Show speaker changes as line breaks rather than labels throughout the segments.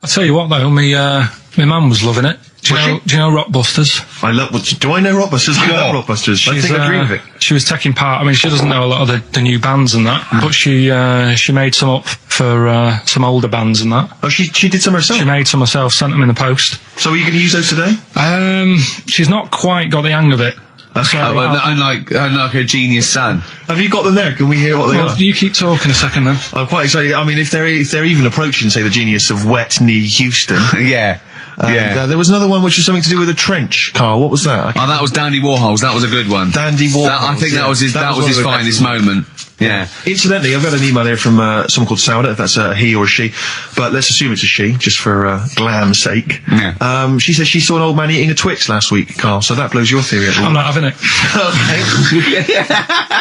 I'll tell you what though, my mum was loving it. Do you know Rockbusters?
Do I know Rockbusters? I know Rockbusters. I think I dream of it.
She was taking part. I mean, she doesn't know a lot of the new bands and that, but she made some up for some older bands and that.
Oh, she did some herself?
She made some herself, sent them in the post.
So are you going to use those today?
She's not quite got the hang of it.
Okay.
Unlike her genius son.
Have you got them there? Can we hear what they are?
You keep talking a second then.
I'm quite excited. I mean, if they're even approaching, say, the genius of Wet Knee Houston.
Yeah.
There was another one which was something to do with a trench, Carl. What was that?
That was Dandy Warhols. That was a good one.
Dandy Warhols.
I think that was his finest moment. Yeah.
Incidentally, I've got an email here from someone called Sauda, if that's a he or a she, but let's assume it's a she, just for glam's sake.
Yeah.
She says she saw an old man eating a Twix last week, Carl, so that blows your theory up.
I'm not having it.
Okay.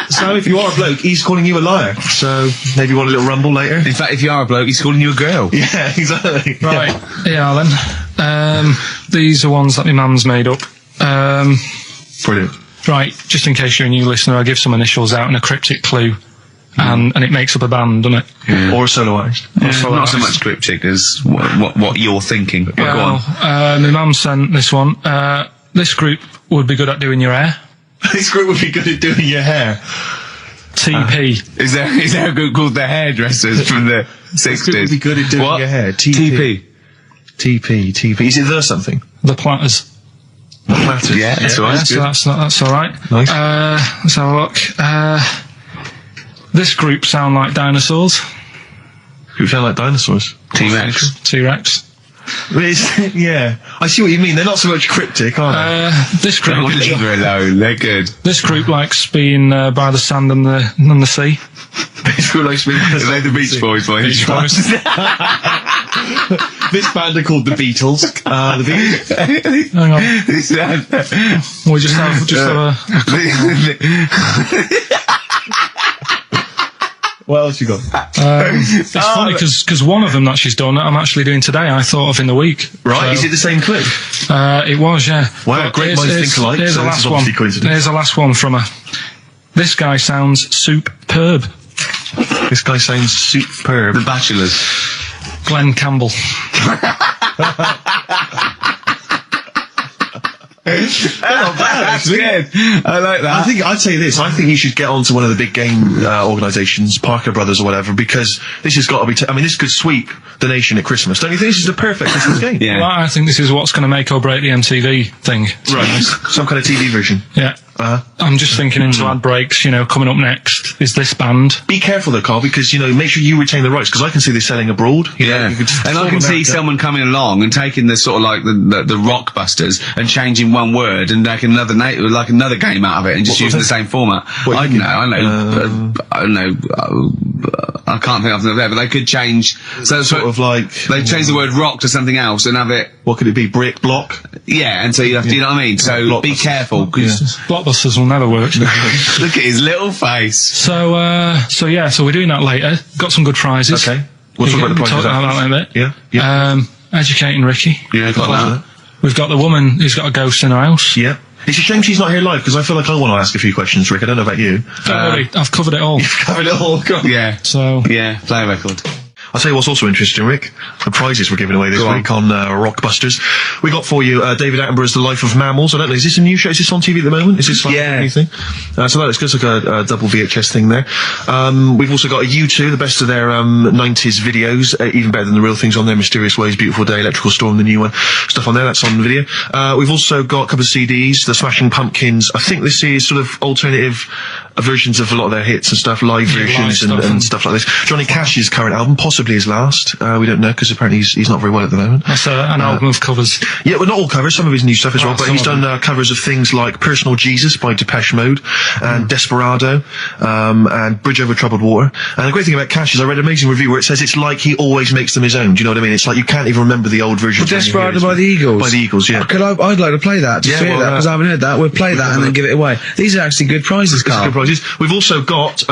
So if you are a bloke, he's calling you a liar, so maybe you want a little rumble later?
In fact, if you are a bloke, he's calling you a girl.
Yeah, exactly.
Right. Yeah, then. These are ones that my mum's made up.
Brilliant.
Right, just in case you're a new listener, I give some initials out and a cryptic clue. And it makes up a band, doesn't it?
Yeah. Or soloised.
Not so much cryptic as what you're thinking. But
well,
go on.
My mum sent this one. This group would be good at doing your hair.
This group would be good at doing your hair.
TP.
Is there a group called the Hairdressers from the 60s?
This group would be good at doing your hair.
TP.
TP. Is it the something?
The Platters.
The Platters.
Yeah, that's all right.
So that's all right.
Nice.
Let's have a look. This group sound like dinosaurs.
Who sound like dinosaurs?
T-Rex.
T-Rex.
Yeah, I see what you mean. They're not so much cryptic, are they?
This group.
Don't leave her alone. They're good.
This group likes being by the sand and the sea.
This group likes being.
They're the Beach Boys, boys.
Beach Boys.
This band are called the Beatles. The Beatles.
Hang on. We just have a.
What else you got?
It's funny because one of them that she's done, I'm actually doing today. I thought of in the week.
Right? Is it the same clue?
It was, yeah.
Wow, great minds think alike.
Here's the last one. Here's the last one from her. This guy sounds superb.
This guy sounds superb.
The Bachelors.
Glenn Campbell.
Not bad,
That's good. I like that.
I'd say this. I think you should get onto one of the big game organisations, Parker Brothers or whatever, because this has got to be. This could sweep the nation at Christmas. Don't you think this is the perfect Christmas game?
Yeah.
Well, I think this is what's going to make or break the MTV thing.
Right. Some kind of TV version.
Yeah. I'm just thinking into ad breaks, coming up next is this band.
Be careful though, Carl, because, make sure you retain the rights, because I can see this selling abroad.
Yeah. And I can see someone coming along and taking the sort of like the Rockbusters and changing one word and making another another game out of it and just using the same format. I don't know. I can't think of them there, but they could change. So
sort of like
they change the word rock to something else and have it.
What could it be? Brick, block?
Yeah, and so you have to, you know what I mean? So be careful, because
Blockbusters will never work.
look at his little face.
So we're doing that later. Got some good prizes.
Okay. We'll talk about the prizes
that in a bit.
Yeah.
Educating Ricky.
Yeah, got that.
We've got the woman who's got a ghost in her house.
Yeah. It's a shame she's not here live, because I feel like I want to ask a few questions, Rick. I don't know about you.
Don't worry, I've covered it all.
You've covered it all.
Yeah.
So.
Yeah, play a record.
I'll tell you what's also interesting, Rick. The prizes we're giving away this week on Rockbusters. We got for you David Attenborough's The Life of Mammals. I don't know, is this a new show? Is this on TV at the moment? Is this like a new thing? So that's good. It's like a double VHS thing there. We've also got a U2, the best of their 90s videos, even better than the real things on there. Mysterious Ways, Beautiful Day, Electrical Storm, the new one. Stuff on there, that's on video. We've also got a couple of CDs, The Smashing Pumpkins. I think this is sort of alternative versions of a lot of their hits and stuff, live versions and stuff like this. Johnny Cash's current album, possibly his last. We don't know, because apparently he's not very well at the moment.
That's an album of covers.
Yeah, well, not all covers, some of his new stuff as well, but he's done covers of things like Personal Jesus by Depeche Mode, and Desperado, and Bridge Over Troubled Water. And the great thing about Cash is I read an amazing review where it says it's like he always makes them his own. Do you know what I mean? It's like you can't even remember the old version.
Desperado by the Eagles?
By the Eagles, yeah.
I'd like to play that, just hear that, because I haven't heard that. We'll play that and then give it away. These are actually good prizes, Carl.
prizes. We've also got,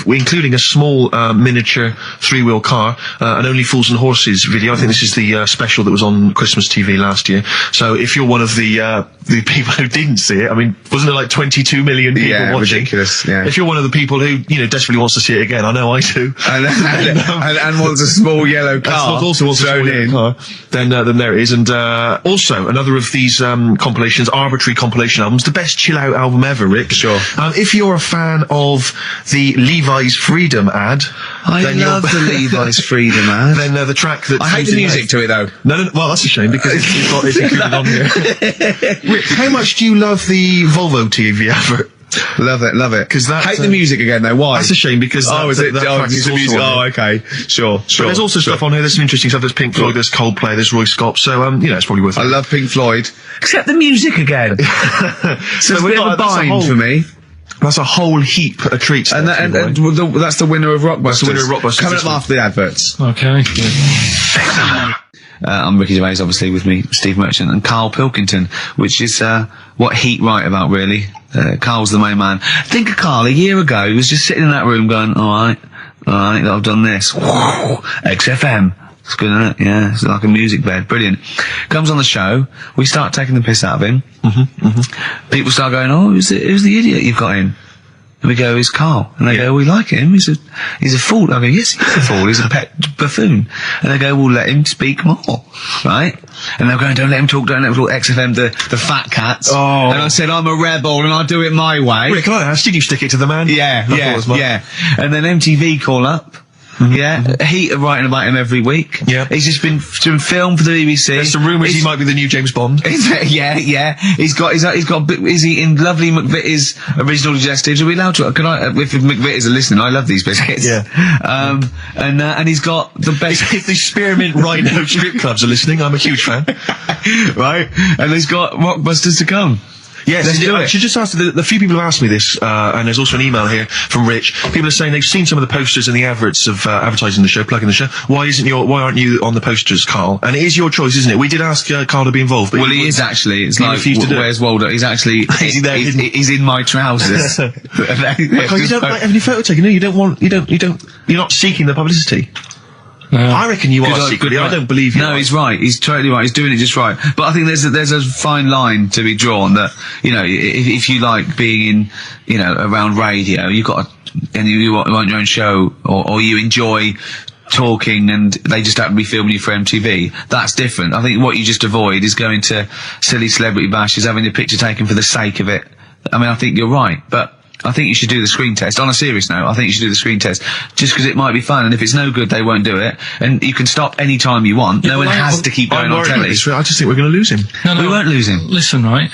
including a small miniature 3-wheel car, an Only Fools and Horses video. I think this is the special that was on Christmas TV last year. So if you're one of the people who didn't see it, I mean, wasn't it like 22 million people watching?
Ridiculous. Yeah.
If you're one of the people who desperately wants to see it again, I know I do,
and wants a small yellow car,
also wants a small yellow car, then there it is. And also another of these compilations, arbitrary compilation albums, the best chill out album ever, Rick.
Sure.
If you're a fan of the Levi's Freedom ad,
I love the Levi's Freedom ad.
Then the track that
I hate the music to it though.
No, well that's a shame because it's included on here. Rick, how much do you love the Volvo TV advert?
Love it.
Because that
hate the music again though. Why?
That's a shame because
okay, sure.
But there's also stuff on here. There's some interesting stuff. There's Pink Floyd, there's Coldplay, there's Roy Scott. So it's probably worth it.
I love Pink Floyd, except the music again. So we've got a bind for me.
That's a whole heap of treats.
And that's the winner of Rockbusters.
That's the winner of Rockbusters.
Coming up after the adverts.
Okay.
I'm Ricky Gervais, obviously, with me, Steve Merchant, and Karl Pilkington, which is what Heat write about, really. Karl's the main man. Think of Karl a year ago. He was just sitting in that room going, all right, I've done this. XFM. It's good, isn't it? Yeah, it's like a music bed. Brilliant. Comes on the show. We start taking the piss out of him. People start going, oh, who's the idiot you've got in? And we go, it's Karl. And they go, we like him. He's a fool. I go, yes, he's a fool. He's a pet buffoon. And they go, well, let him speak more. Right? And they're going, don't let him talk, XFM, the fat cats.
Oh.
And I said, I'm a rebel and I do it my way.
Rick, I asked, did you stick it to the man?
Yeah. And then MTV call up. Yeah, Heat are writing about him every week.
Yeah,
he's just been doing film for the BBC.
There's some rumours he might be the new James Bond.
Yeah. Is he in lovely McVitie's original digestives? Are we allowed to? Can I? If McVitie's are listening, I love these biscuits.
Yeah.
And he's got the best.
If the Spearmint Rhino strip clubs are listening, I'm a huge fan.
Right, and he's got Rockbusters to come.
Yes, I should just ask, the few people have asked me this, and there's also an email here from Rich. People are saying they've seen some of the posters and the adverts of advertising the show, plugging the show. Why aren't you on the posters, Karl? And it is your choice, isn't it? We did ask Karl to be involved. But
he is actually. It's like,
where's
Waldo? He's actually, he's in my trousers.
You don't like having your photo taken, no? You're not seeking the publicity. No. I reckon you are secretly. I don't believe you.
No, he's right. He's totally right. He's doing it just right. But I think there's a fine line to be drawn that, if you like being in, around radio, you want your own show, or you enjoy talking and they just happen to be filming you for MTV, that's different. I think what you just avoid is going to silly celebrity bashes, having your picture taken for the sake of it. I mean, I think you're right, but I think you should do the screen test. On a serious note, I think you should do the screen test. Just because it might be fun, and if it's no good, they won't do it. And you can stop any time you want. No one has to keep going on telly.
I just think we're going to lose him.
No,
we won't lose him.
Listen, right?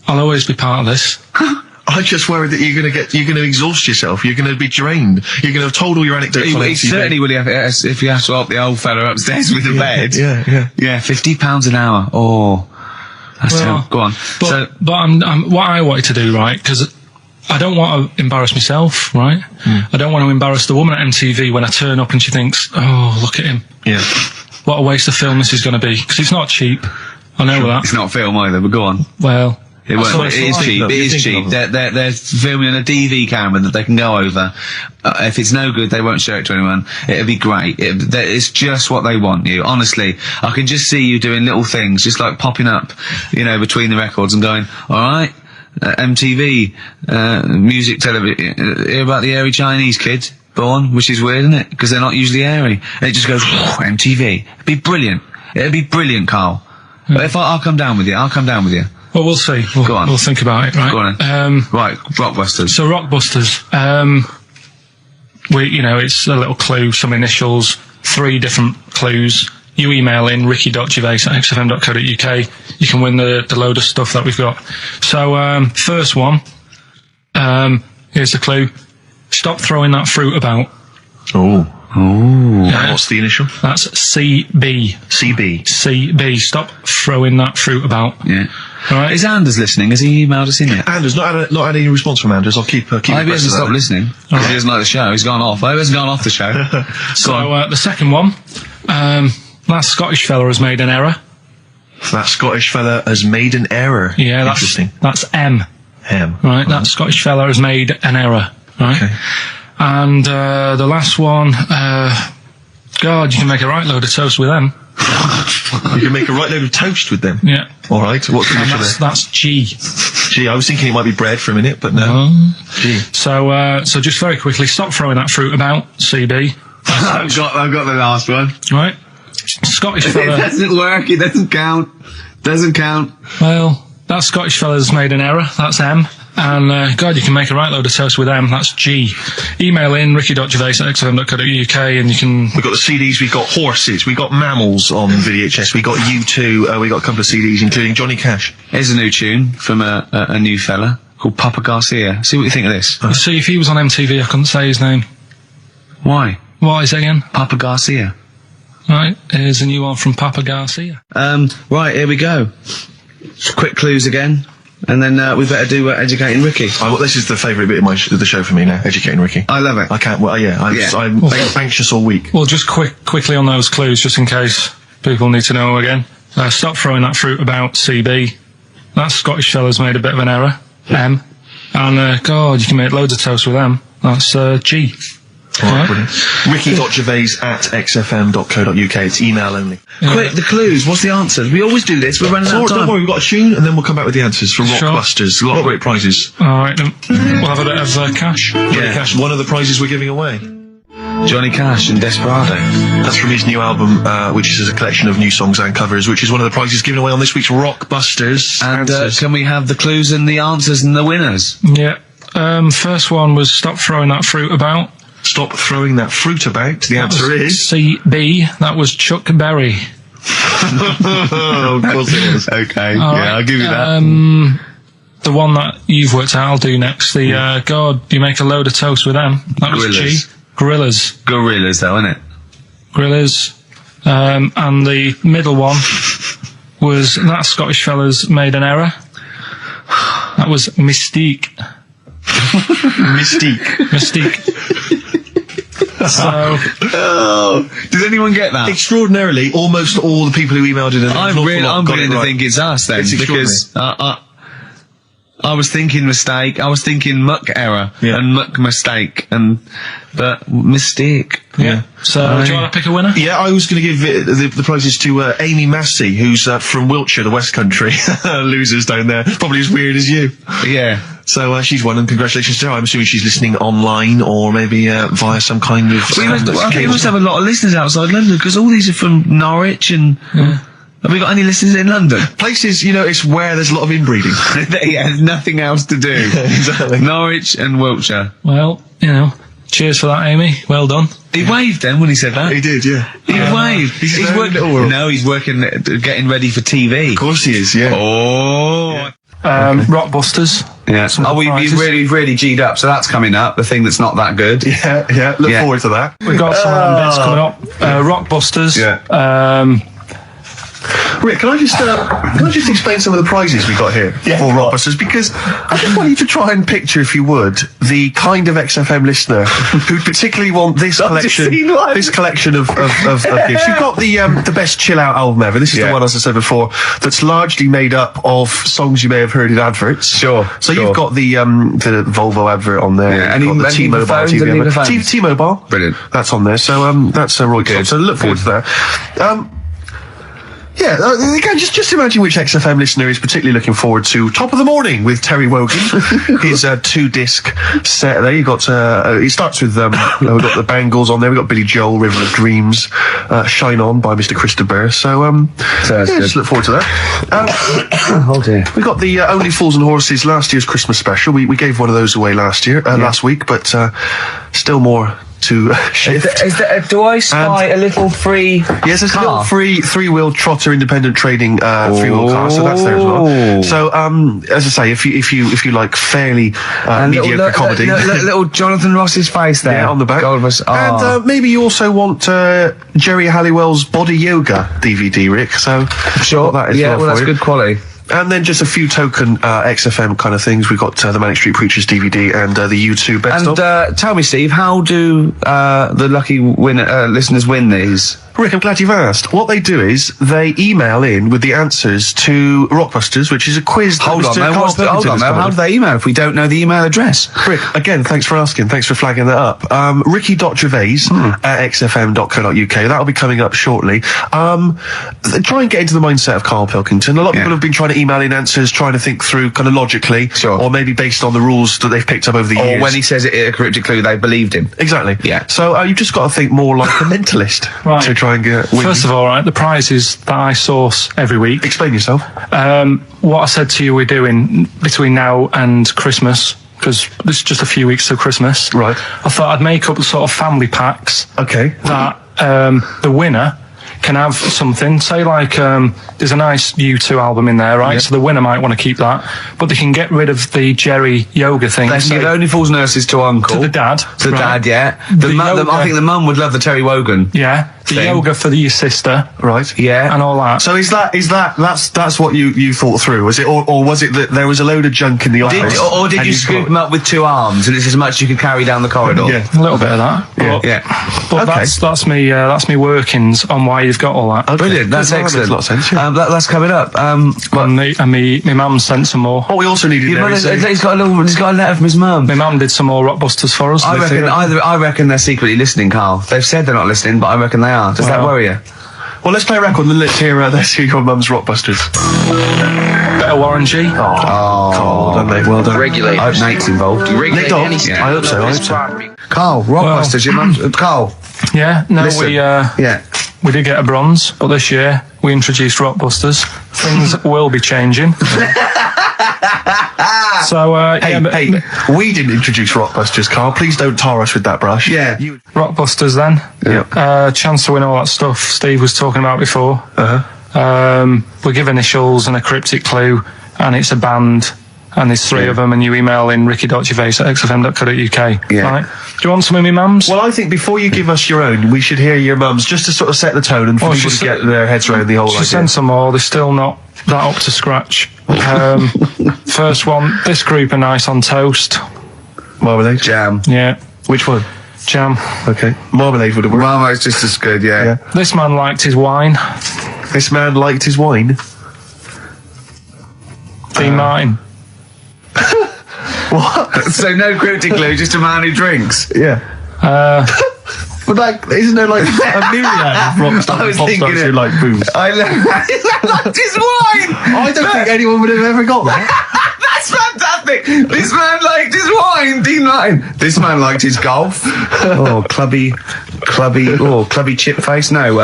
I'll always be part of this.
I'm just worried that you're going to exhaust yourself. You're going to be drained. You're going to have told all your anecdotes.
He certainly will if you have to help the old fella upstairs with the bed.
Yeah.
£50 an hour. Oh, that's terrible. Go on.
But I'm what I wanted to do, right? Because I don't want to embarrass myself, right? I don't want to embarrass the woman at MTV when I turn up and she thinks, oh, look at him.
Yeah.
What a waste of film this is going to be. Because it's not cheap. I know that.
It's not film either, but go on.
Well,
it is cheap. It is cheap. They're filming on a DV camera that they can go over. If it's no good, they won't show it to anyone. It'll be great. It's just what they want you. Honestly, I can just see you doing little things, just like popping up, between the records and going, all right. MTV, music television, hear about the airy Chinese kid born, which is weird, isn't it? Because they're not usually airy. And it just goes, MTV. It'd be brilliant. It'd be brilliant, Karl. But if I'll come down with you.
Well, we'll see.
Go on.
We'll think about it, right?
Go on. Right, Rockbusters.
So Rockbusters, it's a little clue, some initials, 3 different clues. You email in ricky.gervais@xfm.co.uk. You can win the load of stuff that we've got. So, first one, here's the clue. Stop throwing that fruit about.
Oh.
Yeah.
What's the initial?
That's CB. CB. Stop throwing that fruit about.
Yeah.
All right.
Is Anders listening? Has he emailed us in yet?
Anders, not had any response from Anders. I'll keep.
Maybe he hasn't stopped listening because he doesn't like the show. He's gone off. He hasn't gone off the show.
So the second one, that Scottish fella has made an error.
That Scottish fella has made an error.
Yeah, that's
interesting.
That's M.
M.
Right, that Scottish fella has made an error. Right.
Okay.
And the last one, God, you can make a right load of toast with them.
You can make a right load of toast with them.
Yeah.
All right. What's the initial there?
That's G.
G. I was thinking it might be bread for a minute, but no. G.
So just very quickly, stop throwing that fruit about. CB.
I've got the last one.
Right. Scottish fella.
It doesn't work. It doesn't count. Doesn't count.
Well, that Scottish fella's made an error. That's M. And, God, you can make a right load of toast with them. That's G. Email in ricky.gervais@xfm.co.uk and you can...
We've got the CDs, we've got horses, we've got mammals on VHS, we've got U2, we've got a couple of CDs, including Johnny Cash.
Here's a new tune from a new fella called Papa Garcia. See what you think of this.
See, if he was on MTV, I couldn't say his name.
Why?
What is it again?
Papa Garcia.
Right, here's a new one from Papa Garcia.
Right, here we go. Quick clues again. And then we better do Educating Ricky.
This is the favourite bit of the show for me now, Educating Ricky.
I love it.
I can't, well, yeah, I'm anxious all week.
Well, just quickly on those clues, just in case people need to know again. Stop throwing that fruit about, CB. That Scottish fella's made a bit of an error, M. And, God, you can make loads of toast with them. That's G.
Alright, brilliant. Ricky.gervais@xfm.co.uk. It's email only.
Quick, the clues. What's the answers? We always do this. We're running out of time.
Don't worry, we've got a tune and then we'll come back with the answers from Rockbusters. A lot of great prizes.
Alright, then we'll have a bit of cash.
Johnny Cash, one of the prizes we're giving away.
Johnny Cash and Desperado.
That's from his new album, which is a collection of new songs and covers, which is one of the prizes given away on this week's Rockbusters.
And can we have the clues and the answers and the winners?
Yeah. First one was stop throwing that fruit about.
Stop throwing that fruit about. The answer is
CB. That was Chuck Berry.
Oh, of course it is.
Okay.
Right,
I'll give you that.
The one that you've worked out, I'll do next. The God, you make a load of toast with them. That was G. Gorillas.
Gorillas, though, isn't it?
Gorillas. And the middle one was that Scottish fella's made an error. That was Mystique. Mystique. So,
does anyone get that?
Extraordinarily, almost all the people who emailed in.
I'm beginning to think it's us then, because I was thinking mistake, I was thinking muck error and muck mistake, but mistake.
Yeah. So, do you want to pick a winner?
Yeah, I was going to give the prizes to Amy Massey, who's from Wiltshire, the West Country. Losers down there, probably as weird as you.
Yeah.
So she's won, and congratulations to her. I'm assuming she's listening online or maybe via some kind of...
I think we must have a lot of listeners outside London, because all these are from Norwich and... Have we got any listeners in London?
Places, it's where there's a lot of inbreeding.
Yeah, there's nothing else to do.
Exactly.
Norwich and Wiltshire.
Well, cheers for that, Amy. Well done.
He waved then when he said that.
He did, yeah.
He waved. He's working. No, he's working, getting ready for TV.
Of course he is, yeah.
Oh.
Rockbusters.
Yeah. We've really G'd up, so that's coming up, the thing that's not that good.
Yeah, look forward to that.
We've got some bits coming up. Rockbusters.
Yeah. Rick, can I just explain some of the prizes we got here for Rockbusters? Because I just want you to try and picture, if you would, the kind of XFM listener who particularly want this collection of gifts. You've got the best chill out album ever. This is the one, as I said before, that's largely made up of songs you may have heard in adverts.
Sure.
So you've got the Volvo advert on there.
Yeah.
You've got the T-Mobile TV. T-Mobile.
Brilliant.
That's on there. So that's Roy Cobb. So look forward to that. Yeah, again, just imagine which XFM listener is particularly looking forward to Top of the Morning with Terry Wogan, his 2-disc set there. You got, it starts with, we've got the Bangles on there, we've got Billy Joel, River of Dreams, Shine On by Mr. Krista Bear. So, just look forward to that.
Oh dear.
We got the Only Fools and Horses last year's Christmas special. We gave one of those away last week, but still more to shift.
Do I spy a little free
Yes, there's
car?
a little free three-wheel trotter independent trading three-wheel car, so that's there as well. So as I say, if you like fairly mediocre comedy,
little Jonathan Ross's face there
on the back, and maybe you also want Jerry Halliwell's Body Yoga DVD, Rick. So
sure,
that is
that's good quality.
And then just a few token XFM kind of things. We've got the Manic Street Preachers DVD and the U2 best of.
And tell me, Steve, how do the lucky listeners win these?
Rick, I'm glad you've asked. What they do is they email in with the answers to Rockbusters, which is a quiz.
Hold on, man. How do they email if we don't know the email address?
Rick, again, thanks for asking. Thanks for flagging that up. Ricky.Gervais at xfm.co.uk. That'll be coming up shortly. Try and get into the mindset of Karl Pilkington. A lot of people have been trying to email in answers, trying to think through kind of logically, or maybe based on the rules that they've picked up over the years.
Or when he says it in a cryptic clue, they believed him.
Exactly.
Yeah.
So you've just got to think more like a mentalist to try and get win.
First of all, right, the prizes that I source every week.
Explain yourself.
What I said to you we're doing between now and Christmas, because it's just a few weeks till Christmas.
Right.
I thought I'd make up sort of family packs.
Okay.
That the winner can have something. Say like there's a nice U2 album in there, right?
Yep.
So the winner might want to keep that, but they can get rid of the Jerry yoga thing.
They can give Only Fools Nurses to Uncle.
To the dad.
To the
right?
dad, yeah.
Yoga,
I think the mum would love the Terry Wogan.
Yeah. The
thing.
yoga for your sister.
Right.
Yeah.
And all that.
So that's what you thought through, was it, or was it that there was a load of junk in the office?
Or did you scoop them up with 2 arms and it's as much you could carry down the corridor?
Yeah, a little bit of that. But
Okay.
that's me workings on why you've got all that.
Okay.
Brilliant, that's
That makes
excellent.
a lot of sense, yeah.
That's coming up.
And me mum sent some more.
What we also needed
Your
there
mother's,
is
he's got a letter from his mum.
My mum did some more Rockbusters for us.
I reckon they're secretly listening, Carl. They've said they're not listening, but I reckon they are. Does that worry you?
well, let's play a record and let's hear your mum's Rockbusters.
Bit of Warren G.
Well done, mate. Well done.
Regulate.
I hope Nate's involved.
Nick Dobbs.
Yeah.
I hope so.
Carl, Rockbusters, your mum. Carl.
Yeah, no,
Listen.
we did get a bronze, but this year we introduced Rockbusters. Things will be changing. So,
Hey, we didn't introduce Rockbusters, Carl. Please don't tar us with that brush.
Yeah.
Rockbusters then.
Yep.
Chance to win all that stuff Steve was talking about before. We give initials and a cryptic clue, and it's a band, and there's 3 of them, and you email in ricky.gervais@xfm.co.uk.
Yeah.
Right? Do you want some of my mums?
Well, I think before you give us your own, we should hear your mum's, just to sort of set the tone and for
Well,
people to
she
get their heads around the whole
She
idea.
sent some more. They're still not that up to scratch. First one, this group are nice on toast.
Marmalade?
Jam.
Yeah.
Which one?
Jam.
Okay. Marmalade would have worked.
Marmite's just as good, yeah.
This man liked his wine.
This man liked his wine.
Dean Martin.
What?
So no cryptic clue, just a man who drinks.
Yeah. But like, isn't there like a myriad of rock stars
I was
and pop
thinking
stars
it.
who like booze?
I liked his wine!
I don't think anyone would have ever got that.
That's fantastic! This man liked his wine, Dean Martin. This man liked his golf. Clubby chip face. No,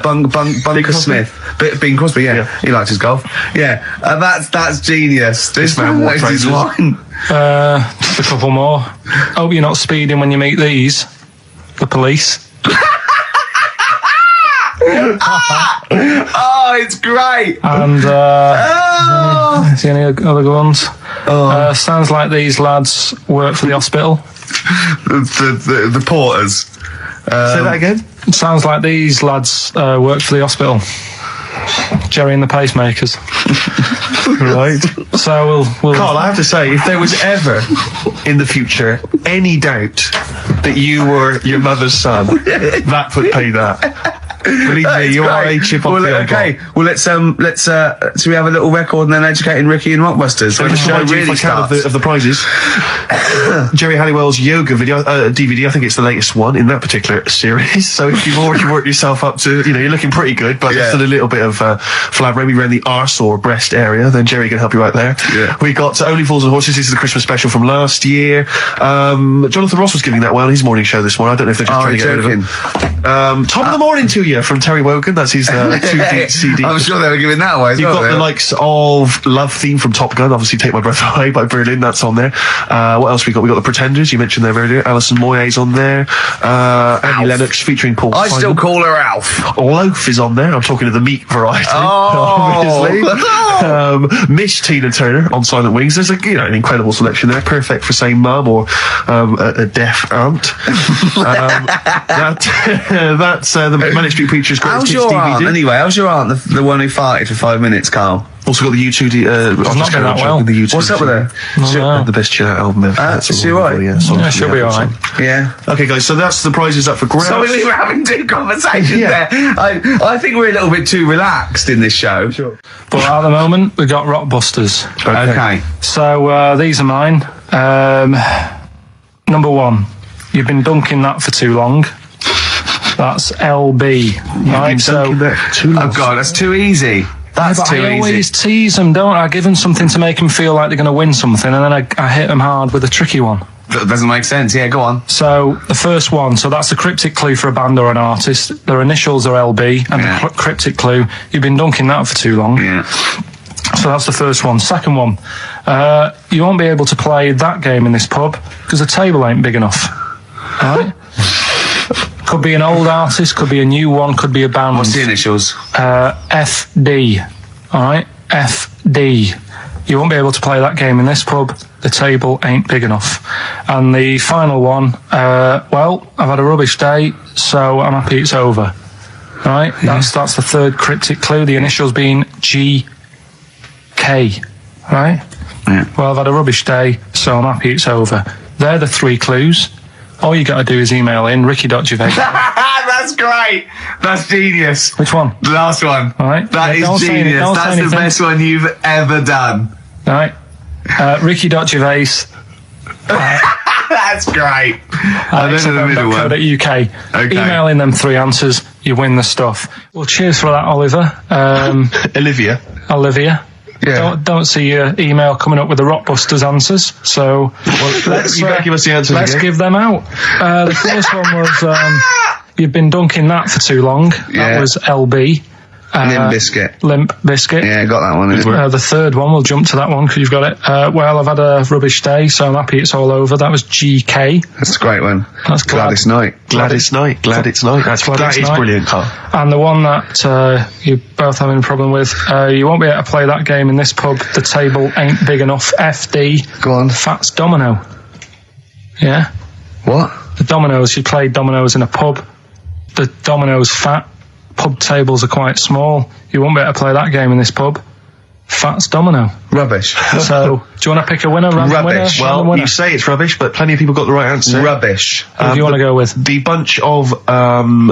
Bunker Smith. Bing Crosby, yeah. He liked his golf. Yeah, that's genius. This man liked his wine.
Just a couple more. Hope you're not speeding when you meet these. The police.
Oh, it's great.
And is there any other good ones? Sounds like these lads work for the hospital.
The porters.
Say that again?
Sounds like these lads work for the hospital. Jerry and the pacemakers.
Right.
So we'll
Carl, I have to say, if there was ever in the future any doubt that you were your mother's son, that would pay that. Believe me, you are a chip off the old block.
Okay. Well, let's so we have a little record and then educating Ricky and Rockbusters. So the
Just
show
remind you, if
really
I can,
starts.
of the prizes. Jerry Halliwell's yoga video DVD. I think it's the latest one in that particular series. So if you've already worked yourself up to, you're looking pretty good, but there's still a little bit of flab maybe around the arse or breast area, then Jerry can help you out there.
Yeah.
We got Only Fools and Horses. This is the Christmas special from last year. Jonathan Ross was giving that well on his morning show this morning. I don't know if they're just trying to get rid of him. Top of the morning to you from Terry Wogan. That's his 2D CD.
I'm sure they were giving that away as
You've
well.
got the likes of Love Theme from Top Gun, obviously Take My Breath Away by Berlin, that's on there. What else we got? We got The Pretenders, you mentioned them earlier. Alison Moyet's on there. Annie Lennox featuring Paul
I
Simon.
still call her Alf.
Loaf is on there. I'm talking of the meat variety, obviously. Miss Tina Turner on Silent Wings. There's an incredible selection there, perfect for saying mum or a deaf aunt. That's the Manic Street Preachers Greatest
How's
Hits
your
DVD.
aunt, anyway? How's your aunt, the one who farted for 5 minutes, Carl?
Also got the U2.
not been that well.
The U2
What's up with it?
The best chill out album ever.
Is she right?
Yeah,
she'll be alright.
Yeah.
Okay, guys, so that's the prizes up for grabs.
So we were having two conversations there. I think we're a little bit too relaxed in this show.
Sure.
But at the moment, we've got Rockbusters.
Okay.
So these are mine. Number 1, you've been dunking that for too long. That's LB. Right, so
Oh God, that's too easy. That's too
I always
easy.
tease them, don't I? I give them something to make them feel like they're going to win something, and then I hit them hard with a tricky one.
That doesn't make sense. Yeah, go on.
So the first one, so that's the cryptic clue for a band or an artist. Their initials are LB, and the cryptic clue, you've been dunking that for too long.
Yeah.
So that's the first one. Second one, you won't be able to play that game in this pub because the table ain't big enough. All right? Could be an old artist, could be a new one, could be a band.
What's the initials?
FD. All right? FD. You won't be able to play that game in this pub. The table ain't big enough. And the final one, well, I've had a rubbish day, so I'm happy it's over. All right? That's the third cryptic clue. The initials being GK. Right?
Yeah.
Well, I've had a rubbish day, so I'm happy it's over. They're the 3 clues. All you got to do is email in ricky.gervais.
That's great. That's genius.
Which one?
The last one.
All right.
That is
don't say any-
genius.
don't say
That's the
anything.
best one you've ever done.
All right. Ricky.gervais.
That's great. And then in the middle one.
XFM.co.uk.
Okay.
Email in them 3 answers, you win the stuff. Well, cheers for that, Oliver.
Olivia.
Olivia.
Yeah.
Don't see your email coming up with the Rockbusters answers, so
You better give us the answers
let's
again.
give them out. The first one was you've been dunking that for too long. That
Yeah.
was LB.
Limp Bizkit.
Limp Bizkit.
Yeah, got that one.
The third one, we'll jump to that one because you've got it. Well, I've had a rubbish day, so I'm happy it's all over. That was GK.
That's a great one.
That's
Glad it's night.
Glad it's night. Glad it's night. That is
night.
brilliant, Carl.
And the one that you're both having a problem with, you won't be able to play that game in this pub. The table ain't big enough. FD.
Go on.
Fats Domino. Yeah?
What?
The dominoes, you play dominoes in a pub. The dominoes fat. Pub tables are quite small. You won't be able to play that game in this pub. Fats Domino.
Rubbish.
So, do you want to pick a winner? Random
Rubbish.
Winner?
Well,
Random winner?
you say it's rubbish, but plenty of people got the right answer.
Rubbish.
Who do you want to go with?
The bunch of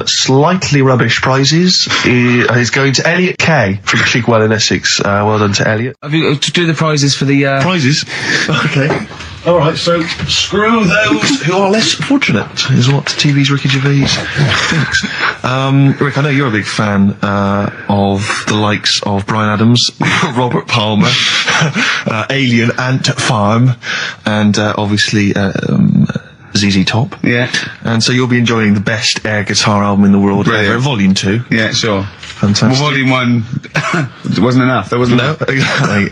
slightly rubbish prizes is going to Elliot K from Chigwell in Essex. Well done to Elliot.
Have you to do the prizes for the
Prizes? Okay. All right, so screw those who are less fortunate, is what TV's Ricky Gervais thinks. Rick, I know you're a big fan of the likes of Bryan Adams, Robert Palmer, Alien Ant Farm, and obviously ZZ Top.
Yeah.
And so you'll be enjoying the best air guitar album in the world
Brilliant.
ever, Volume 2.
Yeah, sure.
Fantastic.
Well, volume 1 wasn't enough. There wasn't
No,
enough.
exactly.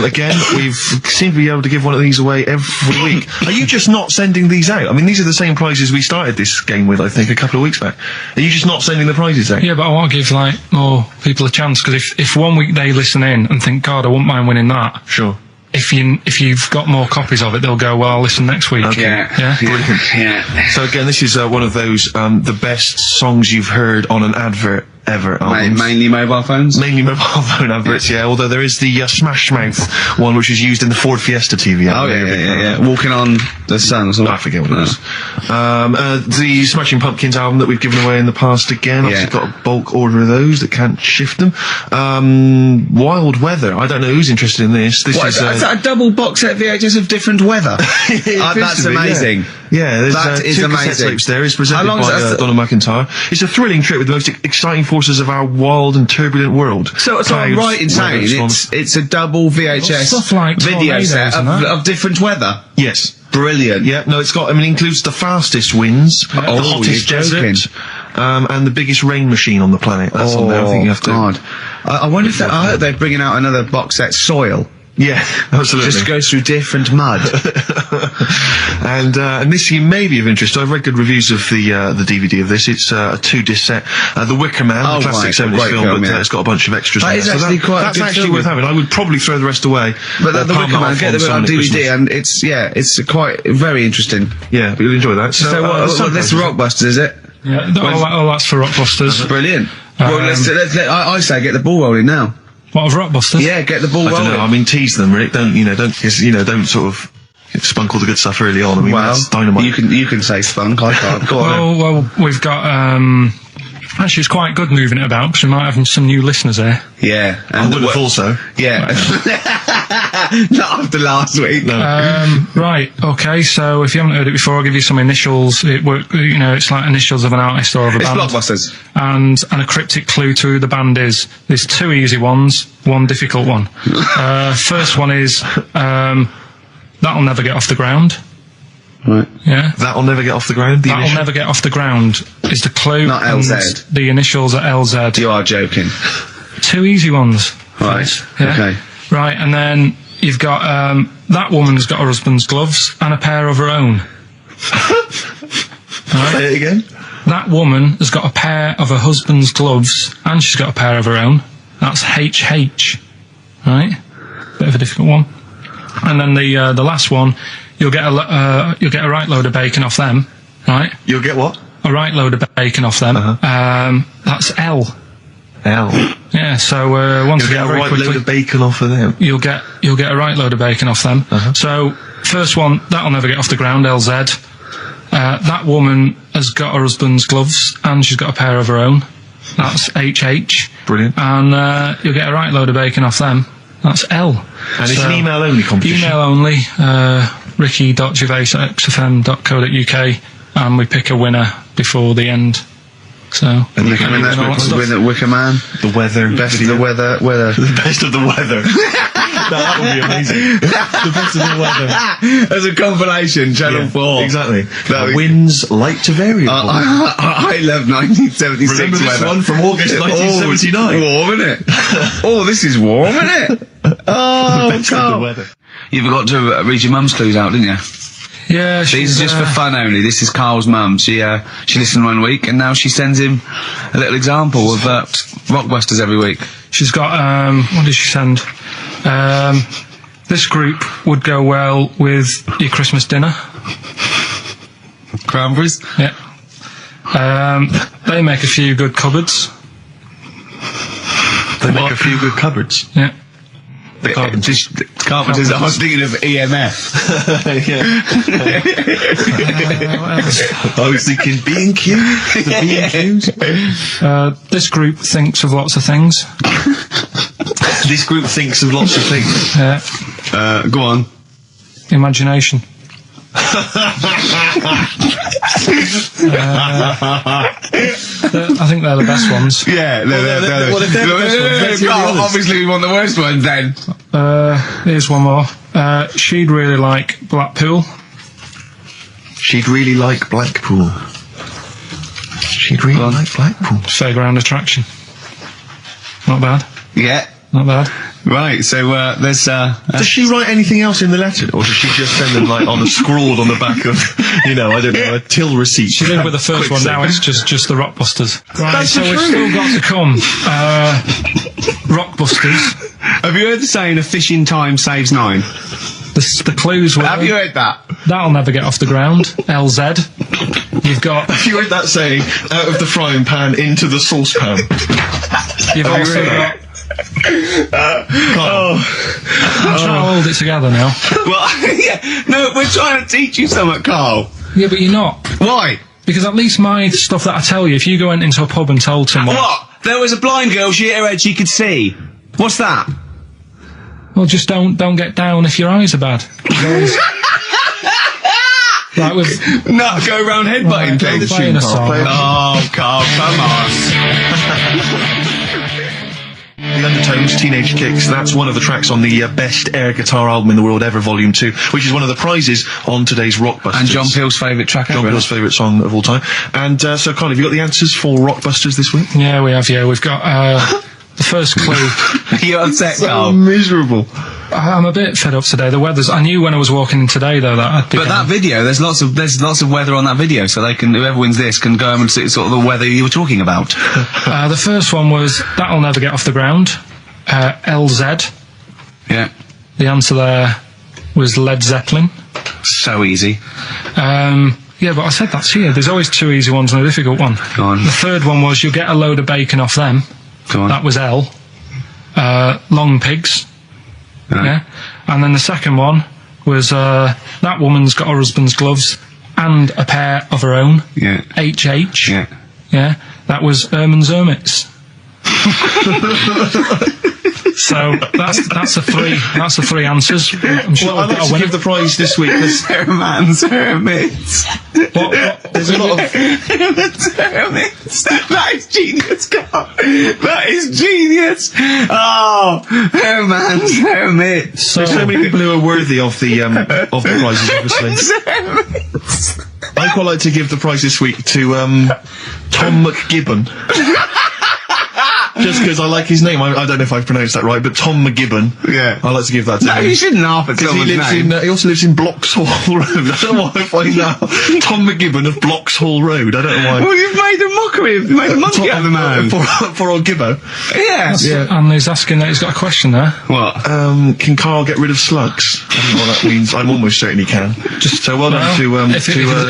Again, we've seem to be able to give one of these away every week. Are you just not sending these out? I mean, these are the same prizes we started this game with, I think, a couple of weeks back. Are you just not sending the prizes out?
Yeah, but I want to give more people a chance because if one week they listen in and think, God, I wouldn't mind winning that.
Sure.
If you've got more copies of it, they'll go, well, I'll listen next week.
Okay.
Yeah.
Yeah.
So again, this is one of those the best songs you've heard on an advert ever. albums.
Mainly mobile phones.
Mainly mobile phone adverts, yeah. Although there is the Smash Mouth one, which was used in the Ford Fiesta TV.
Oh yeah. Walking on the sun or something.
I forget what it was. The Smashing Pumpkins album that we've given away in the past again. Obviously got a bulk order of those that can't shift them. Wild Weather. I don't know who's interested in this. This
What,
is
is that a double box set VHS of different weather? That's amazing.
Yeah, there's
That is
2 cassette
amazing.
tapes there. It's presented
How long is
by
that?
Donald McIntyre. It's a thrilling trip with the most exciting forces of our wild and turbulent world.
So I'm
Clouds,
right in saying
weather, swans.
it's a double VHS
Stuff like
video
tornadoes
set
and that.
of different weather.
Yes.
Brilliant.
Yeah, no, it's got, it includes the fastest winds, the
Oh,
hottest
you're joking.
desert, and the biggest rain machine on the planet. That's on there. I think you have to.
God. I wonder if I hope they're bringing out another box set, Soil.
Yeah, absolutely.
Just goes through different mud.
And this may be of interest. I've read good reviews of the DVD of this. It's a 2-disc set. The Wicker Man,
Oh,
the classic
right,
70s
great
film,
film,
but
yeah.
it's got a bunch of extras.
That
in
is
there.
actually quite a
That's
good
actually
film.
worth having. I would probably throw the rest away.
But
or
the
palm
Wicker
it
Man,
off
get
on
them on
someone at
DVD,
Christmas.
and it's quite very interesting.
Yeah, but you'll enjoy that.
So what this is Rockbusters, is it?
Yeah, all that's for Rockbusters.
Brilliant. Well, I say get the ball rolling now.
What, of Rockbusters?
Yeah, get the ball
I
rolling.
don't know. I mean, tease them, Rick. Don't sort of spunk all the good stuff early on. I mean, that's dynamite.
You can say spunk. I can't. Go on.
Well, we've got. Actually, it's quite good moving it about because we might have some new listeners here.
Yeah,
I would have thought so.
Yeah, not after last week.
No.
Right. Okay. So if you haven't heard it before, I'll give you some initials. It's like initials of an artist or of a band.
It's Blockbusters.
And a cryptic clue to who the band is. There's 2 easy ones, 1 difficult one. First one is That'll Never Get Off the Ground.
Right.
Yeah.
That'll Never Get Off the Ground.
That'll Never Get Off the Ground is the clue.
Not
and
LZ.
The initials are LZ.
You are joking.
2 easy ones.
Right.
Yeah.
Okay.
Right, and then you've got that woman's got her husband's gloves and a pair of her own.
Say it again.
That woman has got a pair of her husband's gloves and she's got a pair of her own. That's HH. Right? Bit of a difficult one. And then the last one, you'll get a right load of bacon off them. Right?
You'll get what?
A right load of bacon off them. That's L.
L.
Yeah, so once
You'll
again,
get a
very
right
quickly,
load of bacon off of them.
you'll get a right load of bacon off them. So first one, That'll Never Get Off the Ground, LZ. That woman has got her husband's gloves and she's got a pair of her own. That's HH.
Brilliant.
And you'll get a right load of bacon off them. That's L.
And it's an email only competition.
Email only. ricky.gervais@xfm.co.uk, and we pick a winner before the end. So
And
You come in there with a Wicker Man.
the weather.
Best of the weather.
The best of the weather. That would be amazing. The best of the weather.
As a compilation, Channel 4.
Exactly.
That was-
Winds light to variable.
I love 1976
Remember this
weather.
one from August 1979?
Warm, isn't it? Oh, this is warm, isn't it? Oh,
Best of the
Carl.
weather.
You forgot to read your mum's clues out, didn't you?
yeah,
These are just for fun only. This is Carl's mum. She listened one week and now she sends him a little example of Rockbusters every week.
She's got, what did she send? This group would go well with your Christmas dinner.
Cranberries?
Yeah. They make a few good cupboards.
They make a few good cupboards.
Yeah.
The Carpenters. I was thinking of EMF.
I was thinking B&Q. The B&Qs.
This group thinks of lots of things.
This group thinks of lots of things.
Yeah.
Go on.
Imagination. I think they're the best ones.
Yeah,
they're the best ones. Let's hear the others.
Obviously we want the worst ones then.
Here's one more. She'd really like Blackpool.
She'd really like Blackpool. She'd really like Blackpool.
Fairground attraction. Not bad.
Yeah.
Not bad.
Right, so there's
Does she write anything else in the letter, or does she just send them like on a scrawled on the back of, I don't know, a till receipt?
She did with the first one. Now it's just the Rockbusters. Right,
That's
so
the
we've
truth.
still got to come. Rockbusters.
Have you heard the saying, a fish in time saves 9?
The clues were.
Have you heard that?
That'll Never Get Off the Ground. LZ. You've got.
Have you heard that saying, out of the frying pan into the saucepan?
You've also
heard
got.
that?
I'm trying to hold it together now.
Well, yeah, no, we're trying to teach you something, Carl.
Yeah, but you're not.
Why?
Because at least my stuff that I tell you, if you went into a pub and told someone.
What? There was a blind girl, she hit her head, she could see. What's that?
Well, just don't get down if your eyes are bad. Like with.
No, go around headbutting
Right,
things.
playing a song.
Oh, Carl, come on.
The Undertones, Teenage Kicks, that's one of the tracks on the best air guitar album in the world ever, Volume 2, which is one of the prizes on today's Rockbusters.
And John Peel's favourite track ever.
John Peel's favourite song of all time. And so, Carl, have you got the answers for Rockbusters this week?
Yeah, we have. Yeah, we've got the first clue.
You're upset,
So
Carl.
miserable.
I'm a bit fed up today. The weather's. I knew when I was walking in today though that I'd be.
But that video, there's lots of weather on that video, so they can, whoever wins this can go home and see sort of the weather you were talking about.
The first one was That'll Never Get Off the Ground. LZ.
Yeah.
The answer there was Led Zeppelin.
So easy.
Yeah, but I said that's here. There's always 2 easy ones and a difficult one.
Go on.
The third one was You'll Get a Load of Bacon Off Them.
Go on.
That was L. long pigs.
Right.
Yeah. And then the second one was that woman's got her husband's gloves and a pair of her own.
Yeah.
HH.
Yeah.
Yeah. That was Erman's Hermits. So that's the three answers. I'm sure
Well, I'd like to give the prize this week.
Herman's Hermits.
What?
There's a lot of...
Herman's Hermits. That is genius, Carl. That is genius. Oh, Herman's Hermits.
There's so many people who are worthy of the prizes, obviously.
Hermits.
I'd quite like to give the prize this week to Tom McGibbon. Just because I like his name. I don't know if I've pronounced that right, but Tom McGibbon.
Yeah.
I'd like to give that to
No,
him.
you shouldn't laugh at someone's name.
He also lives in Bloxhall Road. I don't know why I find that. Tom McGibbon of Bloxhall Road. I don't know why.
Well, you've made a mockery of, you made a monkey out of the man.
For old Gibbo.
Yeah.
And he's asking that he's got a question there.
What?
Can Karl get rid of slugs? I don't know what that means. I'm almost certain he can. So well done to...
If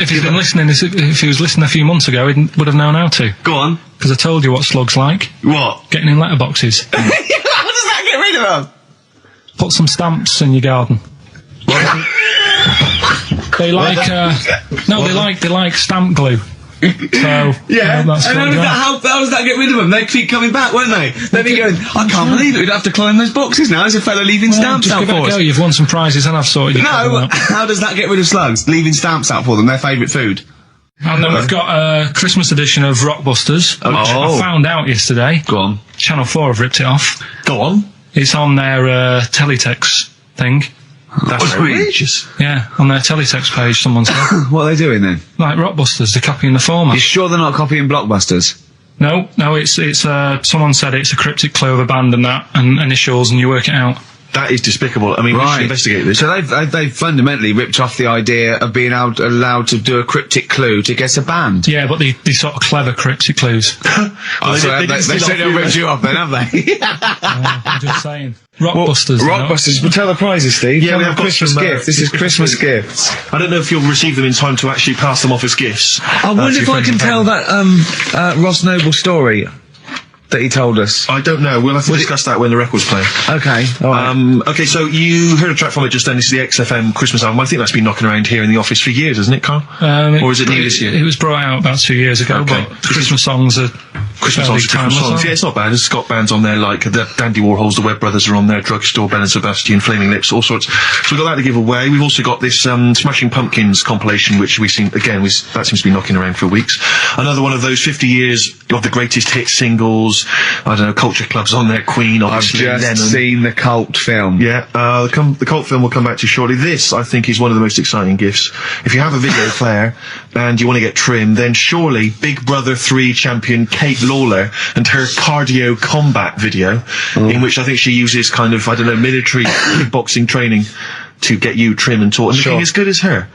he's been listening, if he was listening a few months ago, he would have known how to.
Go on.
Because I told you what slugs like.
What?
Getting in letterboxes.
How does that get rid of them?
Put some stamps in your garden. They like, they like stamp glue. So,
Yeah,
that's
and how does that get rid of them? They keep coming back, won't they? They'd be going, I can't believe it, we'd have to climb those boxes now. There's a fella leaving stamps
just
out
give
for
it a
us.
go. You've won some prizes and I've sorted your problem
No,
out.
how does that get rid of slugs? Leaving stamps out for them, their favourite food.
And then we've got a Christmas edition of Rockbusters, which I found out yesterday.
Go on.
Channel 4 have ripped it off.
Go on.
It's on their teletext thing.
That's outrageous.
Yeah, on their teletext page, someone said.
What are they doing then?
Like Rockbusters, they're copying the format.
You sure they're not copying Blockbusters?
No, it's someone said it's a cryptic clue of a band and that, and initials, and you work it out.
That is despicable. I mean, we should investigate this.
So they've fundamentally ripped off the idea of being allowed to do a cryptic clue to guess a band.
Yeah, but these sort of clever cryptic clues.
They certainly ripped you off then, have they?
I'm just saying. Rockbusters.
Rockbusters, but tell the prizes, Steve.
Yeah, we have got
Christmas
some,
gift. This is Christmas gifts.
I don't know if you'll receive them in time to actually pass them off as gifts.
I wonder if I can tell that Ross Noble story that he told us.
I don't know. We'll have to discuss that when the record's playing.
Okay. All right.
Okay, so you heard a track from it just then. This is the XFM Christmas album. I think that's been knocking around here in the office for years, hasn't it, Karl? Or is it new this year?
It was brought out about 2 years ago,
Okay.
but the Christmas songs are
Christmas songs. Yeah, it's not bad. It's got bands on there like the Dandy Warhols, the Webb Brothers are on there, Drugstore, Ben and Sebastian, Flaming Lips, all sorts. So we've got that to give away. We've also got this Smashing Pumpkins compilation, which we've seen, again, that seems to be knocking around for weeks. Another one of those 50 years of the greatest hit singles. I don't know, Culture Club's on there, Queen, obviously.
I've just
Lennon.
seen the cult film.
Yeah, the cult film will come back to you shortly. This, I think, is one of the most exciting gifts. If you have a video player and you want to get trim, then surely Big Brother 3 champion Kate Lawler and her cardio combat video, in which I think she uses kind of, I don't know, military kickboxing training to get you trim and taut and looking as good as her.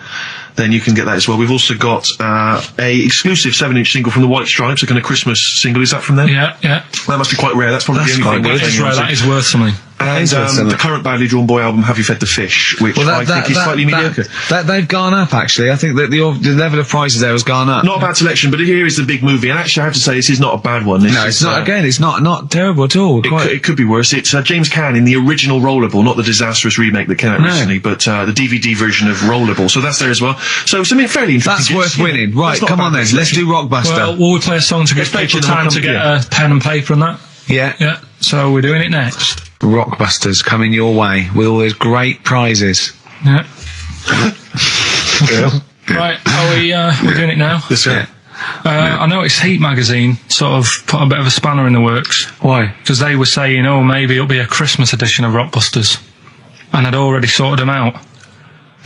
Then you can get that as well. We've also got a exclusive 7-inch single from the White Stripes, a kind of Christmas single. Is that from them?
Yeah.
That must be quite rare. That's probably the only thing
That is rare. That is worth something.
And the current Badly Drawn Boy album, Have You Fed the Fish, which I think is slightly mediocre.
They've gone up, actually. I think that the level of prices there has gone up.
Not a bad selection, but here is the big movie. And actually, I have to say, this is not a bad one.
No, it's not. Again, it's not terrible at all.
It could be worse. It's James Caan in the original Rollerball, not the disastrous remake that came out recently, but the DVD version of Rollerball. So that's there as well. So something fairly interesting.
That's worth winning. Right, come on then. Let's do Rockbuster.
Well, will we play a song to give people time to get a pen and paper and that?
Yeah.
So we're doing it next.
Rockbusters coming your way with all those great prizes.
Yeah. Right, we're doing it now?
This way.
I noticed Heat magazine sort of put a bit of a spanner in the works.
Why?
Because they were saying, maybe it'll be a Christmas edition of Rockbusters. And I'd already sorted them out.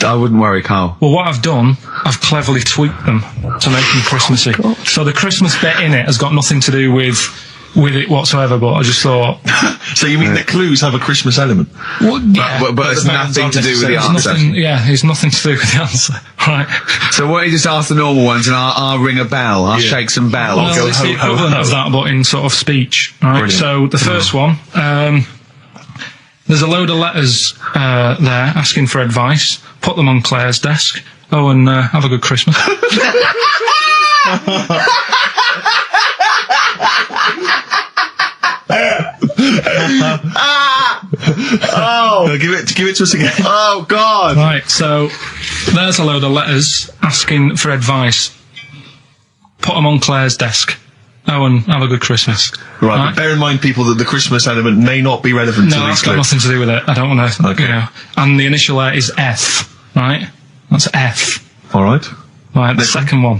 I wouldn't worry, Karl.
Well, what I've done, I've cleverly tweaked them to make them Christmassy. So the Christmas bit in it has got nothing to do with it whatsoever, but I just thought...
So you mean the clues have a Christmas element?
Well, yeah,
but it's nothing to do with the answer.
It's nothing to do with the answer. Right.
So why don't you just ask the normal ones and I'll ring a bell. I'll shake some bells.
Well, it's the equivalent of that, but in sort of speech. Right. Brilliant. So the first one, there's a load of letters there asking for advice. Put them on Claire's desk. And have a good Christmas.
Oh, give it to us again.
Oh God!
Right, so there's a load of letters asking for advice. Put them on Claire's desk. Oh, and have a good Christmas.
Right, but bear in mind, people, that the Christmas element may not be relevant to
No,
these
that's got
clues.
nothing to do with it. I don't want to.
Okay.
You know. And the initial there is F. Right, that's F.
All right.
Right, the second one.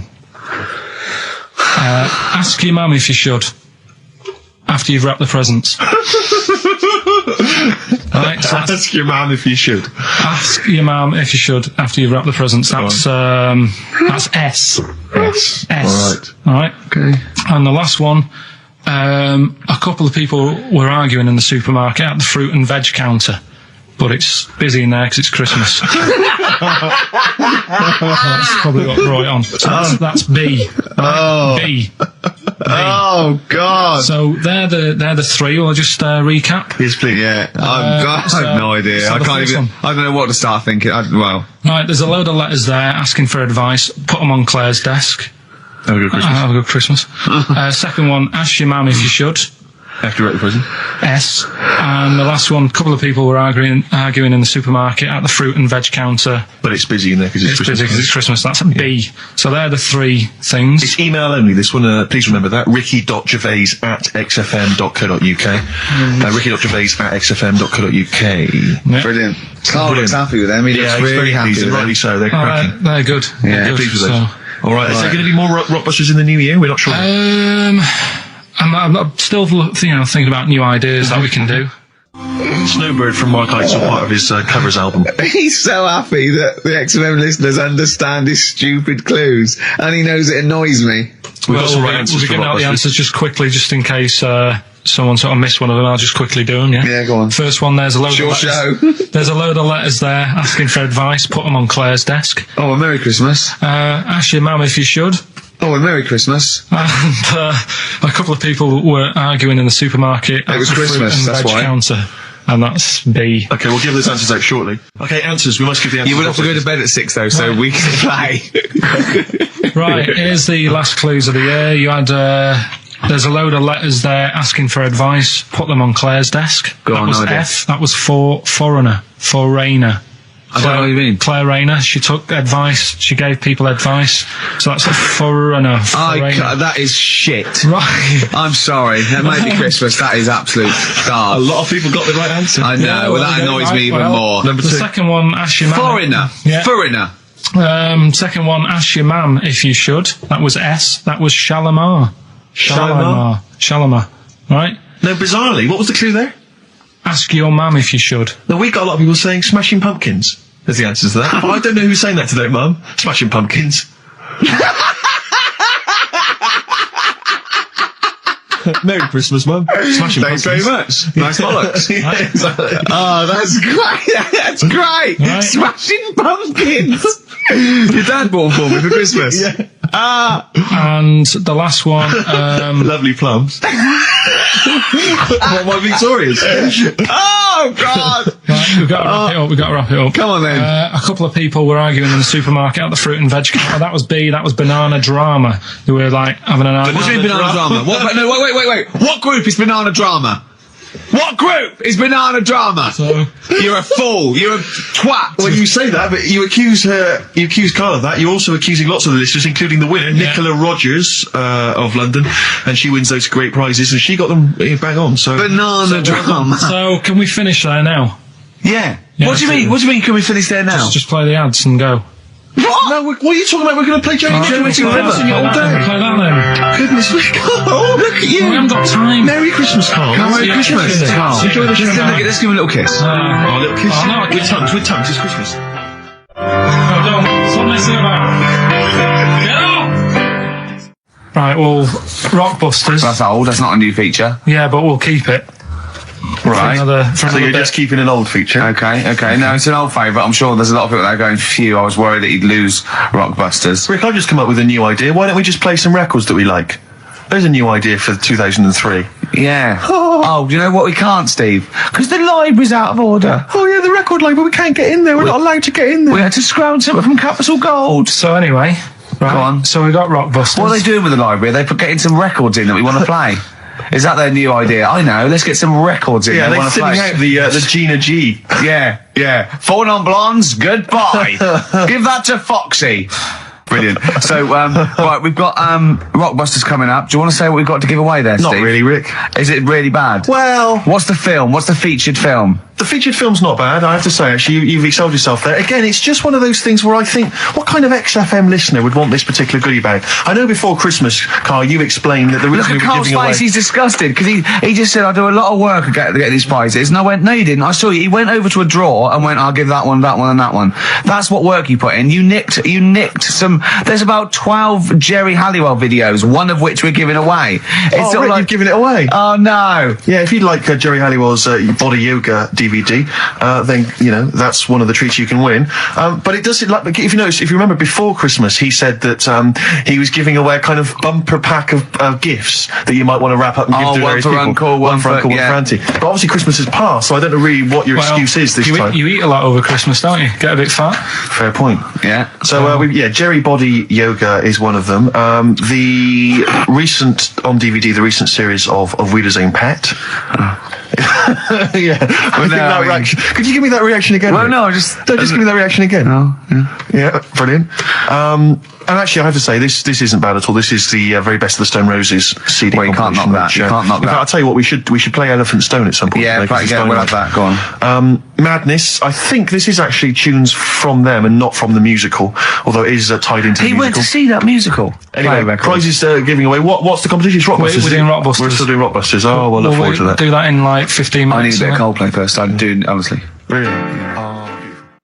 Ask your mum if you should. After you've wrapped the presents. Right, so
Ask your mum if you should.
ask your mum if you should after you've wrapped the presents. That's S.
Yes.
S.
All right.
All right.
Okay.
And the last one, a couple of people were arguing in the supermarket at the fruit and veg counter, but it's busy in there because it's Christmas. That's probably what brought it on. So that's B.
Oh.
B.
Oh God!
So they're the three. We'll just recap.
Yes, please.
Yeah, I have no idea.
so
I
the
can't
first
even.
one.
I don't know what to start thinking. Well,
Right, there's a load of letters there asking for advice. Put them on Claire's desk.
Have a good Christmas.
Have a good Christmas. Second one, ask your mum if you should.
After you're at the prison.
S. And the last one, a couple of people were arguing in the supermarket at the fruit and veg counter.
But it's busy in there because it's
It's
Christmas.
busy because it's Christmas. That's a B. So they're the three things.
It's email only, this one. Please remember that. ricky.gervais@xfm.co.uk. ricky.gervais@xfm.co.uk.
Yeah.
brilliant. Carl
Brilliant.
looks happy with them. He looks
Yeah,
really
very
happy
pleased,
with
and
them.
rightly so. They're
Oh,
cracking.
they're good.
Yeah,
They're good.
Pleased with
So,
those. All right. Is there going to be more Rockbusters in the new year? We're not sure.
I'm still thinking about new ideas that we can do.
Snowbird from Mark Heitzel, part of his covers album.
He's so happy that the XFM listeners understand his stupid clues, and he knows it annoys me.
We've got some right answers
We'll be
for
giving out the
Rockbusters.
answers just quickly, just in case someone sort of missed one of them. I'll just quickly do them.
Yeah, go on.
First one, there's a load
Sure
of letters. There's a load of letters there asking for advice. Put them on Claire's desk.
Oh, a Merry Christmas.
Ask your mum if you should.
Oh, a Merry Christmas.
And a couple of people were arguing in the supermarket.
It was
at the fruit
Christmas,
and
that's
veg
why.
counter. And that's B.
Okay, we'll give those answers out shortly. Okay, answers. We must give the answers.
You would have to go to bed at 6 though, so we can play.
Right, here's the last clues of the year. You had, there's a load of letters there asking for advice. Put them on Claire's desk.
Go
that
on,
was
no idea.
F. That was for foreigner. Foreigner.
I don't know what you mean.
Claire Rayner. She took advice. She gave people advice. So that's a foreigner. Foreigner.
That is shit.
Right.
I'm sorry. That might be Christmas. That is absolute
A
garbage.
lot of people got the right answer.
I know. Well, that annoys me even more.
Number
The
two.
second one, ask your mum.
Foreigner.
Yeah.
Foreigner.
Second one, ask your mum if you should. That was S. That was Shalimar.
Shalimar?
Shalimar. Right?
No, bizarrely, what was the clue there?
Ask your mum if you should.
No, we got a lot of people saying Smashing Pumpkins. There's the answers to that. But I don't know who's saying that today, Mum. Smashing Pumpkins. Merry Christmas, Mum. Smashing
Thanks very
Pumpkins.
much. Nice bollocks.
Yeah, exactly.
Oh, that's great. That's great.
Right.
Smashing Pumpkins. Your dad bought for me for Christmas.
Yeah.
And the last one,
Lovely plums. What, my Victorians?
Oh, God.
right, we've got to wrap it up.
Come on, then.
A couple of people were arguing in the supermarket at the fruit and veg counter. That was B. That was banana drama. They were like having an argument.
What do you mean banana drama? What, no, wait. What group is banana drama? What group is banana drama?
So,
You're a fool. You're a twat.
When you say that, but you accuse Carl of that, you're also accusing lots of the listeners, including the winner, Nicola Rogers, of London, and she wins those great prizes, and she got them bang on, so...
Banana drama.
so can we finish there now?
Yeah.
Yeah,
What do you mean? What do you mean? Can we finish there now?
Just play the ads and go.
What?
No, what are you talking about? We're going to play Johnny
Johnny
Johnny
River.
all day.
Play that then.
Goodness me, Carl, look at you.
We haven't got time.
Merry Christmas, Carl.
Merry
Yeah,
Christmas,
yeah.
Carl.
Enjoy the show.
Let's give him a little kiss.
Oh, a little kiss.
Oh, no,
with tongues, it's Christmas.
No, don't. Stop messing about. Get off! Right, well, Rockbusters.
That's old. That's not a new feature.
Yeah, but we'll keep it.
Right.
For
So
another
you're
bit.
just keeping an old feature.
Okay. No, it's an old favourite. I'm sure there's a lot of people that are going, phew, I was worried that he'd lose Rockbusters.
Rick, I've just come up with a new idea. Why don't we just play some records that we like? There's a new idea for 2003.
Yeah. Oh, you know what we can't, Steve? Because the library's out of order.
Oh yeah, the record label, we can't get in there. We're not allowed to get in there.
We had to scrounge something from Capital Gold.
So anyway, right.
Go on.
So we got Rockbusters.
What are they doing with the library? Are they getting some records in that we want to play? Is that their new idea? I know. Let's get some records in.
Yeah, they're sending out the Gina G.
Yeah. 4 non-blondes, goodbye. Give that to Foxy. Brilliant. So, right, we've got Rockbusters coming up. Do you want to say what we've got to give away there, Steve?
Not really, Rick.
Is it really bad?
Well...
What's the film? What's the featured film?
The featured film's not bad, I have to say, actually. You've excelled yourself there. Again, it's just one of those things where I think, what kind of XFM listener would want this particular goodie bag? I know before Christmas, Karl, you explained that the reason we were
Carl's
giving away...
face, he's disgusted, because he just said, I do a lot of work to get these prizes. And I went, no, you didn't. I saw you. He went over to a drawer and went, I'll give that one, and that one. That's what work you put in. You nicked some... There's about 12 Jerry Halliwell videos, one of which we're giving away. It's sort of
Rick, you've given it away?
Oh, no.
Yeah, if you'd like Jerry Halliwell's Body Yoga DVD, then, you know, that's one of the treats you can win. But it does, if you notice, if you remember before Christmas, he said that he was giving away a kind of bumper pack of gifts that you might want to wrap up and give to various people.
Uncle, one for Uncle,
one for Auntie. But obviously Christmas has passed, so I don't know really what your excuse is this time.
You eat a lot over Christmas, don't you? Get a bit fat.
Fair point.
Yeah.
So, Jerry Body Yoga is one of them. The recent, on DVD, the recent series of Wiedersehen Pet. Yeah. Reaction. Could you give me that reaction again?
Well,
Rick?
no, just
give me that reaction again.
No,
yeah, brilliant. And actually, I have to say, this isn't bad at all. This is the very best of the Stone Roses CD.
Well, you can't knock that. You can't knock that.
In fact, I'll tell you what, we should play Elephant Stone at some point.
Yeah, we'll have that. Go on.
Madness. I think this is actually tunes from them and not from the musical, although it is tied into the musical.
He went to see that musical.
Anyway, prizes giving away. What's the competition? It's Rockbusters.
We're doing Rockbusters.
We're still doing Rockbusters. Oh, well, look forward to that.
Do that in like 15 minutes.
I need a bit of Coldplay first. I do, honestly.
Really?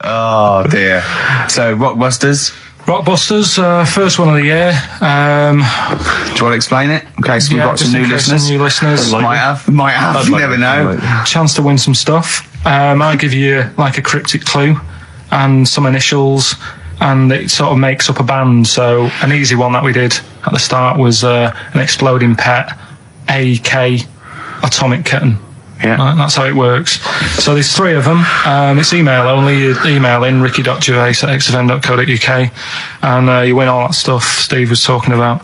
Oh dear. So Rockbusters.
First one of the year.
Do you want to explain it? Okay, so we've got some new listeners.
Some new listeners.
Might have. You never know.
Chance to win some stuff. I'll give you like a cryptic clue and some initials, and it sort of makes up a band. So an easy one that we did at the start was an exploding pet, AK, atomic kitten.
Yeah.
Right, that's how it works. So there's 3 of them. It's email only. You email in ricky.gervais@xfm.co.uk and you win all that stuff Steve was talking about.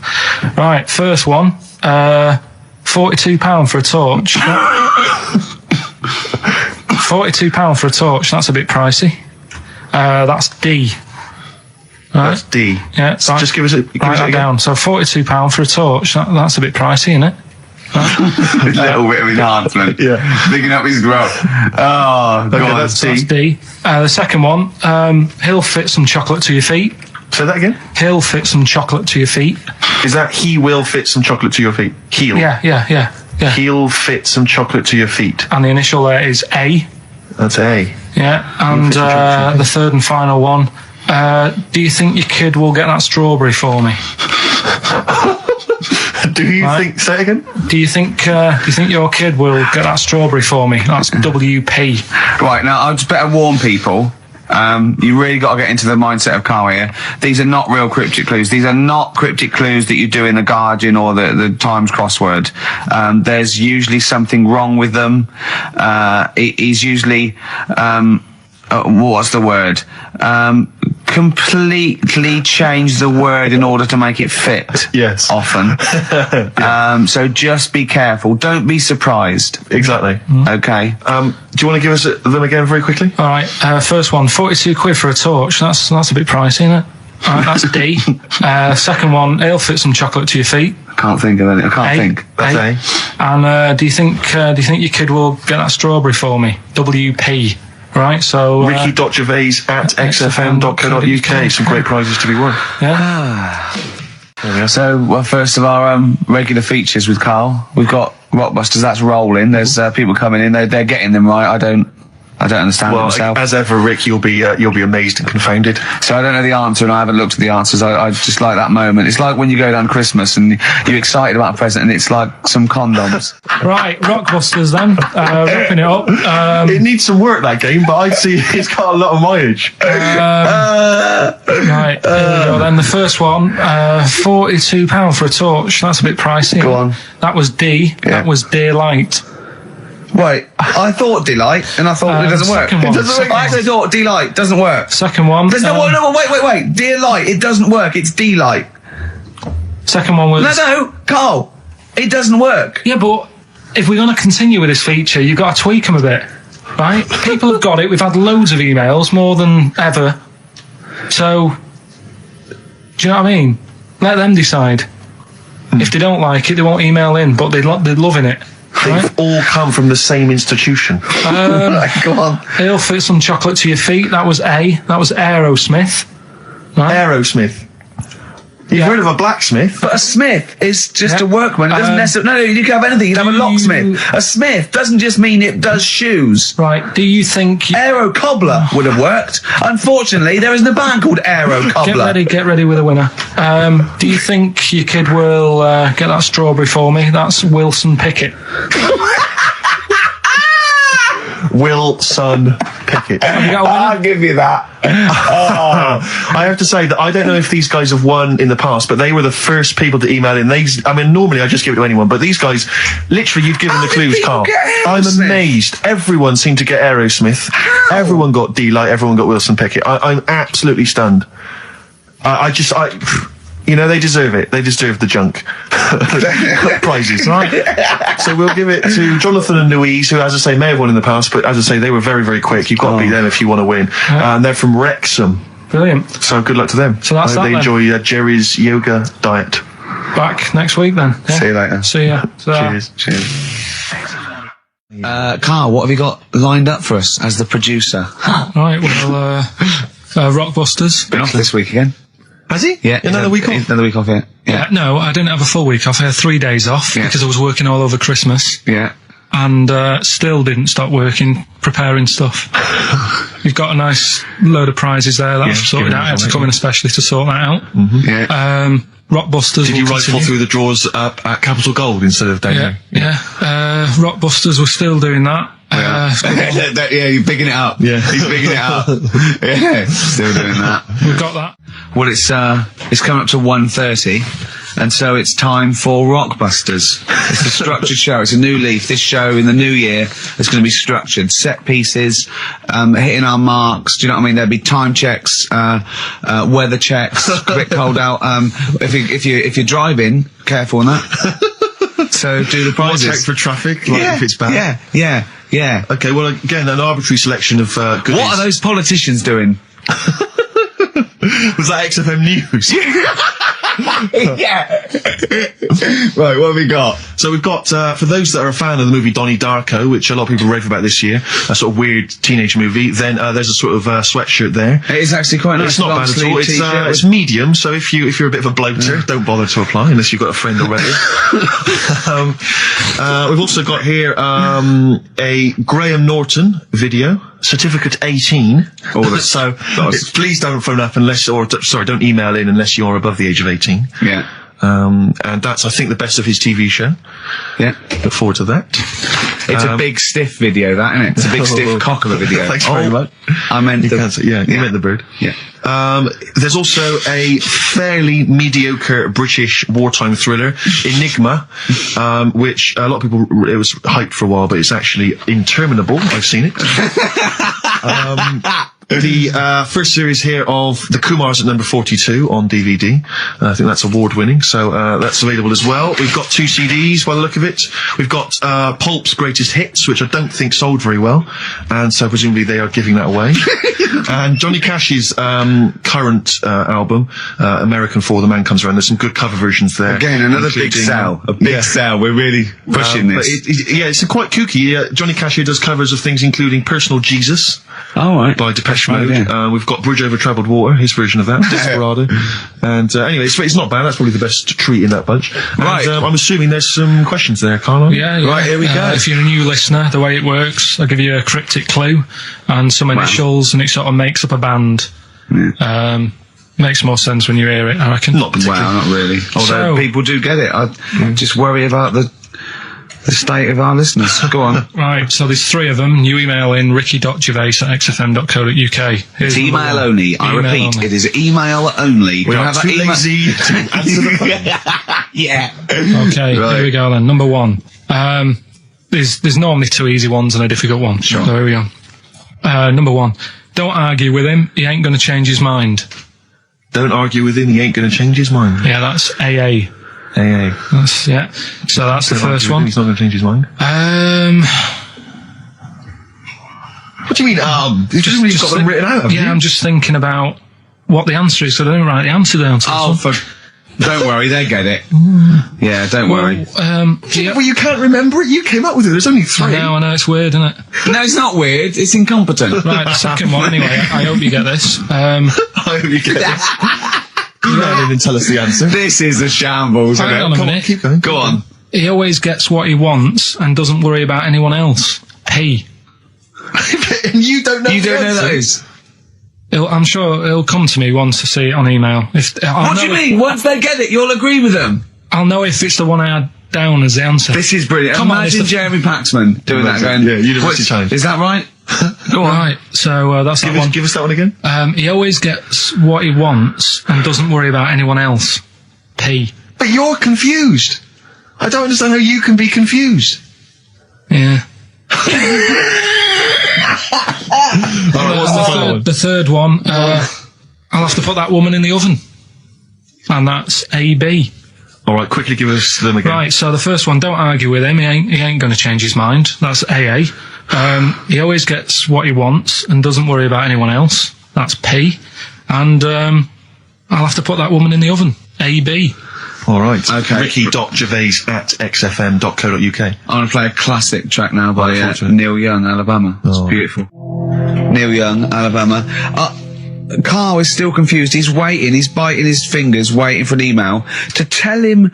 Right, first one, £42 for a torch. £42 for a torch, that's a bit pricey. That's D. Right.
That's D.
Yeah,
so just give us it
down. So £42 for a torch, that's a bit pricey, isn't it?
A little bit of enhancement.
Yeah.
Bigging up his growth. Oh,
okay,
God.
that's
D. The second one, he'll fit some chocolate to your feet.
Say that again?
He'll fit some chocolate to your feet.
Is that he will fit some chocolate to your feet? He'll?
Yeah.
He'll fit some chocolate to your feet.
And the initial there is A.
That's A.
Yeah, and the third and final one, do you think your kid will get that strawberry for me?
Do you think? Say it again.
Do you think your kid will get that strawberry for me? That's WP.
Right, now I'd just better warn people. You really got to get into the mindset of Karl here. These are not real cryptic clues. These are not cryptic clues that you do in the Guardian or the Times crossword. There's usually something wrong with them. It is usually what's the word? Completely change the word in order to make it fit.
Yes.
Often.
Yeah.
So just be careful. Don't be surprised.
Exactly.
Okay.
Do you want to give us them again very quickly?
All right. First one, £42 for a torch. That's a bit pricey, isn't it? All right, that's D. Second one, he'll fit some chocolate to your feet.
I can't think of any. I can't think.
That's A.
And do you think your kid will get that strawberry for me? WP. Right, so
ricky.gervais@xfm.co.uk. Some great prizes to be won.
Yeah.
So, well, first of our regular features with Karl, we've got Rockbusters. That's rolling. There's people coming in. They're getting them right. I don't understand it myself.
As ever, Rick, you'll be amazed and confounded.
So I don't know the answer, and I haven't looked at the answers. I just like that moment. It's like when you go down Christmas and you're excited about a present, and it's like some condoms.
Right, Rockbusters then. Wrapping it up.
It needs some work, that game, but I'd see it's got a lot of mileage.
Right, here we go then. The first one, £42 for a torch. That's a bit pricey.
Go on.
That was D.
Yeah.
That was Daylight.
Right, I thought Delight, and I thought it doesn't work.
Second one.
It doesn't work. I actually thought Delight doesn't work.
Second one.
There's no, wait. Dear Light, it doesn't work. It's Delight.
Second one was...
No, Carl. It doesn't work.
Yeah, but if we're going to continue with this feature, you've got to tweak them a bit, right? People have got it. We've had loads of emails, more than ever. So, do you know what I mean? Let them decide. If they don't like it, they won't email in, but they're loving it. Right?
They've all come from the same institution.
Go on.
He'll fit some chocolate to your feet. That was That was Aerosmith. Right?
Aerosmith. You've heard of a blacksmith?
But a smith is just a workman. It doesn't necessarily... No, you can have anything. You can have a locksmith. A smith doesn't just mean it does shoes.
Right. Do you think...
Aero Cobbler would have worked. Unfortunately, there isn't a band called Aero Cobbler.
Get ready with a winner. Do you think your kid will get that strawberry for me? That's Wilson Pickett.
Wilson Pickett.
I'll give you that.
I have to say that I don't know if these guys have won in the past, but they were the first people to email in. Normally I just give it to anyone, but these guys, literally, you've given the clues, Carl. I'm amazed. Everyone seemed to get Aerosmith. How? Everyone got D-Light. Everyone got Wilson Pickett. I'm absolutely stunned. They deserve it. They deserve the junk prizes, right? So we'll give it to Jonathan and Louise, who, as I say, may have won in the past, but as I say, they were very, very quick. You've got to beat them if you want to win. And they're from Wrexham.
Brilliant.
So good luck to them.
So that's
they enjoy Jerry's yoga diet.
Back next week then. Yeah.
See you later.
See ya.
Cheers.
Carl, what have you got lined up for us as the producer?
Right, well, Rockbusters.
Been off this week again.
Has he?
Yeah.
Another week off?
Another week off, yeah.
Yeah, no, I didn't have a full week off. I had 3 days off because I was working all over Christmas.
Yeah.
And still didn't stop working, preparing stuff. You've got a nice load of prizes there. That's sorted out. I had to come in especially to sort that out.
Mm-hmm. Yeah.
Rockbusters.
Did you rifle through the drawers up at Capital Gold instead of down here?
Yeah. Rockbusters, we're still doing that.
You're bigging it up.
Yeah.
He's bigging it up. Yeah, still doing that.
We've got that.
Well, it's coming up to 1:30, and so it's time for Rockbusters. It's a structured show. It's a new leaf. This show in the new year is going to be structured. Set pieces, hitting our marks. Do you know what I mean? There'll be time checks, weather checks, quick hold out. If you're driving, careful on that. So do the prizes.
Check for traffic, if it's bad.
Yeah.
Okay, well, again, an arbitrary selection of goodies.
What are those politicians doing?
Was that XFM News?
Yeah. Right, what have we got?
So we've got, for those that are a fan of the movie Donnie Darko, which a lot of people rave about this year, a sort of weird teenage movie, then there's a sort of sweatshirt there.
It is actually quite nice.
It's not bad at all. It's medium, so if you're a bit of a bloater, don't bother to apply unless you've got a friend already. We've also got here a Graham Norton video, Certificate 18. Please don't phone up don't email in unless you're above the age of 18.
Yeah.
And that's, I think, the best of his TV show.
Yeah.
Look forward to that.
It's a big stiff video, that, isn't it? It's a big stiff cock of a video.
Thanks very much.
I meant
you meant the bird.
Yeah.
There's also a fairly mediocre British wartime thriller, Enigma, which a lot of people, it was hyped for a while, but it's actually interminable. I've seen it. The first series here of The Kumars at number 42 on DVD. I think that's award-winning, so that's available as well. We've got 2 CDs by the look of it. We've got Pulp's Greatest Hits, which I don't think sold very well, and so presumably they are giving that away. And Johnny Cash's current album, American For the Man Comes Around. There's some good cover versions there.
Again, another big sell. A big sell. We're really pushing this.
It's quite kooky. Johnny Cash here does covers of things including Personal Jesus.
Oh, right.
By Depeche Mode. Yeah. We've got Bridge Over Troubled Water, his version of that, Desperado. And anyway, it's not bad. That's probably the best treat in that bunch.
Right.
And I'm assuming there's some questions there, Carl.
Yeah.
Right, here we go.
If you're a new listener, the way it works, I'll give you a cryptic clue and some initials, and it sort of makes up a band. Yeah. Makes more sense when you hear it, I reckon.
Not particularly.
Wow, not really. Although people do get it. I just worry about the state of our listeners. Go on.
Right, so there's 3 of them. You email in ricky.gervais@xfm.co.uk.
It's email only. I repeat, it is email only.
We are too lazy to answer the phone.
Yeah.
Okay, right. Here we go then. Number 1. There's normally 2 easy ones and a difficult one.
Sure.
So here we go. Number 1. Don't argue with him. He ain't going to change his mind.
Don't argue with him. He ain't going to change his mind.
Yeah, that's AA.
AA.
So that's the first one.
He's not going to change his mind. What do you mean, You just really got them written out, have you?
I'm just thinking about what the answer is, so I didn't write the answer down.
Don't worry, they get it. Yeah, don't worry.
Well, you can't remember it. You came up with it. There's only 3.
I know, it's weird, isn't it?
No, it's not weird. It's incompetent.
Right, the second one, anyway. I hope you get this.
I hope you get this. You don't even tell us the answer.
This is a shambles, isn't it?
Hang on a minute.
Keep going.
Go on.
He always gets what he wants and doesn't worry about anyone else. P.
And you don't know.
You don't know that is.
I'm sure he'll come to me once I see it on email.
What do you mean? Once they get it, you'll agree with them.
I'll know if it's the one I had down as the answer.
This is brilliant. Imagine Jeremy Paxman doing that. Going,
University Times.
Is that right?
Go on. Right, so that's that one.
Give us that one again.
He always gets what he wants and doesn't worry about anyone else. P.
But you're confused. I don't understand how you can be confused.
Yeah.
What's
the third one, I'll have to put that woman in the oven. And that's AB.
Alright, quickly give us them again.
Right, so the first one, don't argue with him, he ain't going to change his mind. That's AA. He always gets what he wants and doesn't worry about anyone else. That's P. And I'll have to put that woman in the oven. AB.
Alright.
Okay.
Ricky.gervais@xfm.co.uk.
I'm going to play a classic track now by Neil Young, Alabama. It's beautiful. Neil Young, Alabama. Karl is still confused. He's waiting. He's biting his fingers, waiting for an email to tell him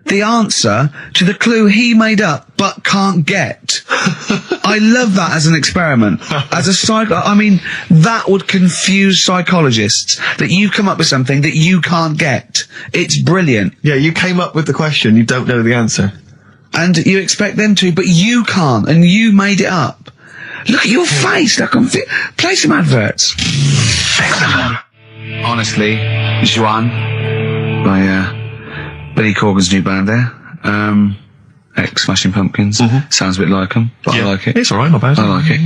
the answer to the clue he made up but can't get. I love that as an experiment. As a that would confuse psychologists, that you come up with something that you can't get. It's brilliant.
Yeah, you came up with the question, you don't know the answer.
And you expect them to, but you can't, and you made it up. Look at your face. Play some adverts. Honestly, Juan by Billy Corgan's new band there. Ex-Smashing Pumpkins. Sounds a bit like them, but I like it.
It's alright, not bad.
I like it.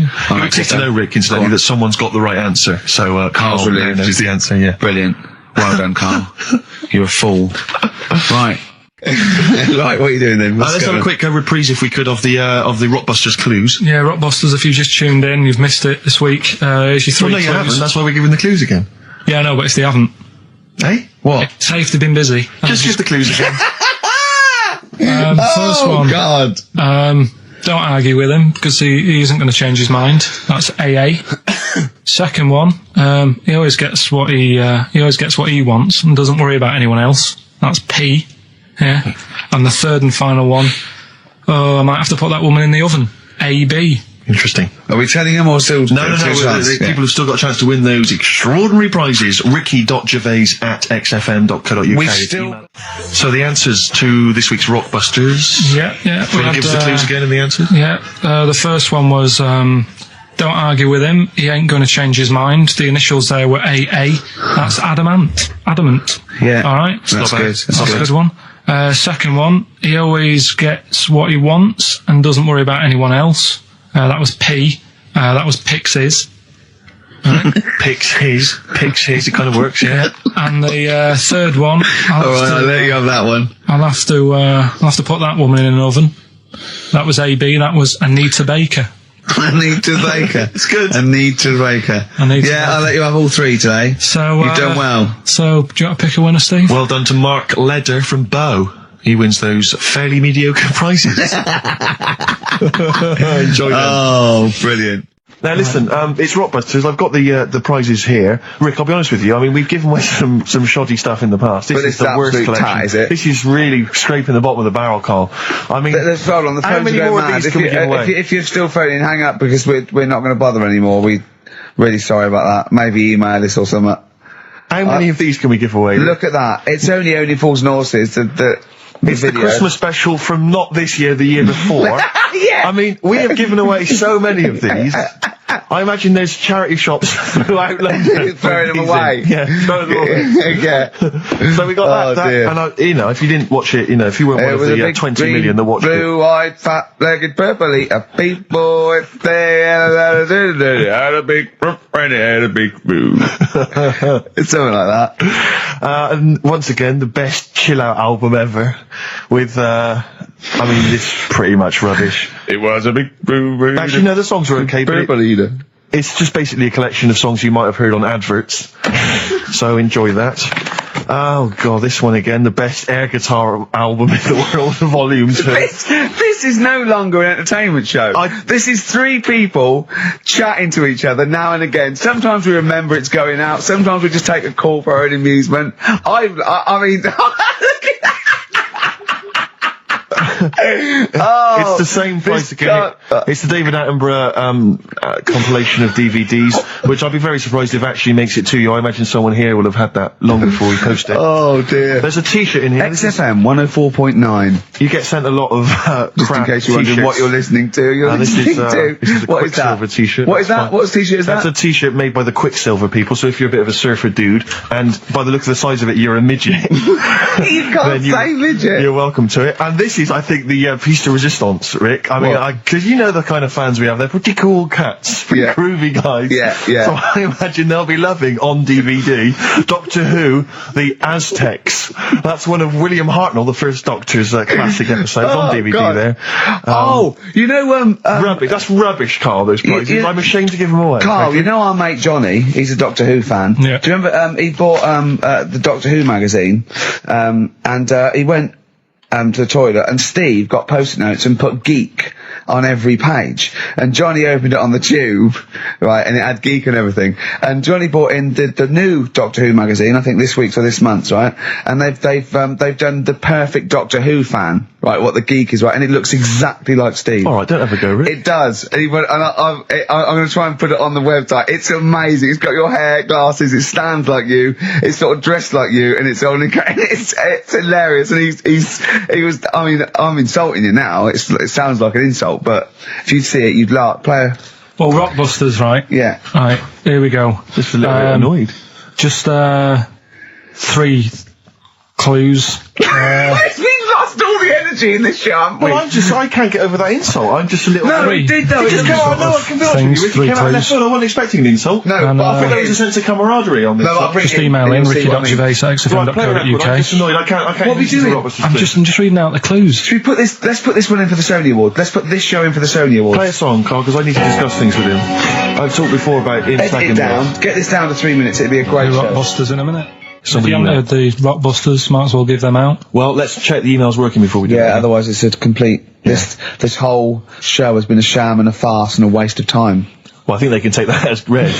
It's good to know, Rick, incidentally, that someone's got the right answer. So, Karl knows the answer, yeah.
Brilliant. Well done, Karl. You're a fool. Right. Right, what are you doing then?
Let's have a quick reprise, if we could, of the Rockbusters clues.
Yeah, Rockbusters, if you've just tuned in, you've missed it this week. Here's your 3
Well, no, you
clues.
haven't. That's why we're giving the clues again.
Yeah, I know, but if they haven't.
Eh? What?
Safe, they've been busy.
Just give the clues again.
First one.
God.
Don't argue with him, because he isn't going to change his mind. That's AA. Second one, he always gets what he wants and doesn't worry about anyone else. That's P. Yeah. And the third and final one, I might have to put that woman in the oven. AB.
Interesting.
Are we telling them or still?
No. People have still got a chance to win those extraordinary prizes. Ricky.gervais@xfm.co.uk. So the answers to this week's Rockbusters.
Yeah.
Can you give us the clues again and the answers?
Yeah. The first one was, don't argue with him. He ain't going to change his mind. The initials there were AA. That's adamant.
Yeah.
All right.
That's good.
That's a good one. Second one, he always gets what he wants and doesn't worry about anyone else. That was P. That was Pixies.
Picks his. It kind of works, yeah.
And the third one,
I'll let you have that one.
I'll have to put that woman in an oven. That was AB. That was Anita Baker.
Anita Baker.
It's good.
Anita Baker. I'll let you have all 3 today.
So
you've done well.
So do you want to pick a winner, Steve?
Well done to Mark Leder from Bow. He wins those fairly mediocre prizes. Enjoy them.
Oh, brilliant.
Now listen, it's Rockbusters. I've got the prizes here. Rick, I'll be honest with you. I mean, we've given away some shoddy stuff in the past. This is the worst collection.
Tat, is it?
This is really scraping the bottom of the barrel, Carl. I mean,
hold on. The
how many more of these can we give away?
If you're still phoning, hang up, because we're not going to bother anymore. We're really sorry about that. Maybe email us or something.
How many of these can we give away?
Look at that. It's only Fools and Horses.
It's the Christmas special from not this year, the year before.
Yeah.
I mean, we have given away so many of these. I imagine there's charity shops throughout London.
Throwing them away.
Yeah, throwing them away.
Yeah.
So we got that,
dear.
and if you didn't watch it, if you weren't one of the 20 million that watched it.
Blue-eyed, fat-legged, purple-eater people, if they had a big and it had a big boom. It's something like that.
And once again, the best chill-out album ever, with, it's pretty much rubbish.
It was a big boom.
Actually, no, the songs were okay, but it's just basically a collection of songs you might have heard on adverts. So enjoy that. Oh god, this one again, the best air guitar album in the world, Volume 2.
This is no longer an entertainment show. This is three people chatting to each other now and again. Sometimes we remember it's going out. Sometimes we just take a call for our own amusement. I mean...
It's the same price again. It's the David Attenborough compilation of DVDs, which I'd be very surprised if actually makes it to you. I imagine someone here will have had that long before we post it.
Oh dear.
There's a t-shirt in here.
XFM 104.9.
You get sent a lot of
just in case you're wondering what you're listening to.
This is a Quicksilver t-shirt.
What is that? What t-shirt is that?
That's a t-shirt made by the Quicksilver people, so if you're a bit of a surfer dude, and by the look of the size of it, you're a midget.
You can't say midget.
You're welcome to it. And this is, I think, the piece de resistance, Rick. I mean, because you know the kind of fans we have. They're pretty cool cats. Pretty groovy guys.
Yeah.
So I imagine they'll be loving, on DVD, Doctor Who, the Aztecs. That's one of William Hartnell, the first Doctor's classic episodes on DVD
God.
there. Rubbish. That's rubbish, Carl, those prizes. I'm ashamed to give them away.
Carl, you know our mate Johnny? He's a Doctor Who fan.
Yeah.
Do you remember, he bought, the Doctor Who magazine, and he went, to the toilet, and Steve got post-it notes and put geek on every page, and Johnny opened it on the tube, right, and it had geek and everything, and Johnny bought in the new Doctor Who magazine, I think this week's or this month's, right, and they've done the perfect Doctor Who fan, right, what the geek is, right, and it looks exactly like Steve.
Alright, don't have a go, Rick.
It does, and I'm going to try and put it on the website. It's amazing. It's got your hair, glasses, it stands like you, it's sort of dressed like you, and it's only, it's hilarious, and he was, I mean, I'm insulting you now, it sounds like an insult, but if you'd see it, you'd laugh.
Well, Rockbusters, right?
Yeah.
Right, here we go.
Just a little bit annoyed.
Just 3 clues.
We've lost all the energy in this show, haven't we?
Well, I can't get over that insult. I'm just a little...
No,
Three.
he did though.
I can be honest with you. Ricky came out left field. I wasn't expecting an insult.
No,
And,
but I
I
think
think there was a sense of camaraderie on this.
No, I'll bring
Just
it in
email
and
in,
you'll see what I mean.
ricky.gervais@xfm.co.uk.
I'm just annoyed. I can't
What are we
listen to
doing?
Rockbusters
I'm just reading out the clues.
Should we put this, let's put this one in for the Sony Award. Let's put this show in for the Sony Award.
Play a song, Carl, because I need to discuss things with him. I've talked before about him
Edit
snagging
it down. Get this down to 3 minutes. It'd be a
The
great show.
Rockbusters in a minute. If
Somebody
you haven't heard the Rockbusters, might as well give them out.
Well, let's check the emails working before we do
Yeah,
that.
otherwise it's a complete... This whole show has been a sham and a farce and a waste of time.
Well, I think they can take that as read.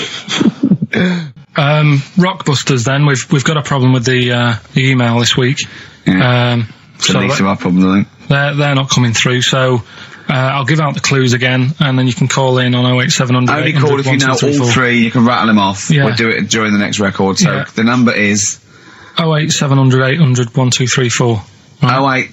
Rockbusters then, we've got a problem with the email this week.
Yeah. It's
So
at least of our problem, I think.
they're not coming through, so I'll give out the clues again, and then you can call in on 08700.
Only call if you know all 3, you can rattle them off.
Yeah.
We'll do it during the next record, so
Yeah.
the number is...
08700 800 1234.
08...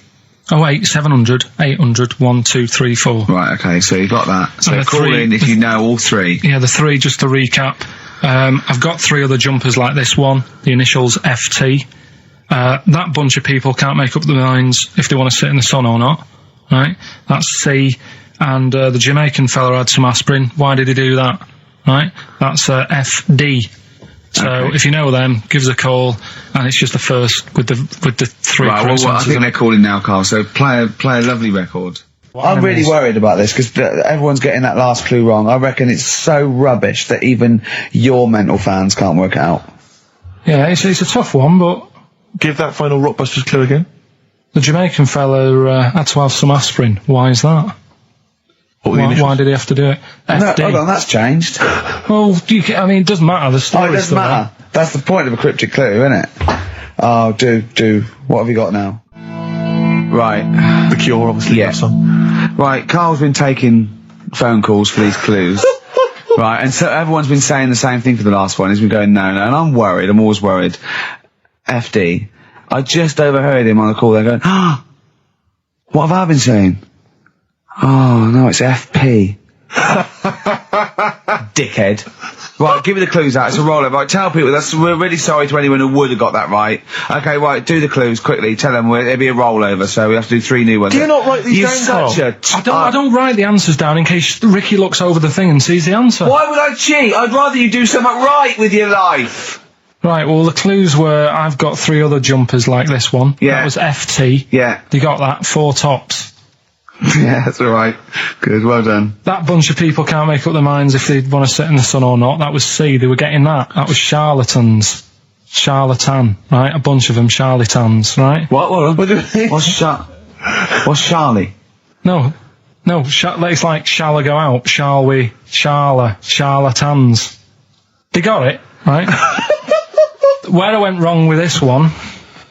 08700 800 1234.
Right, okay, so you've got that. So
And the
call
3
in if you know all 3.
Yeah, the 3, just to recap. I've got 3 other jumpers like this one, the initials FT. That bunch of people can't make up their minds if they want to sit in the sun or not, right? That's C. And the Jamaican fella had some aspirin. Why did he do that? Right? That's FD. So
Okay.
if you know them, give us a call, and it's just the first with the 3
Right, well, I
correct
think they're calling now, Carl, so play a lovely record. I'm
name
really
is-
worried about this, because everyone's getting that last clue wrong. I reckon it's so rubbish that even your mental fans can't work it out.
Yeah, it's a tough one, but
Give that final Rockbusters clue again.
the Jamaican fella had to have some aspirin. Why is that?
What were the initials?
Why did he have to do it?
No,
FD.
hold on, that's changed.
Well, it doesn't matter. The
Oh,
story's
it doesn't
still there.
matter. That's the point of a cryptic clue, isn't it? Oh, do. What have you got now? Right.
The Cure, obviously.
Yeah.
That song.
Right, Carl's been taking phone calls for these clues. Right, and so everyone's been saying the same thing for the last one. He's been going, no, and I'm worried. I'm always worried. FD. I just overheard him on the call there going, what have I been saying? Oh, no, it's FP. Dickhead. Right, give me the clues out. It's a rollover. Right, tell people, we're really sorry to anyone who would have got that right. Okay, right, do the clues quickly. Tell them it'll be a rollover, so we have to do 3 new ones.
Do you not write these down,
I don't write the answers down in case Ricky looks over the thing and sees the answer.
Why would I cheat? I'd rather you do something right with your life.
Right, well, the clues were, I've got 3 other jumpers like this one.
Yeah.
That was FT.
Yeah.
You got that, 4 tops.
Yeah, that's alright. Good, well done.
That bunch of people can't make up their minds if they want to sit in the sun or not. That was C, they were getting that. That was charlatans. Charlatan, right? A bunch of them charlatans, right?
What What's Charlie?
No, it's like, shall I go out? Shall we? Charlatans. They got it, right? Where I went wrong with this one,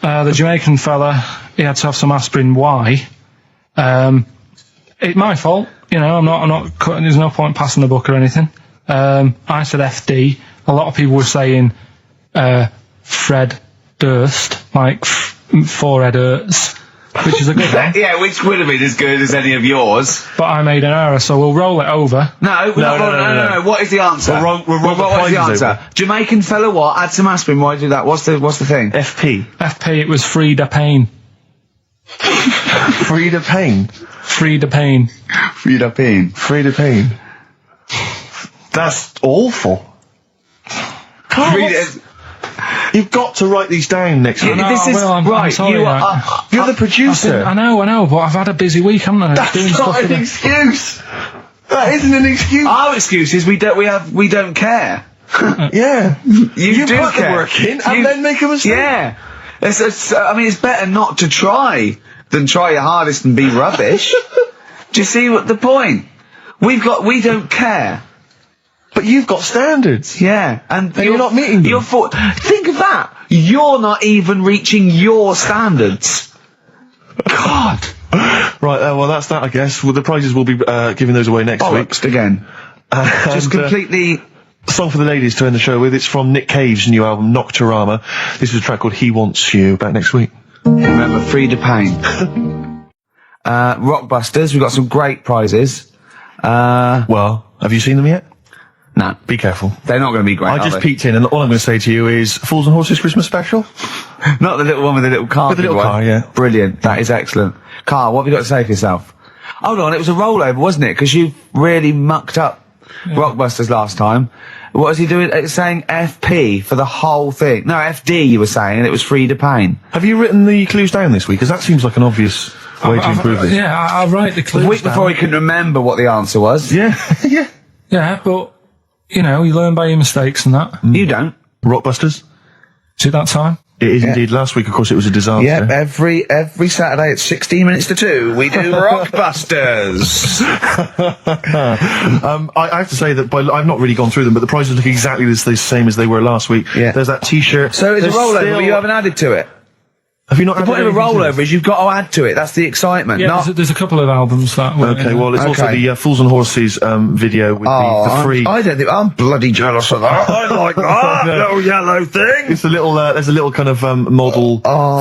the Jamaican fella, he had to have some aspirin. Why? It's my fault, you know, I'm not cutting, there's no point passing the book or anything. I said FD. A lot of people were saying, Fred Durst, like, forehead hurts, which is a good one.
Yeah, which would have been as good as any of yours.
But I made an error, so we'll roll it over.
No. What is the answer?
What is
the answer? Jamaican fella what? Add some aspirin, why do that? What's the thing?
FP,
it was Frida Payne.
Frida Payne.
Frida Payne.
Frida Payne.
Frida Payne. That's awful. You've got to write these down next week.
I'm sorry,
you're the producer.
I know, but I've had a busy week, haven't I?
That's not an excuse. That isn't an excuse.
Our excuse is we don't care.
Yeah.
You do
put
care.
the work in and then make a mistake.
Yeah. It's better not to try than try your hardest and be rubbish. Do you see what the point? We don't care.
But you've got standards.
Yeah, and
you're not meeting them.
Think of that. You're not even reaching your standards. God.
Right, well, that's that, I guess. Well, the prizes will be giving those away next week.
Again. Just completely...
Song for the ladies to end the show with. It's from Nick Cave's new album, Nocturama. This is a track called He Wants You. Back next week.
Remember, Frida Payne. Rockbusters, we've got some great prizes.
Well, have you seen them yet?
No.
Be careful.
They're not going to be great,
I just peeked in, and all I'm going to say to you is Fools and Horses Christmas Special?
Not the little one with the little car.
With the little car, yeah.
Brilliant. That is excellent. Carl, what have you got to say for yourself? Hold on, it was a rollover, wasn't it? Because you really mucked up Rockbusters last time. What was he doing? It's saying FP for the whole thing. No, FD you were saying, and it was Frida Payne.
Have you written the clues down this week? Because that seems like an obvious way to improve this.
Yeah, I'll write the clues
A week before he can remember what the answer was.
Yeah, yeah.
Yeah, but, you know, you learn by your mistakes and that.
You don't.
Rockbusters?
Is it that time?
It is indeed. Last week, of course, it was a disaster.
Yeah, every Saturday at 16 minutes to 2, we do Rockbusters.
I have to say that I've not really gone through them, but the prizes look exactly the same as they were last week.
Yeah.
There's that T-shirt.
So it's a rollover, but you haven't added to it.
Have you not?
The point of a rollover is you've got to add to it. That's the excitement.
Yeah, there's a couple of albums that were...
Okay, well, it's also the Fools and Horses video with the free...
I don't think... I'm bloody jealous of that. I like that little yellow thing.
It's a little... there's a little kind of model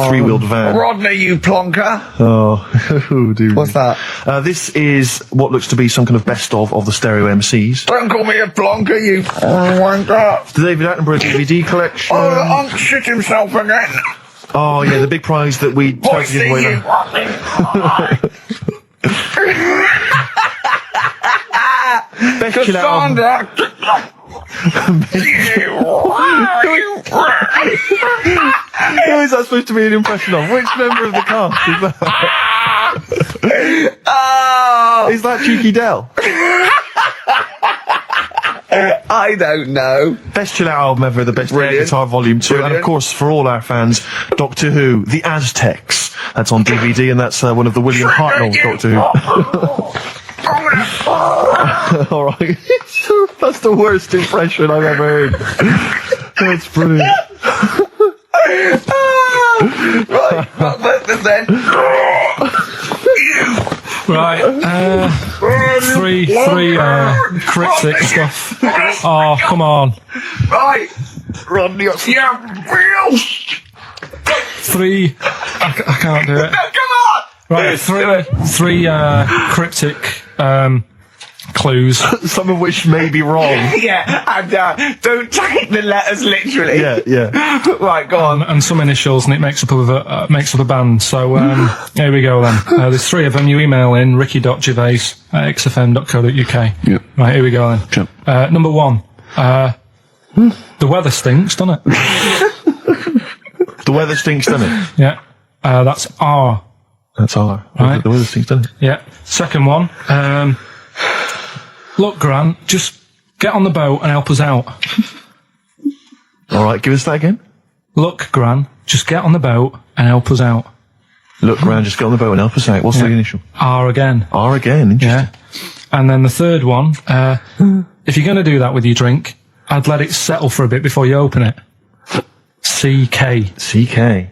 three-wheeled van.
Rodney, you plonker.
Oh, dude.
What's that?
This is what looks to be some kind of best of the stereo MCs.
Don't call me a plonker, you wanker.
The David Attenborough DVD collection.
Oh, Unc shit himself again.
Oh, yeah, the big prize that we tried to give away. Best chill out. Who is that supposed to be an impression of? Which member of the cast is that? Is that Cheeky Dell?
I don't know.
Best chill out album ever, the best air guitar volume 2, and of course for all our fans, Doctor Who, The Aztecs. That's on DVD, and that's one of the William Hartnell Doctor Who. Alright. That's the worst impression I've ever heard. That's brilliant.
Right, then.
Right, three cryptic stuff. Oh, come on.
Right.
Rodney,
Three, I can't do it.
Come on!
Right, three cryptic clues.
Some of which may be wrong.
Yeah, and don't take the letters literally.
Yeah.
Right, go on.
And some initials, and it makes up a band. So here we go then. There's 3 of them. You email in ricky.gervais@xfm.co.uk.
Yep.
Right, here we go then.
Yep.
Number 1. The weather stinks, doesn't it?
The weather stinks, doesn't it?
Yeah. That's R.
That's R.
Right.
The weather stinks, doesn't it?
Yeah. Second one. Look, Gran, just get on the boat and help us out.
All right, give us that again.
Look, Gran, just get on the boat and help us out.
Look round, just get on the boat and help us out. What's the initial?
R again.
R again, interesting.
Yeah. And then the third one, if you're going to do that with your drink, I'd let it settle for a bit before you open it. CK.
CK.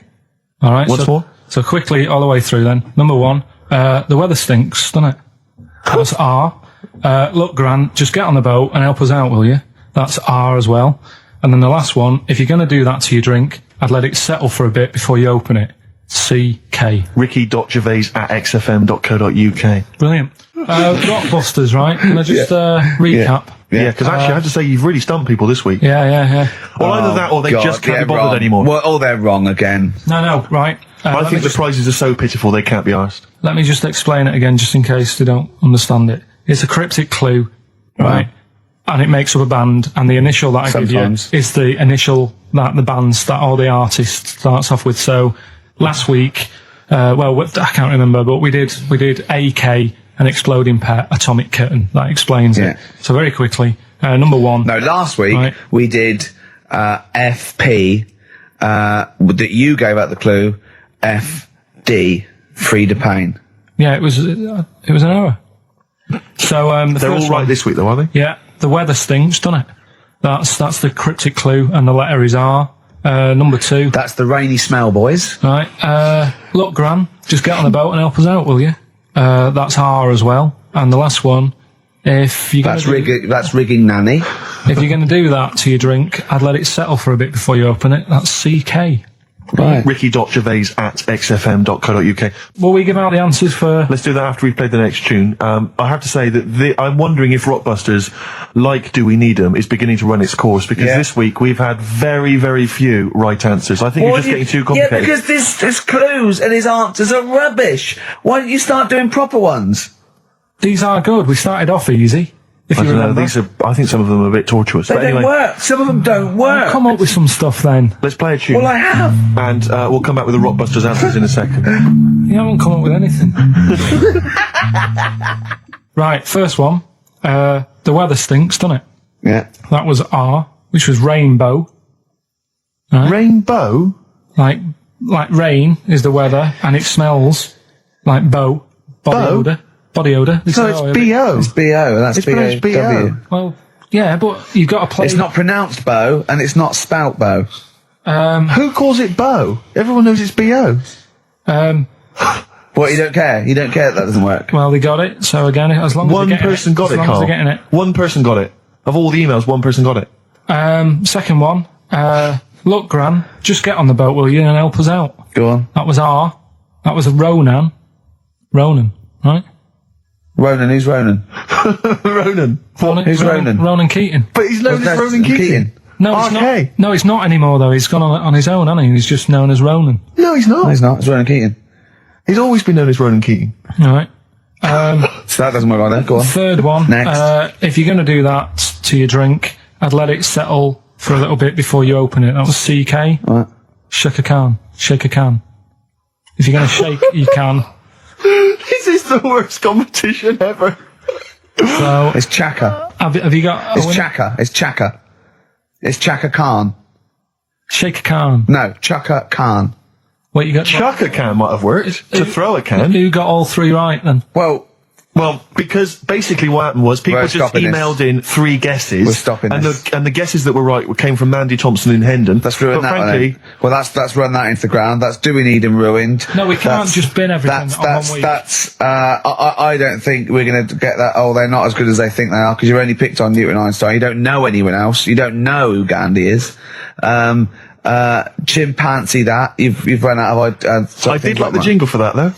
All right.
What's more?
So quickly, all the way through then. Number 1, the weather stinks, doesn't it? That's R. Look, Grant, just get on the boat and help us out, will you? That's R as well. And then the last one, if you're going to do that to your drink, I'd let it settle for a bit before you open it. CK.
Ricky.gervais@xfm.co.uk.
Brilliant. Rockbusters, right? Can I just recap?
Yeah, because actually I have to say you've really stumped people this week.
Yeah.
Well, either that or they just can't be bothered anymore.
Well, they're wrong again.
No, right.
I think the prizes are so pitiful they can't be arsed.
Let me just explain it again, just in case they don't understand it. It's a cryptic clue, right? And it makes up a band, and the initial that I give you is the initial that the band's that or the artist starts off with. So last week, I can't remember, but we did AK, an exploding pet, atomic kitten. That explains it. So very quickly, number 1.
No, last week we did FP. That you gave out the clue. FD, Frida Payne.
Yeah, it was an error. So
they're all right this week, though, are they?
Yeah, the weather stinks, doesn't it? That's the cryptic clue, and the letter is R. Number 2.
That's the rainy smell, boys.
Right. Look, Gran, just get on the boat and help us out, will you? That's R as well. And the last one, if you're
that's rigging nanny.
If you're going to do that to your drink, I'd let it settle for a bit before you open it. That's CK.
Right.
Ricky.gervais@xfm.co.uk.
Will we give out the answers for...
Let's do that after we've played the next tune. I have to say that I'm wondering if Rockbusters, like Do We Need 'Em, is beginning to run its course, because this week we've had very, very few right answers. I think you're just getting too complicated.
Yeah, because there's clues and his answers are rubbish. Why don't you start doing proper ones?
These are good. We started off easy.
I don't know, I think some of them are a bit tortuous.
They don't work. Some of them don't work.
Come up with some stuff then.
Let's play a tune.
Well, I have.
And we'll come back with the Rockbusters answers in a second.
You haven't come up with anything. Right, first one. The weather stinks, doesn't it?
Yeah.
That was R, which was rainbow. Right?
Rainbow?
Like rain is the weather, and it smells like body odour. Body odour.
So it's B.O.
It's B.O. That's
It's pronounced B.O.
Well, yeah, but you've got to play...
It's not pronounced bow, and it's not spout bow.
Who calls it bow? Everyone knows it's B.O.
What, you don't care? You don't care that doesn't work?
Well, they got it, so again, as long as
One person got it, Carl.
As long as they're getting it.
One person got it. Of all the emails, one person got it.
Second one. Look, Gran, just get on the boat, will you, and help us out.
Go on.
That was R. That was a Ronan, right?
Ronan, who's Ronan?
Ronan.
Who's Ronan?
Ronan Keating.
But he's known as Ronan Keating.
No, it's
RK.
not. No, it's not anymore, though. He's gone on his own, hasn't he? He's just known as Ronan.
No, he's not.
No, he's not. It's Ronan Keating.
He's always been known as Ronan Keating.
All right.
So that doesn't work like that. Go on.
Third one.
Next.
If you're going to do that to your drink, I'd let it settle for a little bit before you open it. That was CK.
Right.
Shake a can. If you're going to shake, you can.
This is the worst competition ever.
So
It's Chaka.
have you got?
It's Chaka. It's Chaka. It's Chaka Khan.
Shake a can.
No, Chaka Khan.
What you got?
Chuck a can might have worked. To throw a can.
Who got all 3 right then?
Well,
because basically what happened was people
We're
just
stopping
emailed in 3 guesses.
We're stopping
and
this.
the guesses that were right came from Mandy Thompson in Hendon.
let's ruin
but
that
frankly,
one then. Well, that's run that into the ground. That's Do We Need 'Em ruined.
No, we can't just bin everything on 1 week.
I don't think we're going to get that. Oh, they're not as good as they think they are, because you've only picked on Newton Einstein. You don't know anyone else. You don't know who Gandhi is. Chimpanzee that. You've run out of
I did like the jingle for that though.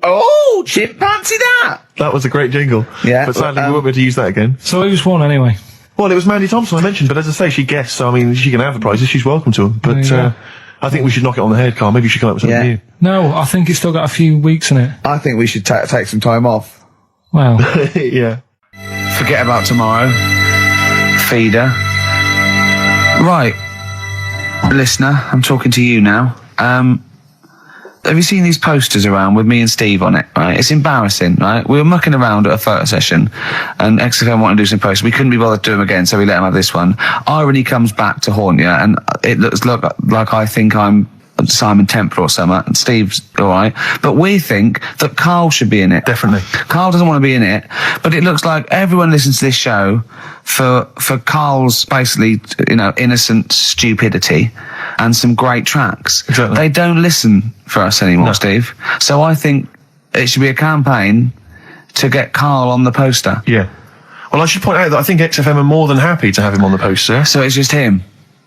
Oh, chimpanzee that!
That was a great jingle.
Yeah.
But sadly we won't be able to use that again.
So who's won anyway?
Well, it was Mandy Thompson I mentioned, but as I say, she guessed, so I mean, she can have the prizes, she's welcome to them. But, I think we should knock it on the head, Carl. Maybe you should come up with something new.
No, I think it's still got a few weeks in it.
I think we should take some time off.
Well.
Yeah.
Forget about tomorrow. Feeder. Right. Listener, I'm talking to you now. Have you seen these posters around with me and Steve on it, right? It's embarrassing, right? We were mucking around at a photo session and XFM wanted to do some posters. We couldn't be bothered to do them again, so we let him have this one. Irony comes back to haunt you, and it looks like I think I'm Simon Temple or something, and Steve's alright. But we think that Karl should be in it.
Definitely.
Karl doesn't want to be in it, but it looks like everyone listens to this show for Karl's basically, innocent stupidity and some great tracks.
Exactly.
They don't listen for us anymore, Steve. So I think it should be a campaign to get Karl on the poster.
Yeah. Well, I should point out that I think XFM are more than happy to have him on the poster.
So it's just him.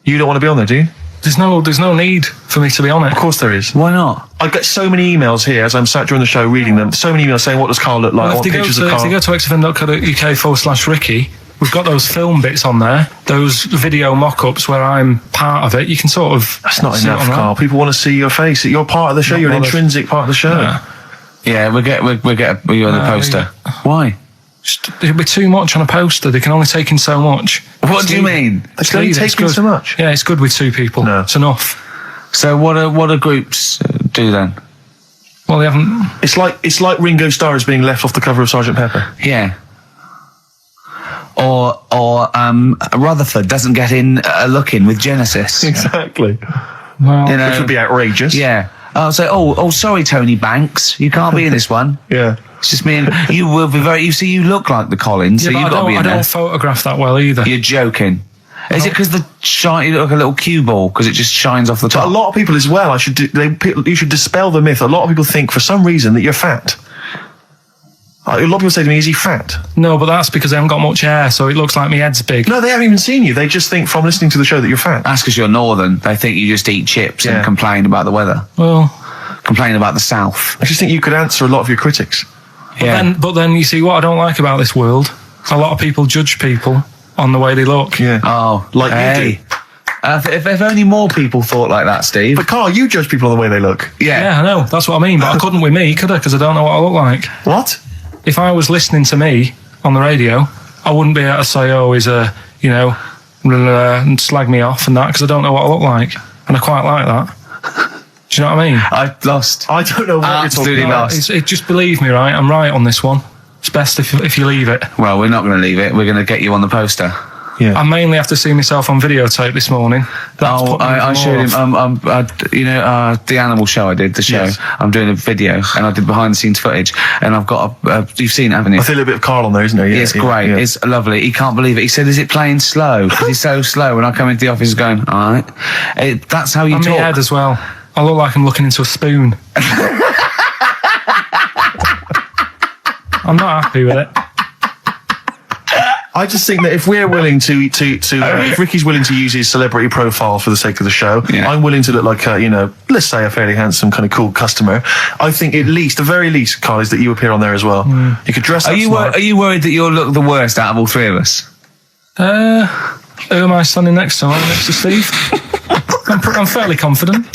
You don't want to be on there, do you?
There's no need for me to be on it.
Of course there is.
Why not?
I get so many emails here as I'm sat during the show reading them. So many emails saying, what does Karl look like?
Well,
I want pictures of
if
Karl.
you go to xfm.co.uk/Ricky, we've got those film bits on there, those video mock-ups where I'm part of it. You can sort of...
That's not
see it
enough,
online.
Karl. People want to see your face. You're part of the show.
Not
You're an
bothered.
intrinsic part of the show.
Yeah, we'll get you on the poster. Why?
It'll be too much on a poster. They can only take in so much.
What do you mean?
They can only take in so much.
Yeah, it's good with two people.
No.
It's enough.
So what do groups do then?
Well, they haven't...
It's like Ringo Starr is being left off the cover of Sgt. Pepper.
Yeah. Or Rutherford doesn't get in a look in with Genesis.
Exactly.
Well,
Which would be outrageous.
Yeah. I'll say, sorry, Tony Banks, you can't be in this one.
Yeah.
It's just me and you will be very. You see, you look like the Collins, so
but
you've got to be in
I
there.
don't photograph that well either.
You're joking. Is it because you look like a little cue ball because it just shines off the
But
top?
a lot of people as well, you should dispel the myth. A lot of people think for some reason that you're fat. A lot of people say to me, is he fat?
No, but that's because I haven't got much hair, so it looks like my head's big.
No, they haven't even seen you. They just think from listening to the show that you're fat.
That's because you're northern. They think you just eat chips
Yeah.
and complain about the weather.
Well,
Complain about the south.
I just think you could answer a lot of your critics.
but then you see what I don't like about this world. A lot of people judge people on the way they look.
Yeah.
Oh,
Like you
hey.
do.
If only more people thought like that, Steve.
But Karl, you judge people on the way they look.
Yeah, I know. That's what I mean. But I couldn't with me, could I? Because I don't know what I look like.
What?
If I was listening to me on the radio, I wouldn't be able to say, he's and slag me off and that, because I don't know what I look like. And I quite like that. Do you know what I mean?
I've lost.
I don't know what
Absolutely
you're talking about.
lost.
Just believe me, right? I'm right on this one. It's best if you leave it.
Well, we're not going to leave it. We're going to get you on the poster.
Yeah.
I mainly have to see myself on videotape this morning. That's put me
I showed him. The animal show I did. The show.
Yes.
I'm doing a video, and I did behind the scenes footage. And I've got. You've seen it, haven't you?
I feel a little bit of Karl on there, isn't there? Yeah,
It's great.
Yeah.
It's lovely. He can't believe it. He said, "Is it playing slow?" Because he's so slow. When I come into the office, he's going, "All right." That's how you
And my
talk.
head as well. I look like I'm looking into a spoon. I'm not happy with it.
I just think that if we're willing if Ricky's willing to use his celebrity profile for the sake of the show,
Yeah.
I'm willing to look like let's say a fairly handsome, kind of cool customer. I think the very least, Karl, is that you appear on there as well. You could dress up smart.
Are you worried that you'll look the worst out of all three of us?
Who am I standing next to? I'm next to Steve. I'm fairly confident.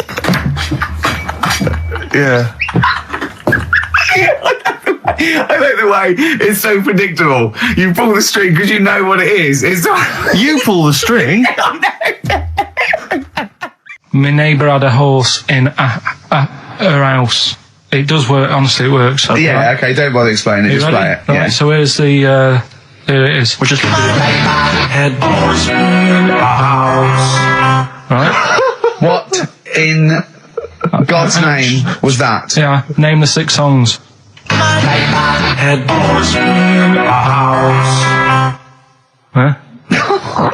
Yeah.
I like the way it's so predictable. You pull the string because you know what it is.
You pull the string.
My neighbour had a horse in her house. It does work. Honestly, it works.
Yeah. Okay. Don't bother explaining it.
You
Just
ready?
play it.
Right,
Yeah.
so here's the. Here it is.
We're just
Head. Right.
What in God's name was that?
Yeah. Name the 6 songs. Head. Huh?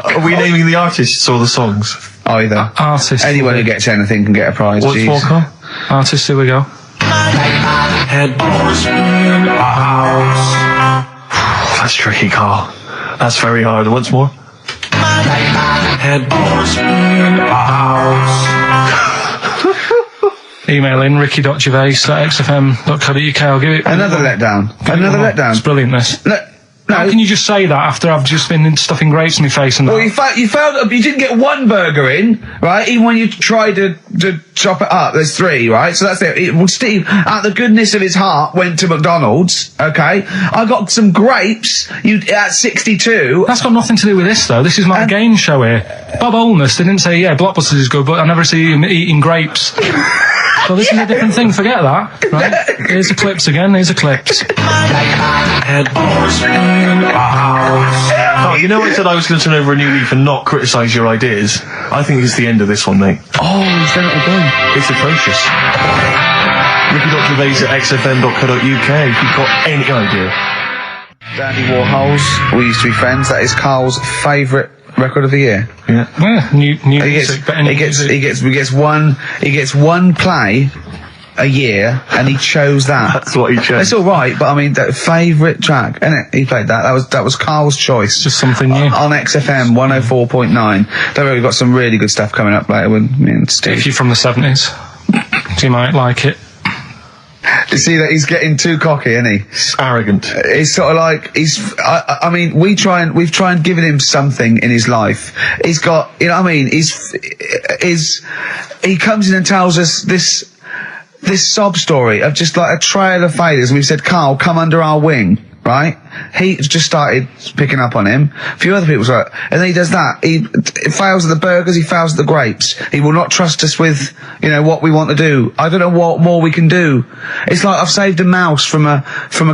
Are we naming the artists or the songs?
Either.
Artist.
Anyone who gets anything can get a prize.
What's
Jeez.
more, Karl?
Artist. Here we go. Head.
That's tricky, Karl. That's very hard. Once more. Headboards in a house.
Email in ricky.gervais@xfm.co.uk. I'll give it
Another letdown. Another letdown.
It's brilliant, this.
No.
How can you just say that after I've just been stuffing grapes in my face and that?
Well, you failed. You didn't get one burger in, right? Even when you tried to chop it up, there's 3, right? So that's it. Well, Steve, out of the goodness of his heart, went to McDonald's. Okay, I got some grapes. At 62.
That's got nothing to do with this, though. This is my game show here. Bob Holness didn't say, yeah, Blockbusters is good, but I never see him eating grapes. So this is a different thing. Forget that. Right? Here's the clips again. Here's the clips.
Headboards in a house. Oh, you know I said I was going to turn over a new leaf and not criticise your ideas? I think it's the end of this one, mate.
Oh, he's done it again.
It's atrocious. Ricky.gervais@xfm.co.uk if you've got any idea.
Dandy Warhols. We used to be friends. That is Carl's favourite record of the year.
Yeah.
Well, new music.
He gets one play a year, and he chose that.
That's what he chose.
It's all right, but I mean, that favourite track, isn't it? He played that. That was Carl's choice.
Just something new
on XFM 104.9. Don't worry, we've got some really good stuff coming up later with me and Steve.
If you're from the 70s, you might like it.
You see that he's getting too cocky, isn't he?
He's arrogant.
He's sort of like I mean, we've tried giving him something in his life. He's got, you know what I mean? He comes in and tells us this sob story of just like a trail of failures, and we've said, Carl, come under our wing, right? He just started picking up on him. A few other people started, and then he does that. He fails at the burgers, he fails at the grapes. He will not trust us with, you know, what we want to do. I don't know what more we can do. It's like I've saved a mouse from a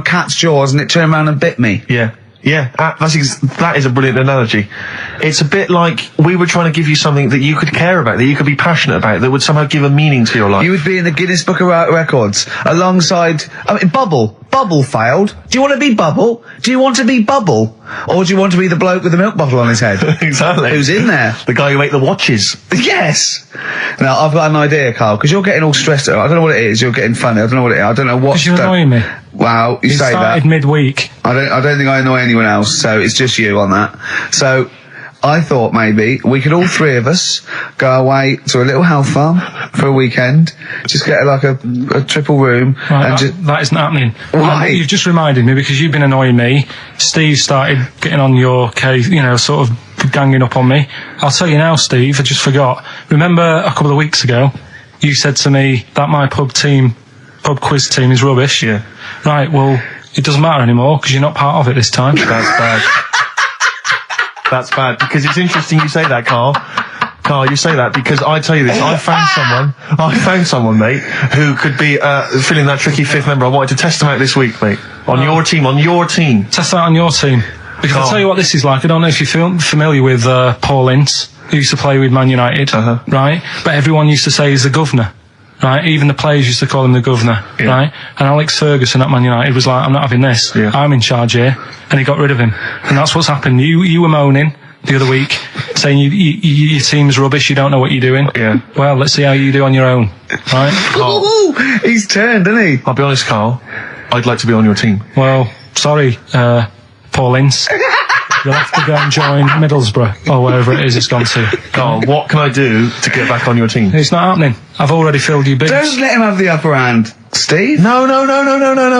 cat's jaws, and it turned around and bit me.
Yeah. Yeah, that is a brilliant analogy. It's a bit like we were trying to give you something that you could care about, that you could be passionate about, that would somehow give a meaning to your life.
You would be in the Guinness Book of Records alongside, I mean, Bubble. Bubble failed. Do you want to be Bubble? Do you want to be Bubble? Or do you want to be the bloke with the milk bottle on his head?
Exactly.
Who's in there?
The guy who ate the watches.
Yes! Now, I've got an idea, Carl, because you're getting all stressed out. I don't know what it is. You're getting funny. I don't know what it is. I don't know what...
Because you're annoying me.
Wow, you say that.
It started midweek.
I don't think I annoy anyone else, so it's just you on that. So, I thought maybe we could all 3 of us go away to a little health farm for a weekend, just get like a triple room.
Right,
and
that isn't happening.
Why?
You've just reminded me, because you've been annoying me. Steve started getting on your case, you know, sort of ganging up on me. I'll tell you now, Steve, I just forgot. Remember a couple of weeks ago, you said to me that my pub quiz team is rubbish.
Yeah.
Right, well, it doesn't matter anymore, because you're not part of it this time.
That's bad. That's bad, because it's interesting you say that, Carl. Carl, you say that because I tell you this, I found someone, mate, who could be filling that tricky 5th member. I wanted to test him out this week, mate. On your team.
Test that on your team. Because I'll tell you what this is like. I don't know if you're familiar with Paul Ince, who used to play with Man United, right? But everyone used to say he's the governor. Right, even the players used to call him the governor, right? And Alex Ferguson at Man United was like, I'm not having this. Yeah. I'm in charge here. And he got rid of him. And that's what's happened. You were moaning the other week, saying your team's rubbish, you don't know what you're doing. Yeah. Well, let's see how you do on your own, right?
Ooh, he's turned, isn't he?
I'll be honest, Carl, I'd like to be on your team.
Well, sorry, Paul Ince. You'll have to go and join Middlesbrough, or wherever it is it's gone to.
Carl, what can I do to get back on your team?
It's not happening. I've already filled you big.
Don't let him have the upper hand, Steve.
No,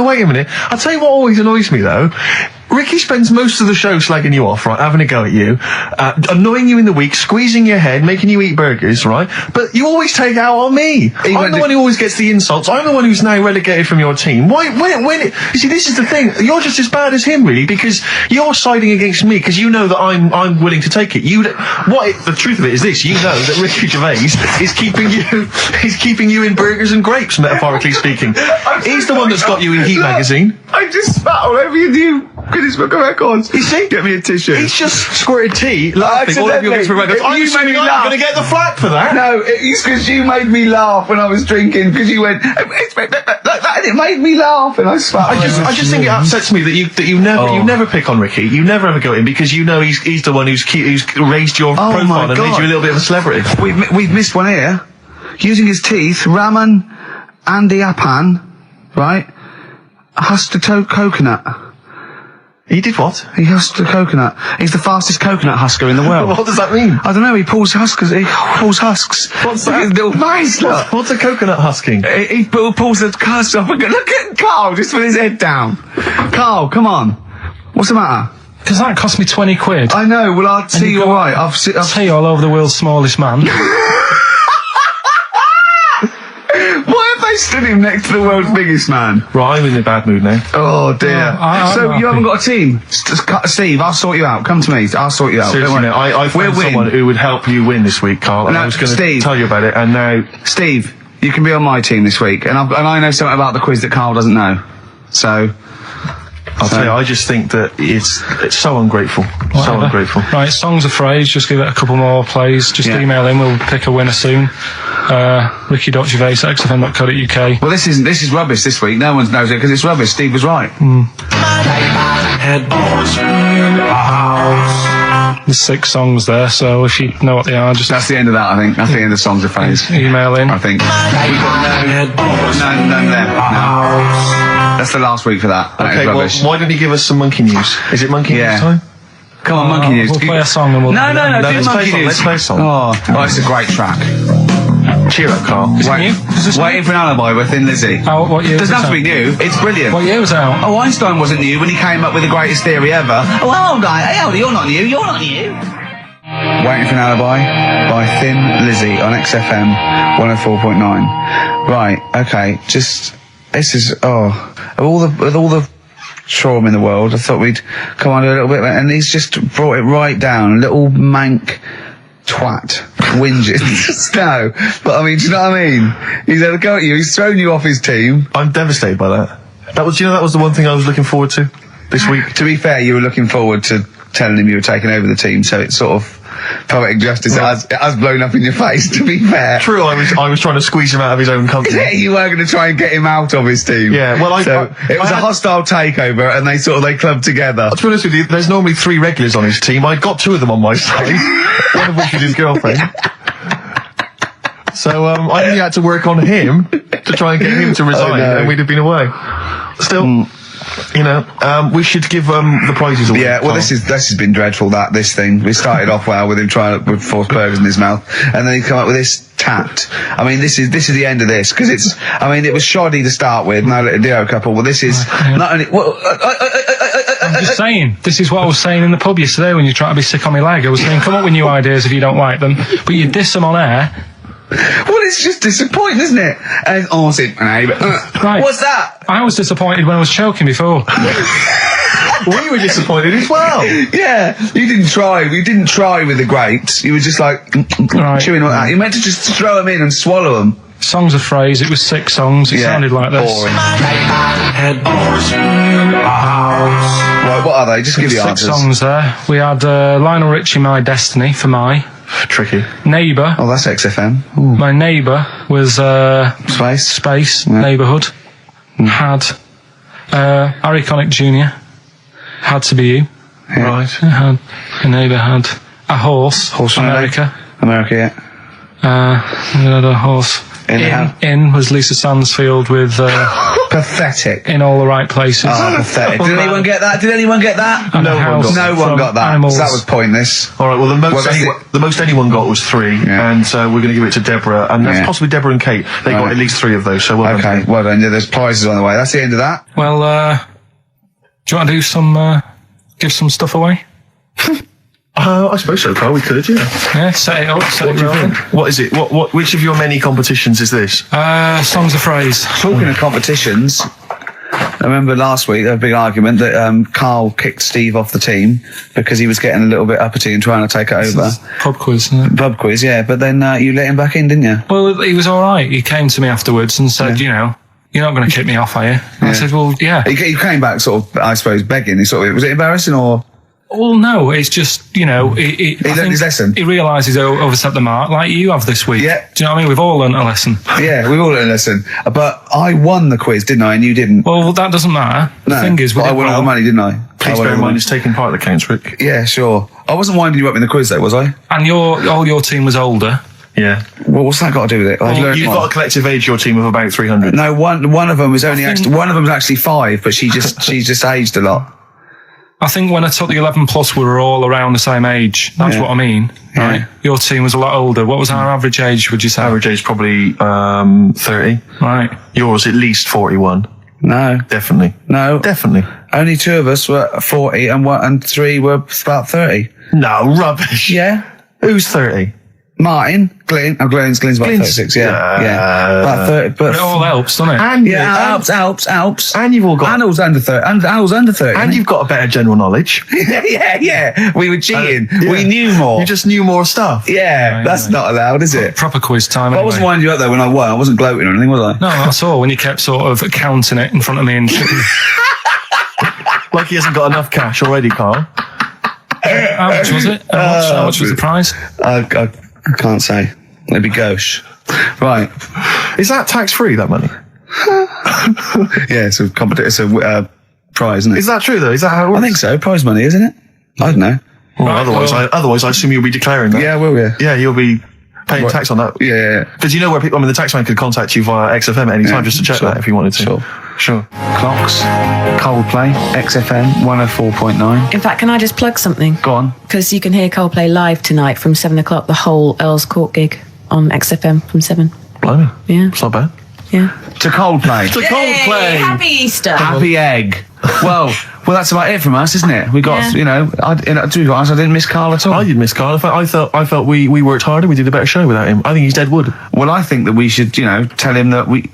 wait a minute. I'll tell you what always annoys me, though. Ricky spends most of the show slagging you off, right, having a go at you, annoying you in the week, squeezing your head, making you eat burgers, right? But you always take it out on me. I'm the one who always gets the insults. I'm the one who's now relegated from your team. Why? You see, this is the thing. You're just as bad as him, really, because you're siding against me because you know that I'm willing to take it. The truth of it is this: you know that Ricky Gervais is keeping you in burgers and grapes, metaphorically speaking. He's the one that's got you in Heat magazine.
I just spat all over your new Guinness Book of Records.
You see?
Get me a tissue.
He's just squirted tea, laughing all over your Guinness Book of Records. I'm going to get the flak for that.
No, it's because you made me laugh when I was drinking, because you went, and it made me laugh, and I spat.
I just think it upsets me that you never pick on Ricky. You never ever go at him because you know he's the one who's raised your profile and made you a little bit of a celebrity.
We've missed one here. Using his teeth, Raman Andiapan, right? Hustato coconut.
He did what?
He husked a coconut. He's the fastest coconut husker in the world.
What does that mean?
I don't know. He pulls husks.
What's that?
His little face. Look.
What's a coconut husking?
He pulls the husk off. Look at Carl just with his head down. Carl, come on. What's the matter?
Because that cost me 20 quid.
I know. Well, I'll see you all right. I've
Tea all over the world's smallest man.
Why have they stood him next to the world's biggest man?
Right, I'm in a bad mood now.
Oh dear. So you haven't got a team? Steve, I'll sort you out. Come to me. I'll sort you out.
Seriously, no, I found someone who would help you win this week, Carl. And I was going to tell you about it, and now...
Steve, you can be on my team this week, and I know something about the quiz that Carl doesn't know. So...
I'll tell you, I just think that it's so ungrateful.
Whatever.
So ungrateful.
Right, songs of phrase, just give it a couple more plays. Just email in, we'll pick a winner soon. Ricky.Gervais@XFM.co.uk.
Well, this is rubbish this week. No one knows it because it's rubbish. Steve was right.
There's 6 songs there, so if you know what they are, just...
That's the end of that, I think. That's the end of songs of phrase.
Email in.
I think. We've got none there. No. That's the last week for that.
Okay, well, why don't you give us some monkey news? Is it monkey news time?
Come on, monkey news.
We'll play a song and we'll...
No, do monkey news.
Let's play a song.
Oh, it's a great track.
Cheer up, Carl.
Is it new? Is this
Waiting for an Alibi with Thin Lizzy.
Oh, what year
Doesn't
was
have to
it
be new. It's brilliant.
What year was it out?
Oh, Einstein wasn't new when he came up with the greatest theory ever. Oh, hold on. Hey, hold on. You're not new. You're not new. Waiting for an Alibi by Thin Lizzy on XFM 104.9. Right, okay, this is, with all the trauma in the world, I thought we'd come on a little bit, and he's just brought it right down, little mank twat, whinges. No, but I mean, do you know what I mean? He's had a go at you, he's thrown you off his team.
I'm devastated by that. That was the one thing I was looking forward to this week.
To be fair, you were looking forward to telling him you were taking over the team, so it's sort of poetic justice. It has blown up in your face, to be fair.
True, I was trying to squeeze him out of his own company.
Yeah, you were going to try and get him out of his team.
Yeah, well,
it was a hostile takeover, and they clubbed together.
To be honest with you, there's normally 3 regulars on his team. I'd got 2 of them on my side, one of which is his girlfriend. So I only had to work on him to try and get him to resign, and we'd have been away. Still. You know, we should give the prizes away.
Yeah, well, this has been dreadful. This thing. We started off well with him trying to force burgers in his mouth, and then he come up with this tat. I mean, this is the end of this because it was shoddy to start with. No little duo couple. Well, this is not only.
I'm just saying, this is what I was saying in the pub yesterday when you try to be sick on my leg. I was saying, come up with new ideas if you don't like them, but you diss them on air.
Well, it's just disappointing, isn't it? And
right.
What's that?
I was disappointed when I was choking before.
We were disappointed as well.
Yeah, you didn't try. You didn't try with the grapes. You were just like chewing on that. You meant to just throw them in and swallow them.
Songs of phrase. It was 6 songs. It sounded like this.
Boring. Right, what are they? Just give the
6
answers.
songs there. We had Lionel Richie, My Destiny, for my.
Tricky.
Neighbour.
Oh, that's XFM. Ooh.
My neighbour was Space. Neighbourhood. Had Harry Connick Jr. Had to be you.
Yeah.
Right.
Had a neighbour had a horse. America.
Yeah.
We had a horse. In was Lisa Stansfield with
pathetic.
In All the Right Places.
Oh, pathetic. Did anyone get that?
And
No one got that. So that was pointless.
All right. Well, the most anyone got was 3, and so we're going to give it to Deborah, and that's possibly Deborah and Kate. They got at least 3 of those. So well done.
Well done. Yeah, there's prizes on the way. That's the end of that.
Well, do you want to do some give some stuff away?
I suppose so, Carl. We could, yeah.
Yeah, set it up. Set it rolling.
What is it? Which of your many competitions is this?
Songs of phrase.
Talking of competitions, I remember last week there was a big argument that Karl kicked Steve off the team because he was getting a little bit uppity and trying to take it over.
Pub quiz, isn't it?
Pub quiz, yeah. But then you let him back in, didn't you?
Well, he was all right. He came to me afterwards and said, you know, you're not going to kick me off, are you? And I said, well, yeah.
He came back sort of, I suppose, begging. Was it embarrassing or?
Well, no, it's just, you know...
He learned his lesson.
He realises he overstepped the mark, like you have this week.
Yeah.
Do you know what I mean? We've all learnt a lesson.
Yeah, we've all learned a lesson. But I won the quiz, didn't I? And you didn't.
Well, that doesn't matter. The thing is...
I won all the money, didn't I?
Please bear in mind it's taking part of the counts, Rick.
Yeah, sure. I wasn't winding you up in the quiz, though, was I?
And all your team was older.
Yeah.
Well, what's that got to do with it?
You've got a collective age, your team, of about 300.
No, one of them was only one of them was actually 5, but she just aged a lot.
I think when I took the 11 plus, we were all around the same age. That's what I mean. Right? Your team was a lot older. What was our average age, would you say?
Average age probably 30.
Right.
Yours at least 41.
No.
Definitely.
No.
Definitely.
Only 2 of us were 40 and 3 were about 30.
No, rubbish.
Yeah.
Who's 30?
Martin, Glenn's about 36, yeah. About 30, but
It all helps, doesn't it?
And
helps.
And you've all got...
Arnold's under 30. Arnold's under 30.
And you've got a better general knowledge.
yeah. We were cheating. We knew more.
You just knew more stuff.
Yeah, that's not allowed, is it?
Proper quiz time.
I wasn't winding you up though when I won. I wasn't gloating or anything, was I?
No, that's all. When you kept sort of counting it in front of me and
Like he hasn't got enough cash already, Carl.
how much was it? How much was the prize?
I can't say. Maybe gauche. Right.
Is that tax-free, that money?
Yeah, it's a prize, isn't it?
Is that true, though? Is that how it works?
I think so. Prize money, isn't it? I don't know.
Well, otherwise, I assume you'll be declaring that.
Yeah, will you?
Yeah, you'll be paying tax on that.
Yeah.
Because you know where people... I mean, the taxman could contact you via XFM at any time just to check that if you wanted to. Sure.
Clocks, Coldplay, XFM 104.9.
In fact, can I just plug something?
Go on.
Because you can hear Coldplay live tonight from 7 o'clock, the whole Earl's Court gig on XFM from 7.
Blimey.
Yeah.
It's not bad.
Yeah.
To Coldplay.
To Coldplay!
Happy Easter!
Happy egg. Well, that's about it from us, isn't it? We got, to be honest, I didn't miss Carl at all.
I did miss Carl. I felt we worked harder. We did a better show without him. I think he's dead wood.
Well, I think that we should, tell him that we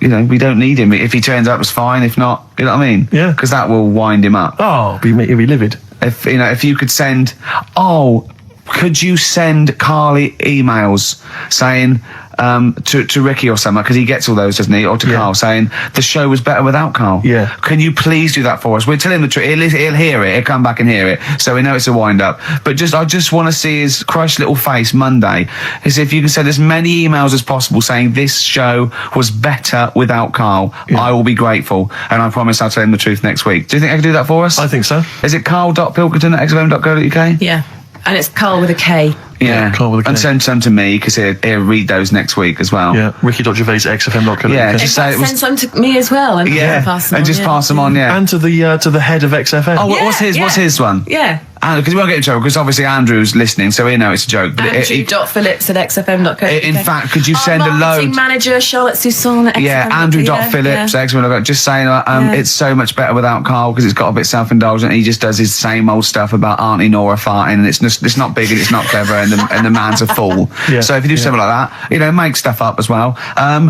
don't need him. If he turns up, it's fine. If not, you know what I mean?
Yeah.
Because that will wind him up.
Oh, he'll be livid.
If you could send, could you send Carly emails saying, to Ricky or something, because he gets all those, doesn't he? Or to Carl, saying the show was better without Carl.
Yeah.
Can you please do that for us? We'll tell him the truth. He'll hear it. He'll come back and hear it. So we know it's a wind up. But I just want to see his crushed little face Monday. Is if you can send as many emails as possible saying this show was better without Carl. Yeah. I will be grateful. And I promise I'll tell him the truth next week. Do you think I can do that for us?
I think so.
Is it carl.pilkington@xfm.co.uk?
Yeah. And it's Carl with a K.
Yeah, Carl with a K.
And send some to me, because he'll read those next week as well.
Yeah, ricky.gervais@xfm.co.uk.
Yeah,
In fact, send some to me as well. And pass them on,
pass them on, yeah.
And to the head of XFM.
Oh, what's his one?
Yeah.
Because we won't get in trouble, because obviously Andrew's listening, so we know it's a joke. But
Andrew.phillips@xfm.co.uk.
in fact, could you send a load?
Marketing manager, Charlotte Susan at XFM.
Yeah, Andrew.phillips@xfm.co.uk. Just saying, it's so much better without Carl, because it's got a bit self-indulgent. He just does his same old stuff about Auntie Nora farting, and it's not big and it's not clever, and the man's a fool. Yeah, so if you do something like that, make stuff up as well.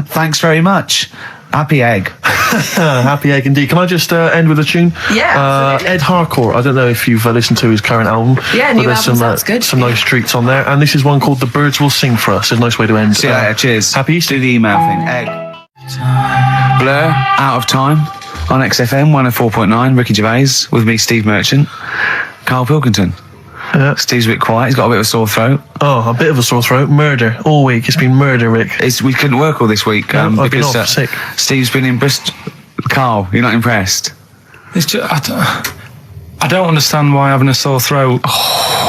Thanks very much. Happy egg.
Happy egg indeed. Can I just end with a tune?
Yeah,
Ed Harcourt. I don't know if you've listened to his current album.
Yeah, new album sounds good.
Some nice treats on there. And this is one called The Birds Will Sing For Us. It's a nice way to end.
See you later. Cheers.
Happy Easter.
Do the email thing. Egg. Blur, Out of Time, on XFM 104.9. Ricky Gervais, with me, Steve Merchant. Karl Pilkington. Steve's a bit quiet. He's got a bit of a sore throat.
Oh, a bit of a sore throat. Murder. All week. It's been murder, Rick.
We couldn't work all this week.
I've been off sick.
Steve's been in Bristol. Carl, you're not impressed?
It's just, I don't understand why having a sore throat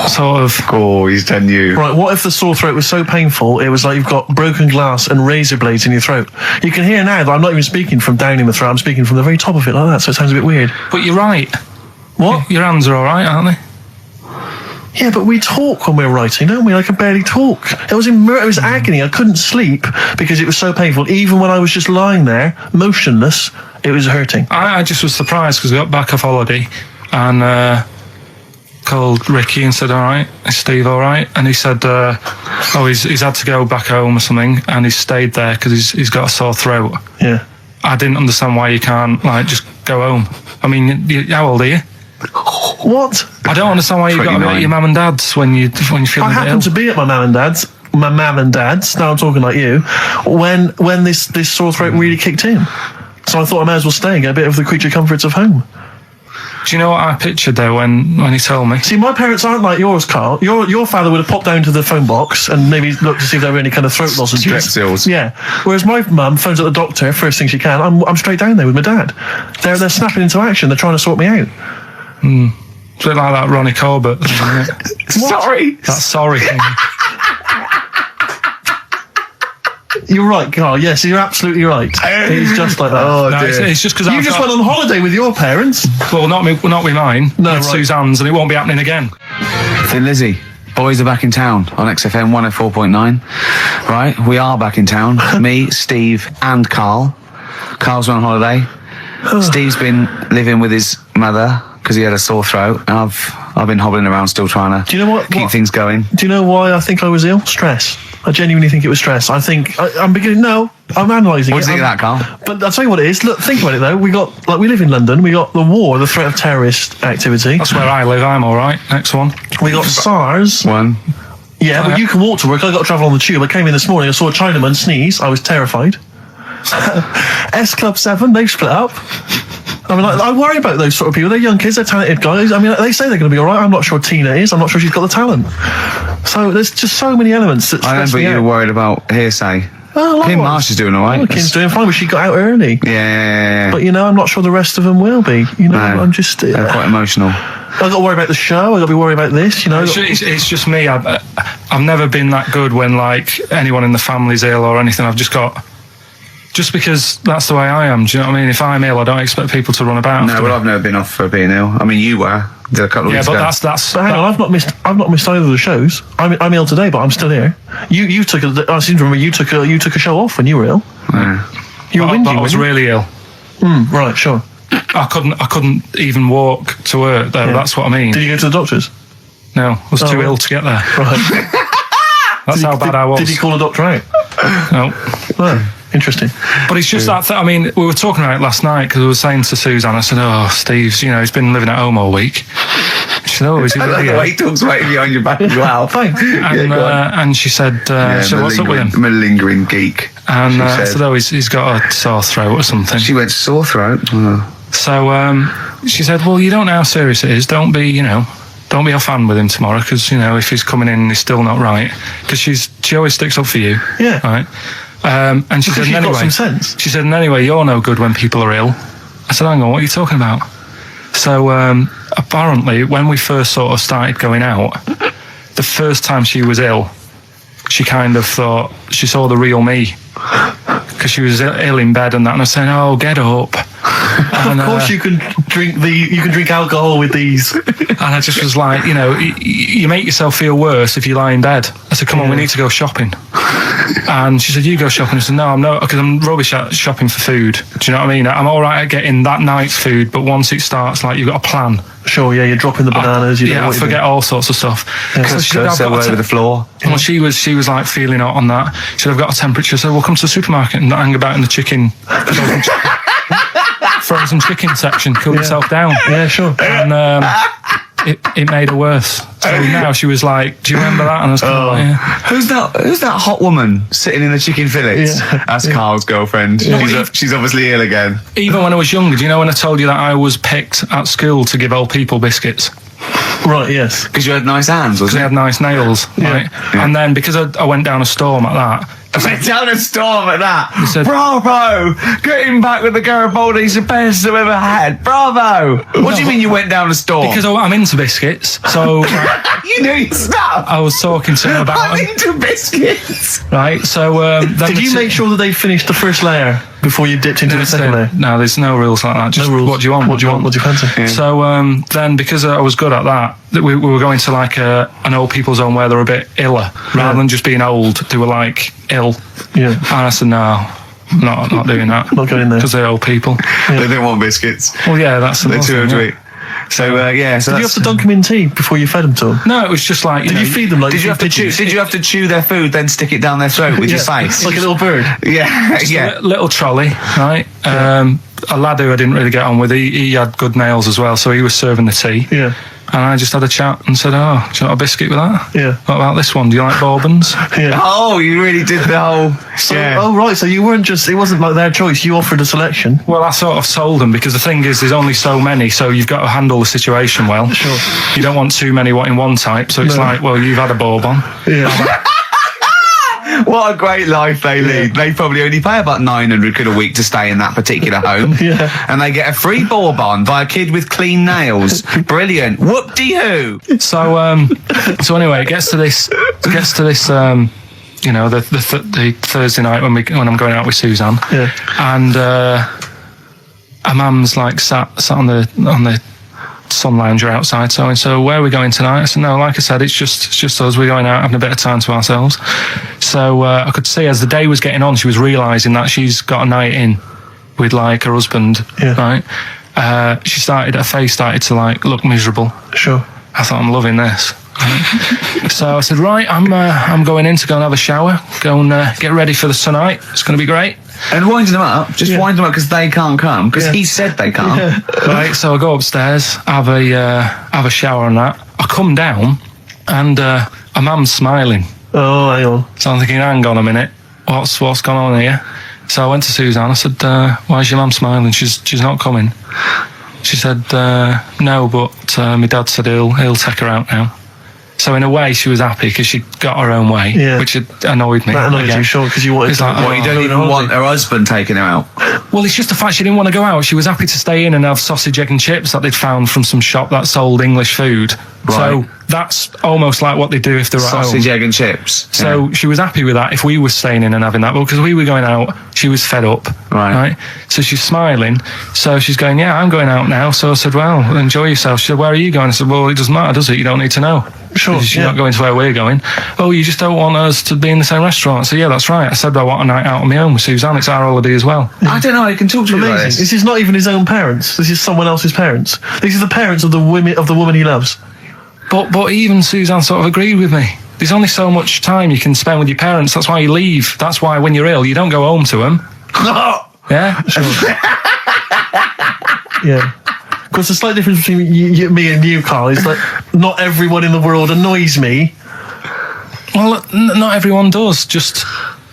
sort of...
Oh, he's done you.
Right, what if the sore throat was so painful, it was like you've got broken glass and razor blades in your throat? You can hear now that I'm not even speaking from down in the throat, I'm speaking from the very top of it like that, so it sounds a bit weird.
But you're right.
What?
Your hands are all right, aren't they?
Yeah, but we talk when we're writing, don't we? I can barely talk. It was agony. I couldn't sleep because it was so painful. Even when I was just lying there, motionless, it was hurting.
I just was surprised because we got back off holiday and called Ricky and said, all right, is Steve all right? And he said, he's had to go back home or something, and he's stayed there because he's got a sore throat.
Yeah.
I didn't understand why you can't, just go home. I mean, how old are you?
What?
I don't understand why you've got to be at your mum and dad's when you're feeling
I happened to be at my mum and dad's. Now I'm talking like you. When this sore throat really kicked in, so I thought I may as well stay and get a bit of the creature comforts of home.
Do you know what I pictured though when he told me?
See, my parents aren't like yours, Carl. Your father would have popped down to the phone box and maybe looked to see if there were any kind of throat lozenges.
Strepsils.
Yeah. Whereas my mum phones at the doctor first thing she can. I'm straight down there with my dad. They're snapping into action. They're trying to sort me out.
It's a bit like that Ronnie Corbett thing, isn't it?
Sorry.
That sorry thing.
You're right, Carl. Yes, you're absolutely right. It's just like that.
Oh, no, it's just because
you just went on holiday with your parents.
Well, not with mine.
No,
with
right.
Suzanne's, and it won't be happening again.
Thin Lizzy, boys are back in town on XFM 104.9. Right, we are back in town. Me, Steve, and Carl. Carl's on holiday. Steve's been living with his mother because he had a sore throat. And I've been hobbling around still trying to
Do you know what?
keep things going.
Do you know why I think I was ill? Stress. I genuinely think it was stress. I think I'm beginning. No, I'm analysing it.
What do you think of that, Carl?
But I'll tell you what it is. Look, think about it though. We live in London. We got the war, the threat of terrorist activity.
That's where I live. I'm all right. Next one.
We got SARS.
One.
Yeah, but you can walk to work. I got to travel on the tube. I came in this morning. I saw a Chinaman sneeze. I was terrified. S Club 7. They've split up. I mean, I worry about those sort of people. They're young kids, they're talented guys. I mean, they say they're going to be all right. I'm not sure Tina is. I'm not sure she's got the talent. So there's just so many elements that
I
stress
remember
me
you
out.
were worried about hearsay.
Oh,
Kim Marsh is doing all right.
Oh, Kim's doing fine, but she got out early.
Yeah.
But, I'm not sure the rest of them will be.
No,
I'm just...
they're quite emotional.
I've got to worry about the show. I've got to be worried about this,
It's just me. I've never been that good when, like, anyone in the family's ill or anything. I've just got... Just because that's the way I am, do you know what I mean? If I'm ill, I don't expect people to run about.
No, but I've never been off for being ill. I mean, you were. Did a couple of weeks ago.
Yeah, but that's.
But hang on, I've not missed either of the shows. I'm ill today, but I'm still here. You took I seem to remember you took a show off when you were ill.
Yeah.
You were
But
windy.
I was really ill.
Right, sure.
I couldn't even walk to work there.
Yeah.
That's what I mean.
Did you go to the doctors?
No, I was too ill to get there.
Right.
That's how bad I was.
Did you call a doctor out?
No.
Oh, interesting.
But it's just that. I mean, we were talking about it last night because I was saying to Suzanne, I said, "Oh, Steve's, he's been living at home all week." She said, "Oh, is he
I
really
like the
ill?"
way he talks right behind your back as well.
Thanks.
And she said, "What's up with him?"
I'm a lingering geek.
And I said, "Oh, he's got a sore throat or something."
She went sore throat. Oh.
So she said, "Well, you don't know how serious it is. Don't be offhand with him tomorrow because if he's coming in and he's still not right, because she always sticks up for you."
Yeah.
Right. And she said,
She's
anyway,
got some sense.
she said, and anyway, you're no good when people are ill. I said, hang on, what are you talking about? So apparently, when we first sort of started going out, the first time she was ill, she kind of thought she saw the real me because she was ill in bed and that, and I was saying, "Oh, get up." And,
of course, you can drink alcohol with these.
And I just was like, you make yourself feel worse if you lie in bed. I said, come on, we need to go shopping. And she said, you go shopping. I said, no, I'm not, because I'm rubbish at shopping for food. Do you know what I mean? I'm all right at getting that night's food, but once it starts, like, you've got a plan.
Sure, yeah, you're dropping the bananas.
I forget all sorts of stuff.
So she said, all over the floor.
Well, she was like feeling hot on that. She said, I've got a temperature. So we'll come to the supermarket and hang about in the chicken. Frozen chicken section, cool yourself down.
Yeah, sure.
And it made her worse. So now she was like, do you remember that? And I was kind of like, yeah.
Who's that hot woman sitting in the chicken fillets?
Yeah.
That's Carl's girlfriend. She's obviously ill again.
Even when I was younger, do you know when I told you that I was picked at school to give old people biscuits?
Right, yes.
Because you had nice hands,
Because
wasn't
they had nice nails, right?
Yeah.
And then because I went down a storm at that,
Went down a storm at that.
said-
Bravo! Getting back with the Garibaldi's the best I've ever had. Bravo! What do you mean you went down a storm?
because I'm into biscuits, so
you knew your stuff.
I was talking to him about
I'm
them,
into biscuits.
right? So then
Did you make sure that they finished the first layer before you dipped into the second layer?
No, there's no rules like that. Just
No rules.
what do you want?
What do you want? What do you fancy?
Yeah.
So then, because I was good at that, we were going to like an old people's home where they're a bit iller, rather than just being old. They were like ill,
Yeah.
and I said, no, not doing that.
Not going there.
Because they're old people.
They don't want biscuits.
Well, yeah, that's
They're
another
too
thing,
sweet. So yeah. So
Did you have to dunk them in tea before you fed them to them?
No, it was just like
Did you feed them like
Did you have to chew? Did you have to chew their food, then stick it down their throat with your face?
Like a little bird.
Yeah, yeah.
little trolley, right? A lad who I didn't really get on with, he had good nails as well, so he was serving the tea.
Yeah.
And I just had a chat and said, oh, do you want a biscuit with that?
Yeah.
What about this one? Do you like bourbons?
Yeah.
Oh, you really did the whole.
So,
yeah.
Oh, right. So you weren't just, it wasn't like their choice. You offered a selection.
Well, I sort of told them, because the thing is, there's only so many, so you've got to handle the situation well.
Sure.
You don't want too many in one type, so it's
No.
like, well, you've had a bourbon.
Yeah.
What a great life they lead. They probably only pay about 900 quid a week to stay in that particular home.
Yeah.
And they get a free bourbon by a kid with clean nails. Brilliant. Whoop-de-hoo.
So anyway, it gets to this the Thursday night when I'm going out with Suzanne, and her mum's like sat on the sun lounger outside. So where are we going tonight? I said, no, like I said, it's just us. We're going out having a bit of time to ourselves. So I could see as the day was getting on, she was realising that she's got a night in with like her husband, right? Her face started to like look miserable.
Sure.
I thought, I'm loving this. So I said, right, I'm going in to go and have a shower, go and get ready for the tonight. It's going to be great.
And winding them up, wind them up because they can't come, because he said they can't.
Right, so I go upstairs, have a shower and that. I come down, and her mum's smiling.
Oh, hang on.
So I'm thinking, hang on a minute, what's gone on here? So I went to Suzanne, I said, why is your mum smiling? She's not coming. She said, no, but my dad said he'll take her out now. So in a way, she was happy because she got her own way, which annoyed me.
That annoyed you, sure, because you wanted to...
Like, you don't even want her husband taking her out?
Well, it's just the fact she didn't want to go out. She was happy to stay in and have sausage, egg and chips that they'd found from some shop that sold English food.
Right.
So that's almost like what they do if they're at home.
Sausage, egg and chips.
So she was happy with that if we were staying in and having that. But because we were going out, she was fed up. Right. So she's smiling. So she's going, yeah, I'm going out now. So I said, well, enjoy yourself. She said, where are you going? I said, well, it doesn't matter, does it? You don't need to know.
Sure.
She's not going to where we're going. Oh, you just don't want us to be in the same restaurant. So yeah, that's right. I said, I want a night out on my own with Suzanne. It's our holiday as well.
I don't know how you can talk to me like this.
This is not even his own parents. This is someone else's parents. These are the parents of the woman he loves.
But even Suzanne sort of agreed with me. There's only so much time you can spend with your parents. That's why you leave. That's why when you're ill, you don't go home to them. Yeah?
Sure. Yeah. Of course, the slight difference between me and you, Karl, is that not everyone in the world annoys me.
Well, not everyone does. Just...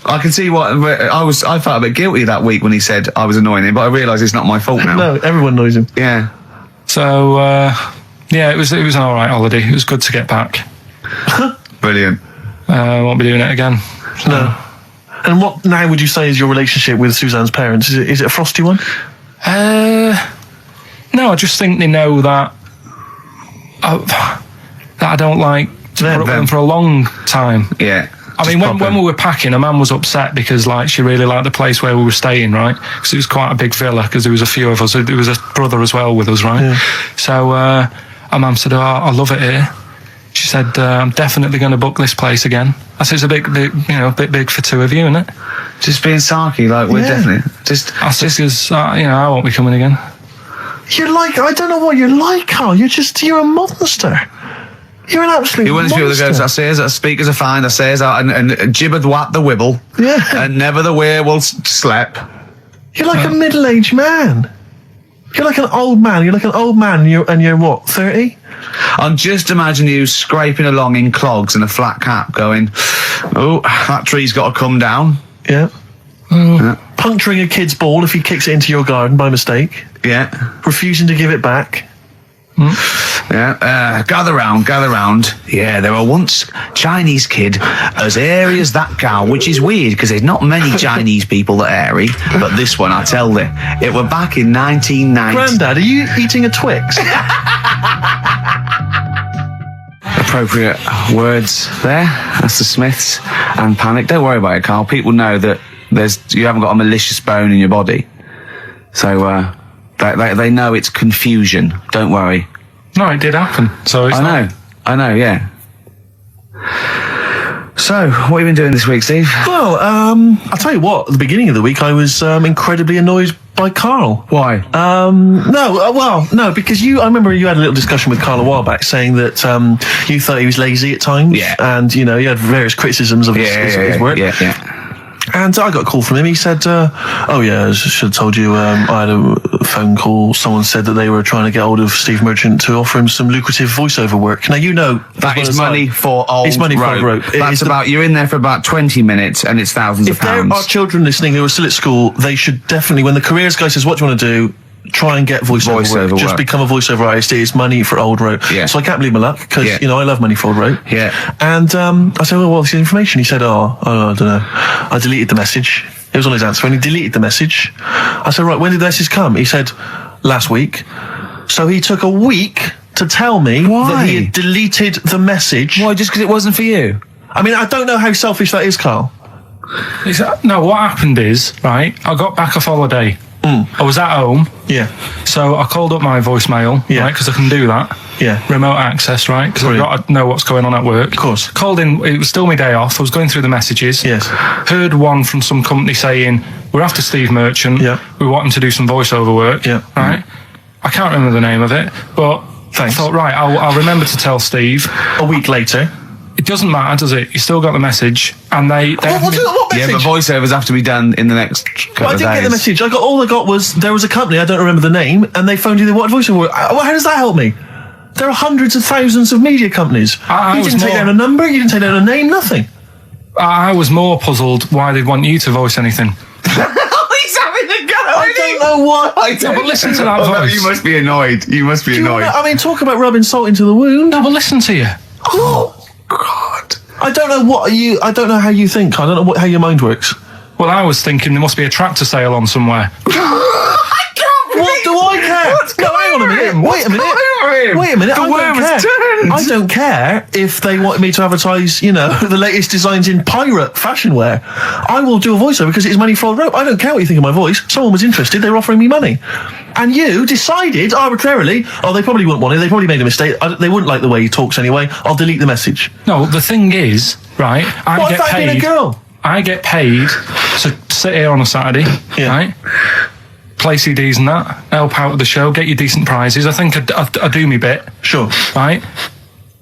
I can see what I felt a bit guilty that week when he said I was annoying him, but I realise it's not my fault now.
No, everyone annoys him.
Yeah.
So yeah, it was an all right holiday. It was good to get back.
Brilliant.
Won't be doing it again. So.
No. And what now would you say is your relationship with Suzanne's parents? Is it a frosty one?
No, I just think they know that I don't like to put up with them for a long time.
Yeah.
I mean, when we were packing, a man was upset because, like, she really liked the place where we were staying, right? Because it was quite a big villa, because there was a few of us. There was a brother as well with us, right? Yeah. So, our mum said, I love it here. She said, I'm definitely going to book this place again. I said, it's a bit big for two of you, isn't it?
Just being sarky, like, we're definitely... I
said, because, I won't be coming again.
You're like, I don't know what you're like, Karl. You're a monster. You're an absolute monster.
You're one of these people that goes, I says that speakers are fine, I says and gibbered what the wibble.
Yeah.
And never the way will slap.
You're like a middle-aged man. You're like an old man. You're like an old man and you're what, 30?
I'm just imagining you scraping along in clogs and a flat cap going, oh, that tree's got to come down.
Yeah. Puncturing a kid's ball if he kicks it into your garden by mistake.
Yeah.
Refusing to give it back.
Yeah, gather round. Yeah, there were once Chinese kid as hairy as that cow, which is weird because there's not many Chinese people that are hairy, but this one, I tell you, it were back in 1990.
Grandad, are you eating a Twix?
Appropriate words there. That's the Smiths and Panic. Don't worry about it, Karl. People know that you haven't got a malicious bone in your body, so they know it's confusion. Don't worry.
No, it did happen. So it's
I know, yeah. So, what have you been doing this week, Steve?
Well, I'll tell you what, at the beginning of the week I was incredibly annoyed by Karl.
Why?
No, because I remember you had a little discussion with Karl a while back saying that you thought he was lazy at times.
Yeah.
And, you had various criticisms of his work.
Yeah.
And I got a call from him. He said, I should have told you, I had a phone call. Someone said that they were trying to get hold of Steve Merchant to offer him some lucrative voiceover work. Now,
that is money for old rope. That's you're in there for about 20 minutes and it's thousands of pounds.
If there are children listening who are still at school, they should definitely, when the careers guy says, what do you want to do? Try and get voiceover work. Just become a voiceover artist. It's money for old rope.
Yeah.
So I can't believe my luck because, I love money for old rope.
Yeah.
And I said, well, what's the information? He said, I don't know. I deleted the message. It was on his answer and he deleted the message. I said, right, when did the message come? He said, last week. So he took a week to tell me that he had deleted the message.
Why? Just because it wasn't for you?
I mean, I don't know how selfish that is, Carl.
No, what happened is, right, I got back off holiday. I was at home.
Yeah.
So I called up my voicemail, right, because I can do that.
Yeah.
Remote access, right, because I've got to know what's going on at work.
Of course.
Called in, it was still my day off, I was going through the messages.
Yes.
Heard one from some company saying, we're after Steve Merchant, we want him to do some voiceover work, right? I can't remember the name of it, but I thought, right, I'll remember to tell Steve.
A week later.
It doesn't matter, does it? You still got the message, and they
what message?
Yeah, but voiceovers have to be done in the next couple of days.
I didn't get the message. All I got was there was a company, I don't remember the name, and they phoned you. They wanted voiceover. How does that help me? There are hundreds of thousands of media companies. You didn't take down a number, you didn't take down a name, nothing.
I was more puzzled why they'd want you to voice anything.
He's having a go.
I don't know why.
But listen to that voice.
No, you must be annoyed. You must be annoyed.
I mean, talk about rubbing salt into the wound.
No, but listen to you.
Oh, God.
I don't know I don't know how you think. I don't know how your mind works.
Well, I was thinking there must be a tractor sale on somewhere.
What do I care? Hang on a minute. Wait a minute. I don't care if they want me to advertise, the latest designs in pirate fashion wear. I will do a voiceover because it's money for a rope. I don't care what you think of my voice. Someone was interested. They were offering me money. And you decided arbitrarily, they probably wouldn't want it. They probably made a mistake. They wouldn't like the way he talks anyway. I'll delete the message.
No, the thing is, right, I get paid.
Being a girl?
I get paid to sit here on a Saturday, right? Play CDs and that, help out with the show, get you decent prizes. I think I do me bit.
Sure.
Right?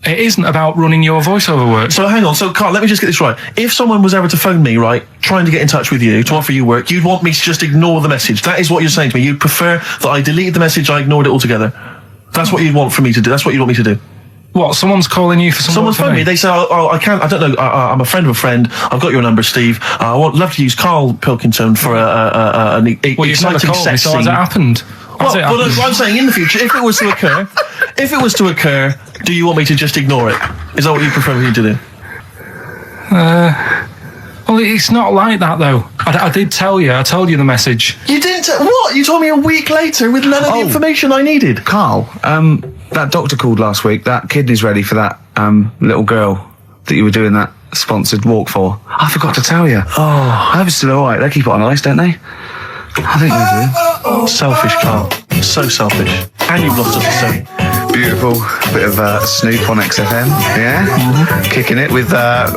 It isn't about running your voiceover work.
So hang on, Carl, let me just get this right. If someone was ever to phone me, right, trying to get in touch with you, to offer you work, you'd want me to just ignore the message. That is what you're saying to me. You'd prefer that I deleted the message, I ignored it altogether. That's what you'd want for me to do. That's what you'd want me to do.
What? Someone's calling you for some
Someone's phoned me. They say, I can't, I don't know, I'm a friend of a friend. I've got your number, Steve. I would love to use Karl Pilkington for an exciting sex scene.
So has it happened?
I'm saying in the future, if it was to occur, do you want me to just ignore it? Is that what you prefer me to do?
Well, it's not like that, though. I did tell you. I told you the message.
You didn't? What? You told me a week later with none of the information I needed.
Carl, that doctor called last week. That kidney's ready for that little girl that you were doing that sponsored walk for. I forgot to tell you. I hope it's still all right. They keep it on ice, don't they? I think they do.
Selfish, Carl. So selfish. And you've lost us a cent.
Beautiful bit of Snoop on XFM, yeah? Kicking it with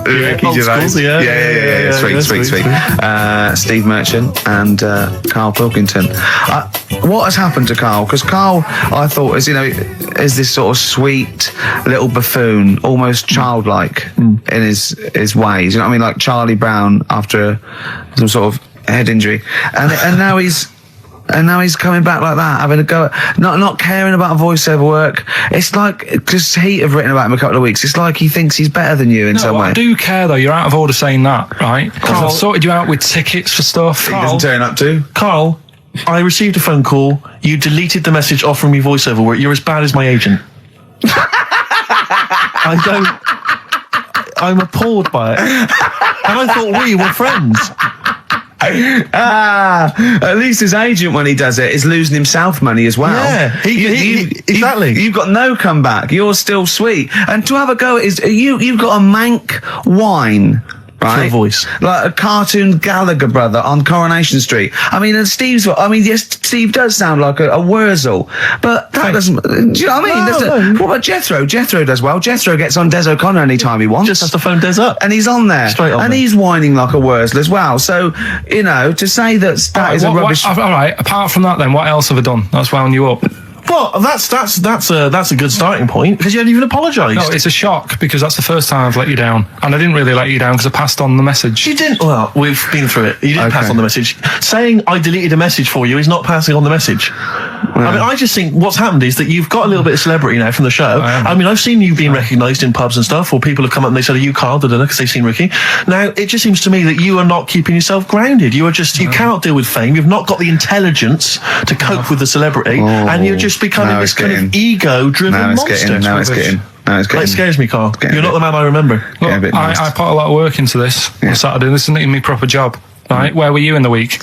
Ricky Gervais. Yeah. Sweet. Steve Merchant and Karl Pilkington. What has happened to Karl? Because Karl, I thought, is this sort of sweet little buffoon, almost childlike in his ways. You know what I mean? Like Charlie Brown after some sort of head injury, and now he's coming back like that, having a go at not caring about voiceover work. It's like, because Heat have written about him a couple of weeks, it's like he thinks he's better than you in some way.
I do care though. You're out of order saying that, right? Because I've sorted you out with tickets for stuff.
He doesn't turn up to.
Karl, I received a phone call. You deleted the message offering me voiceover work. You're as bad as my agent. I'm appalled by it. And I thought we were friends.
At least his agent, when he does it, is losing himself money as well.
Yeah, exactly.
You've got no comeback. You're still sweet. And to have a go is you've got a mank whine. Right?
For a voice.
Like a cartoon Gallagher brother on Coronation Street. I mean, and yes, Steve does sound like a Wurzel, but that doesn't, do you know what I mean?
No.
What about Jethro? Jethro does well. Jethro gets on Des O'Connor anytime he wants.
Just has to phone Des up.
And he's on there.
Straight on
and
there.
he's whining like a Wurzel as well. So, to say that is a rubbish...
All right, apart from that then, what else have I done that's wound you up?
Well, that's a good starting point, because you hadn't even apologised.
No, it's a shock, because that's the first time I've let you down. And I didn't really let you down because I passed on the message.
You didn't. Well, we've been through it. You didn't pass on the message. Saying I deleted a message for you is not passing on the message. I mean, I just think what's happened is that you've got a little bit of celebrity now from the show. I mean, I've seen you being recognised in pubs and stuff, or people have come up and they said, "Are you Karl?" because they've seen Ricky. Now, it just seems to me that you are not keeping yourself grounded. You are just, you cannot deal with fame. You've not got the intelligence to cope with the celebrity, and you're just becoming this kind of ego-driven monster.
Now it's getting.
It scares me, Karl. You're not the man I remember.
Look, I put a lot of work into this on Saturday. This isn't even my proper job, right? Where were you in the week?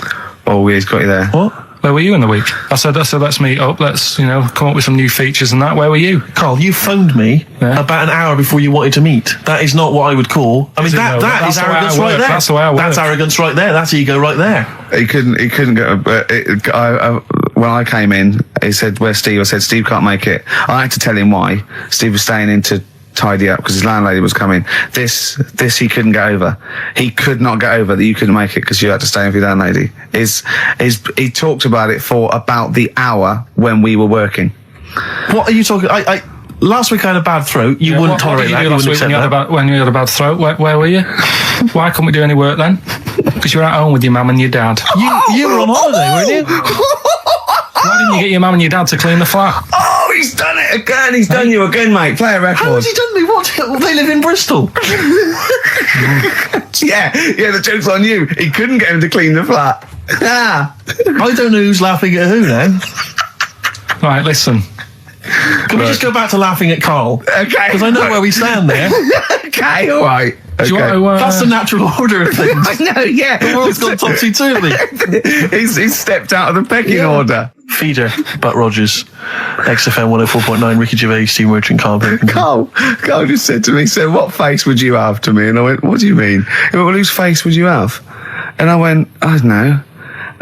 Oh, he's got you there.
What?
Where were you in the week? I said, let's meet up. Let's, come up with some new features and that. Where were you?
Carl, you phoned me about an hour before you wanted to meet. That is not what I would call. I mean, that is arrogance right there.
That's the way I work.
That's arrogance right there. That's ego right there.
He couldn't go. When I came in, he said, "Where's Steve?" I said, "Steve can't make it." I had to tell him why. Steve was staying in to tidy up because his landlady was coming. This he couldn't get over. He could not get over that you couldn't make it because you had to stay with your landlady. He talked about it for about the hour when we were working.
What are you talking? Last week I had a bad throat. You wouldn't tolerate that. You wouldn't accept that.
When you had a bad throat, where were you? Why couldn't we do any work then? Because you were at home with your mum and your dad.
You were on holiday, weren't you?
Why didn't you get your mum and your dad to clean the flat?
Oh, he's done it again. He's done you again, mate. Play a record.
How has he done me? What? They live in Bristol.
Yeah, the joke's on you. He couldn't get him to clean the flat.
I don't know who's laughing at who now.
Right, listen.
Can we just go back to laughing at Carl?
Okay.
Because I know where we stand there.
Okay, all right.
Do you want to,
That's the natural order of things.
I know, yeah.
The world's gone topsy-turvy.
He's stepped out of the pecking order.
Feeder, Butt Rogers, XFM 104.9, Ricky Gervais, Steve Merchant, Karl Pilkington.
Carl just said to me, "So what face would you have to me?" And I went, "What do you mean?" He went, "Well, whose face would you have?" And I went, "I don't know.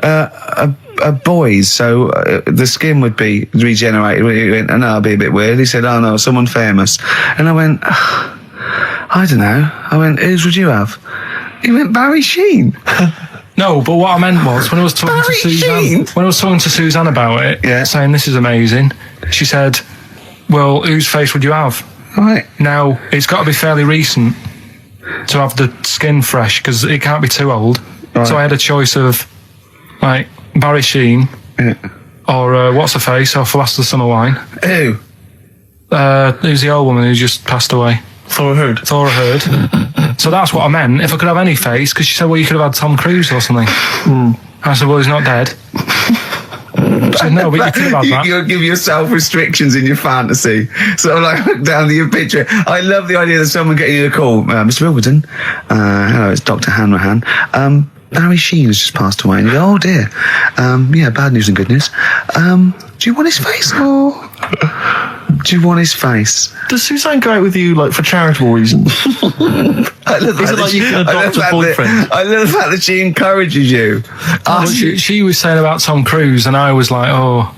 A boy's, so the skin would be regenerated." He went, "No, it'd be a bit weird." He said, "Oh no, someone famous." And I went, "I don't know." I went, "Whose would you have?" He went, "Barry Sheen."
No, but what I meant was when I was talking to Suzanne about it, saying this is amazing, she said, "Well, whose face would you have?"
Right.
Now it's got to be fairly recent to have the skin fresh because it can't be too old. Right. So I had a choice of like Barry Sheen or what's her face off Last of the Summer Wine.
Who?
Who's the old woman who just passed away?
Thora Hird.
So that's what I meant. If I could have any face, because she said, "Well, you could have had Tom Cruise or something." I said, "Well, he's not dead." I said, "No, but you could have had that."
You'll give yourself restrictions in your fantasy. So like look down to your picture. I love the idea of someone getting you a call. "Mr. Wilburton, hello, it's Dr. Hanrahan. Barry Sheen has just passed away." And you go, "Oh dear. Yeah, bad news and good news. Do you want his face or do you want his face?"
Does Suzanne go out with you like for charitable reasons?
I love
Is it like you can adopt a boyfriend?
I love the fact that she encourages you.
She was saying about Tom Cruise, and I was like, "Oh."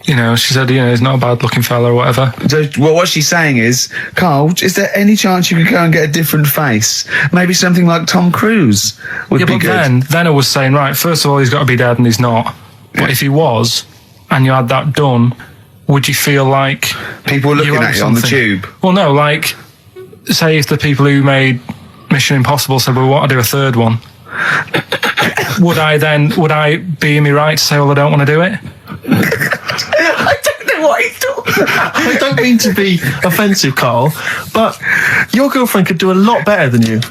She said, he's not a bad-looking fella or whatever.
So, well, what she's saying is, "Carl, is there any chance you could go and get a different face? Maybe something like Tom Cruise would be good."
But then I was saying, right, first of all, he's got to be dead and he's not. But if he was, and you had that done, would you feel like...
people were looking at you on the tube?
Well, no, like, say if the people who made Mission Impossible said, "Well, we want to do a third one," would I be in my right to say, "Well, I don't want to do it"?
I don't know what he's talking about.
I don't mean to be offensive, Carl, but your girlfriend could do a lot better than you.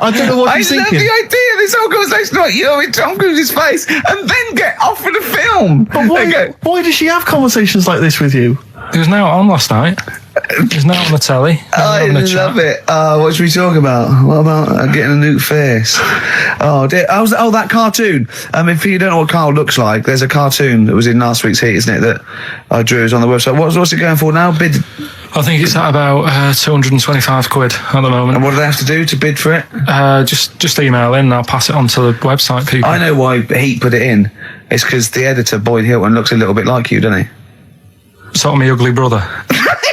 I don't know what you're thinking.
I love the idea of this whole conversation about you in Tom Cruise's face and then get offered a film.
But why does she have conversations like this with you?
It was now on last night. It was now on the telly.
I love it. What should we talk about? What about getting a new face? Oh dear. That cartoon. If you don't know what Carl looks like, there's a cartoon that was in last week's Heat, isn't it, that I drew on the website. What's it going for now? Bid?
I think it's at about £225 at the moment.
And what do they have to do to bid for it?
Just email in and I'll pass it on to the website people.
I know why Heat put it in. It's because the editor, Boyd Hilton, looks a little bit like you, doesn't he?
Sort of my ugly brother.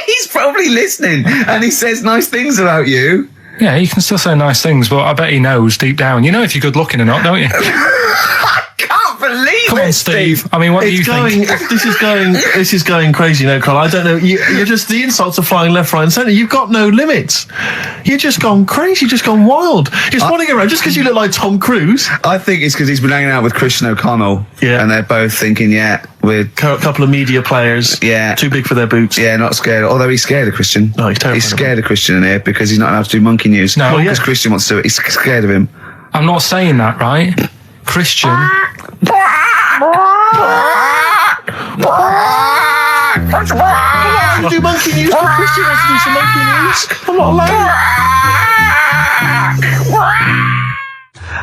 He's probably listening and he says nice things about you.
Yeah, he can still say nice things, but I bet he knows deep down. You know if you're good looking or not, don't you?
I can't believe
Come on, Steve. I mean, what do you think?
This is going crazy now, Carl. I don't know. You're just, the insults are flying left, right and centre. You've got no limits. You've just gone crazy. You've just gone wild. You're spawning around just because you look like Tom Cruise.
I think it's because he's been hanging out with Christian O'Connell. Yeah. And they're both thinking, we're... a
couple of media players.
Yeah.
Too big for their boots.
Yeah, not scared. Although he's scared of Christian.
No, he's terrible.
He's scared of Christian in here because he's not allowed to do monkey news.
No.
Because Christian wants to do it. He's scared of him.
I'm not saying that, right? Christian...
You do monkey news, but Christian wants to do some monkey news. I'm not allowed.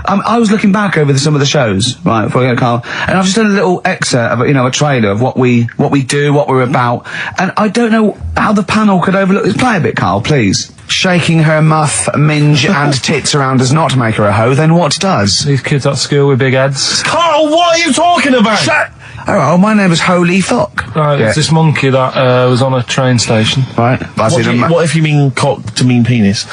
I was looking back over some of the shows, right, before I go to Karl, and I've just done a little excerpt of, a trailer of what we do, what we're about, and I don't know how the panel could overlook this. Play a bit, Karl, please. Shaking her muff, minge, and tits around does not make her a hoe, then what does?
These kids at school with big heads.
Karl, what are you talking about?
Oh, my name is Holy Fuck.
Right, there's this monkey that was on a train station.
Right.
What if you mean cock to mean penis?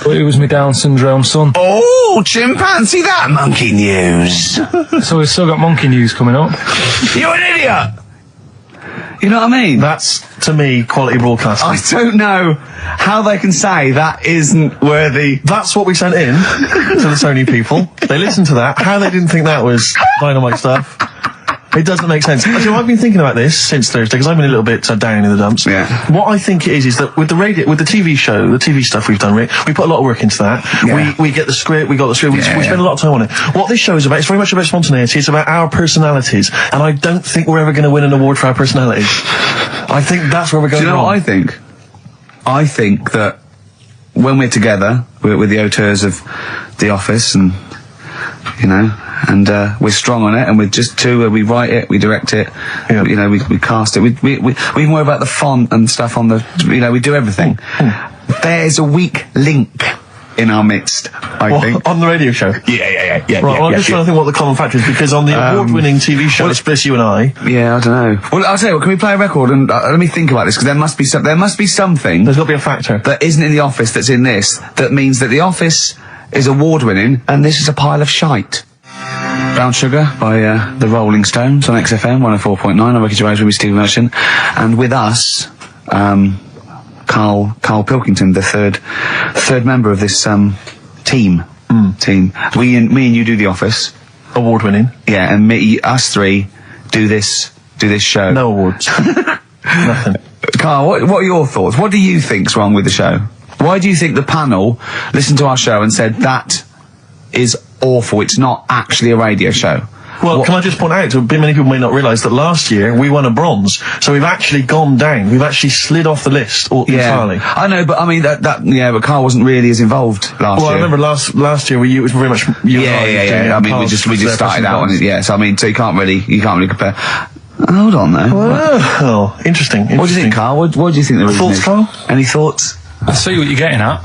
It was my Down syndrome son.
Oh, chimpanzee, that monkey news.
So we've still got monkey news coming up.
You're an idiot! You know what I mean?
That's, to me, quality broadcasting.
I don't know how they can say that isn't worthy.
That's what we sent in to the Sony people. They listened to that. How they didn't think that was dynamite stuff. It doesn't make sense. Actually, I've been thinking about this since Thursday, because I've been a little bit down in the dumps.
Yeah.
What I think it is that with the TV show, the TV stuff we've done, Rick, we put a lot of work into that.
Yeah.
We get the script, we got the script, we spend a lot of time on it. What this show is about, it's very much about spontaneity, it's about our personalities, and I don't think we're ever going to win an award for our personalities. I think that's where we're going wrong.
Do you know what I think? I think that when we're together, we're the auteurs of The Office, and, and we're strong on it, and we're just two, we write it, we direct it, we cast it, we even worry about the font and stuff on the, we do everything. There's a weak link in our midst, I think.
On the radio show?
Yeah.
Right, well, I'm just trying to think what the common factor is, because on the award-winning TV show, it's just you and I.
Yeah, I don't know. Well, I'll tell you what, can we play a record and let me think about this, because there must be something.
There's got to be a factor.
That isn't in The Office that's in this, that means that The Office is award-winning, and this is a pile of shite. Brown Sugar by the Rolling Stones on XFM 104.9. I'm Ricky Gervais with Steve Merchant, and with us, Karl Pilkington, the third member of this team. Me and you do The Office,
Award-winning.
yeah, and us three do this show.
No awards. Nothing.
Karl, what are your thoughts? What do you think's wrong with the show? Why do you think the panel listened to our show and said that is awful, it's not actually a radio show?
Well, can I just point out, many people may not realise that last year we won a bronze, so we've actually gone down. We've actually slid off the list entirely.
I know, but I mean but Karl wasn't really as involved last year.
Well, I remember last year it was very much you and I.
Yeah. I mean, we just started out on it. Yeah, so I mean, so you can't really compare. Hold on, though.
Well, interesting.
What do you think, Karl? What do you think the reason
Thoughts,
is?
Karl?
Any thoughts?
I see what you're getting at,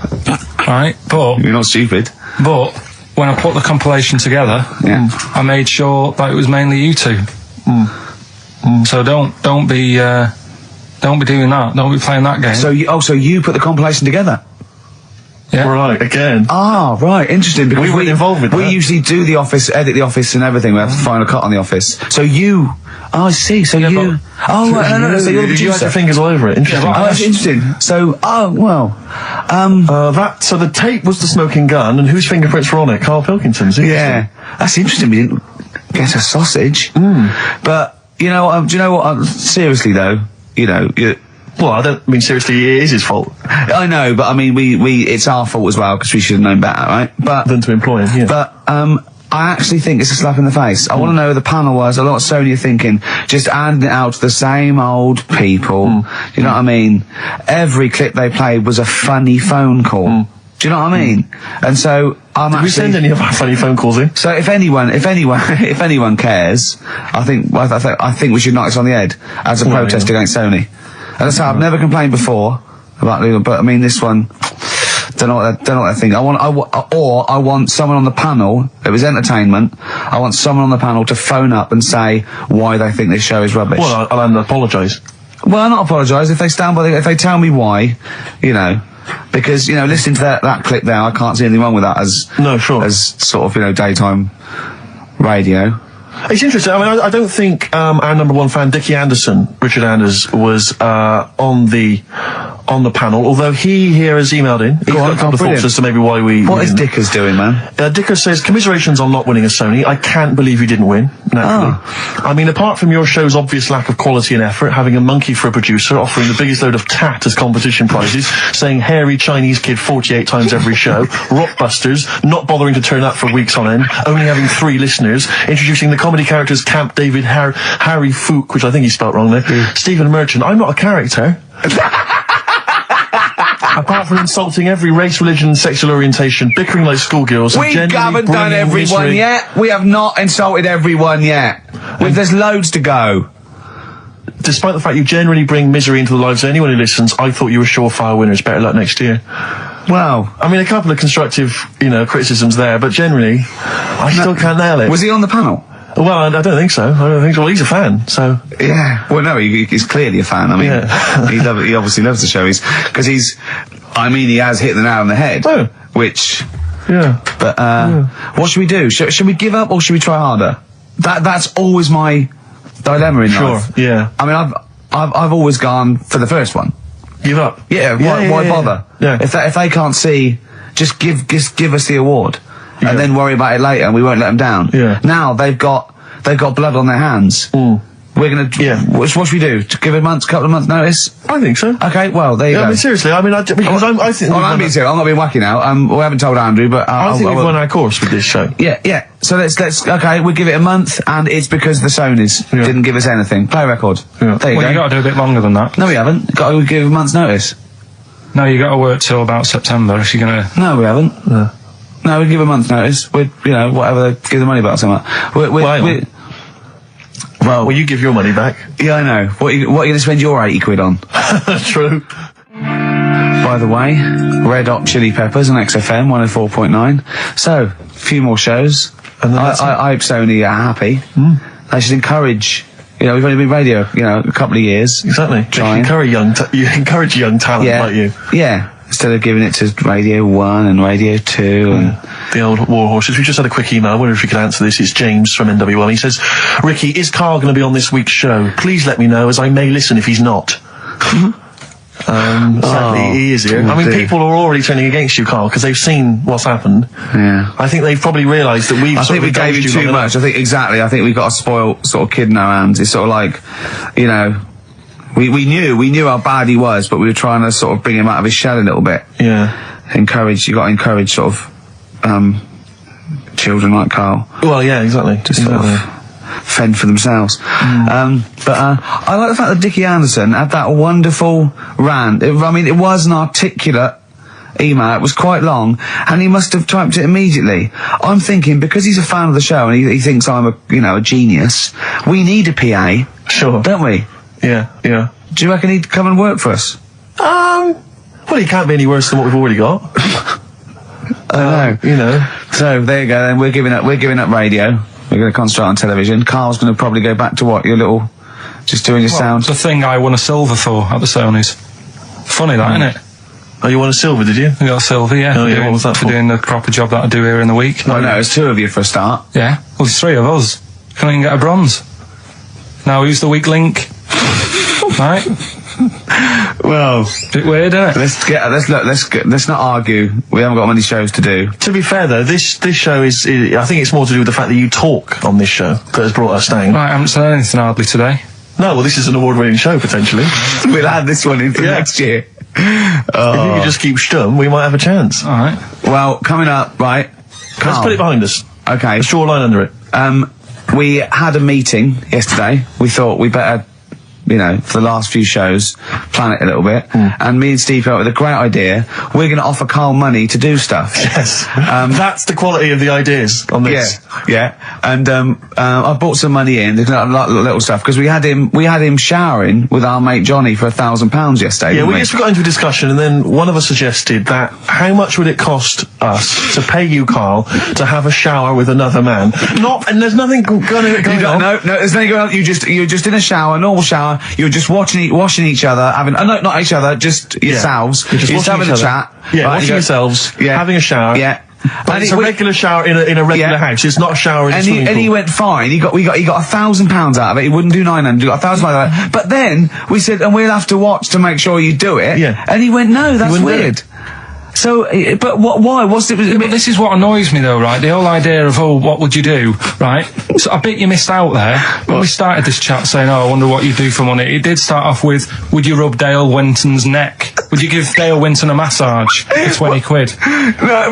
right? But
You're not stupid.
But when I put the compilation together, I made sure that it was mainly you two. So don't be doing that. Don't be playing that game.
So you put the compilation together?
Yeah.
Right, again.
Ah, right, interesting. Because
we weren't involved with that.
We usually do The Office, edit The Office and everything. We have the final cut on The Office. So you... Oh, I see. So
Yeah,
you... Oh, right, no. So you're the
You had
producer.
your fingers all over it. Interesting.
Oh, that's interesting. So,
So the tape was the smoking gun, and whose fingerprints were on it? Karl Pilkington's.
yeah. That's interesting. We didn't get a sausage. But, do you know what? Seriously, though,
Well, I don't mean seriously. It is his fault.
I know, but I mean, it's our fault as well, because we should have known better, right? But
Than to employ him. Yeah.
But I actually think it's a slap in the face. I want to know who the panel was. A lot of Sony are thinking, just handing it out to the same old people. You know what I mean? Every clip they played was a funny phone call. Do you know what I mean? And so
Did we send any of our funny phone calls in?
So if anyone cares, I think we should knock this on the head as a protest against Sony. And that's how I've never complained before about legal, but I mean this one. Don't know what they think. I want someone on the panel. It was entertainment. I want someone on the panel to phone up and say why they think this show is rubbish.
Well, I'll apologise.
Well, I'll not apologise if they stand by. If they tell me why, because listening to that clip there, I can't see anything wrong with that as sort of daytime radio.
It's interesting. I mean, I don't think our number one fan, Dickie Anderson, Richard Anders, was on the panel. Although he here has emailed in. He's got a couple of thoughts as to maybe why we.
What is Dickers doing, man?
Dickers says, commiserations on not winning a Sony. I can't believe you didn't win. Naturally. I mean, apart from your show's obvious lack of quality and effort, having a monkey for a producer, offering the biggest load of tat as competition prizes, saying hairy Chinese kid 48 times every show, Rockbusters, not bothering to turn up for weeks on end, only having 3 listeners, introducing the comedy characters Camp David, Harry Fook, which I think he spelt wrong there, Stephen Merchant. I'm not a character. apart from insulting every race, religion, and sexual orientation, bickering like schoolgirls.
We haven't done everyone yet. We have not insulted everyone yet. There's loads to go.
Despite the fact you generally bring misery into the lives of anyone who listens, I thought you were surefire winners. Better luck next year.
Well,
I mean, a couple of constructive, criticisms there, but generally, I still can't nail it.
Was he on the panel?
Well, I don't think so. Well, he's a fan, so...
Yeah. Well, no, he's clearly a fan. I mean, he obviously loves the show. He has hit the nail on the head.
Oh.
Which...
Yeah.
But, what should we do? Should we give up or should we try harder? That's always my dilemma in life.
Sure, yeah.
I mean, I've always gone for the first one.
Give up?
Yeah, why bother?
Yeah.
If they can't see, just give us the award. Yeah. And then worry about it later and we won't let them down.
Yeah.
Now they've got blood on their hands.
Mm.
We're gonna... Yeah. What should we do? To give a couple of months notice?
I think so.
Okay, well, there you go.
I mean, seriously, I think...
I'm being serious, I'm not being wacky now. We haven't told Andrew, but...
I think we've won our course with this show.
Yeah. So let's okay, we'll give it a month, and it's because the Sonys didn't give us anything. Play a record.
Yeah.
There you go.
You got to do a bit longer than that.
No, we haven't. Got to give a month's notice.
No, you got to work till about September if you're gonna...
No, we haven't. No, we give a month's notice. We'd, whatever, give the money back or something.
Well, you give your money back.
Yeah, I know. What are you going to spend your 80 quid on?
True.
By the way, Red Hot Chili Peppers on XFM 104.9. So, a few more shows. And I hope Sony are happy. They should encourage... we've only been radio, a couple of years.
Exactly. You encourage young talent like you.
Yeah. Instead of giving it to Radio 1 and Radio 2 and...
The old war horses. We just had a quick email. I wonder if you could answer this. It's James from NWL. He says, Ricky, is Karl going to be on this week's show? Please let me know, as I may listen if he's not. Sadly, he is here. I mean, people are already turning against you, Karl, because they've seen what's happened.
Yeah.
I think they've probably realised that we've...
I think we gave you too much. I think we've got a spoiled sort of kid in our hands. It's sort of like, we knew how bad he was, but we were trying to sort of bring him out of his shell a little bit.
Yeah.
You got to encourage sort of, children like Karl.
Well, yeah, exactly.
To sort of fend for themselves. But I like the fact that Dickie Anderson had that wonderful rant. It was an articulate email. It was quite long, and he must have typed it immediately. I'm thinking, because he's a fan of the show and he thinks I'm a genius, we need a PA.
Sure.
Don't we?
Yeah.
Do you reckon he'd come and work for us?
Well, he can't be any worse than what we've already got.
I know. So there you go. Then we're giving up radio. We're going to concentrate on television. Karl's going to probably go back to what? Just doing your sound.
It's the thing I won a silver for at the Sonys. Funny that, isn't it?
Oh, you won a silver, did you?
I got a silver, yeah.
Oh, yeah. What was that for?
doing the proper job that I do here in the week.
No, there's two of you for a start.
Yeah. Well, there's three of us. Can't even get a bronze. Now, who's the weak link? Right?
Well,
bit weird, isn't it?
Let's not argue. We haven't got many shows to do.
To be fair though, this show is I think it's more to do with the fact that you talk on this show that has brought us down.
Right, I haven't said anything hardly today.
No, well, this is an award-winning show potentially.
We'll add this one in for next year.
If you could just keep stum, we might have a chance.
All right.
Well, coming up, right?
Let's put it behind us.
Okay.
Let's draw a line under it.
We had a meeting yesterday. We thought we better, for the last few shows, plan it a little bit. And me and Steve came up with a great idea. We're going to offer Karl money to do stuff.
Yes. That's the quality of the ideas on this.
Yeah. And I bought some money in. There's a lot of little stuff because we had him showering with our mate Johnny for £1,000 yesterday.
Yeah, we just got into a discussion, and then one of us suggested that how much would it cost us to pay you, Karl, to have a shower with another man? And there's nothing going on.
No, there's nothing going on. You're just in a shower, normal shower. You're just washing each other, not each other, just yourselves.
You're just
having a chat.
Yeah, washing yourselves, having a shower.
Yeah.
But it's a regular shower in a regular house. It's not a shower in a swimming pool.
And he went fine. We got £1,000 out of it. He wouldn't do 900. He got £1,000 out of it. But then we said, and we'll have to watch to make sure you do it.
Yeah.
And he went, no, that's weird. So, but why?
But this is what annoys me though, right? The whole idea of, what would you do, right? So I bet you missed out there. When we started this chat saying, I wonder what you do for money, it did start off with, would you rub Dale Winton's neck? Would you give Dale Winton a massage for 20 quid?
No,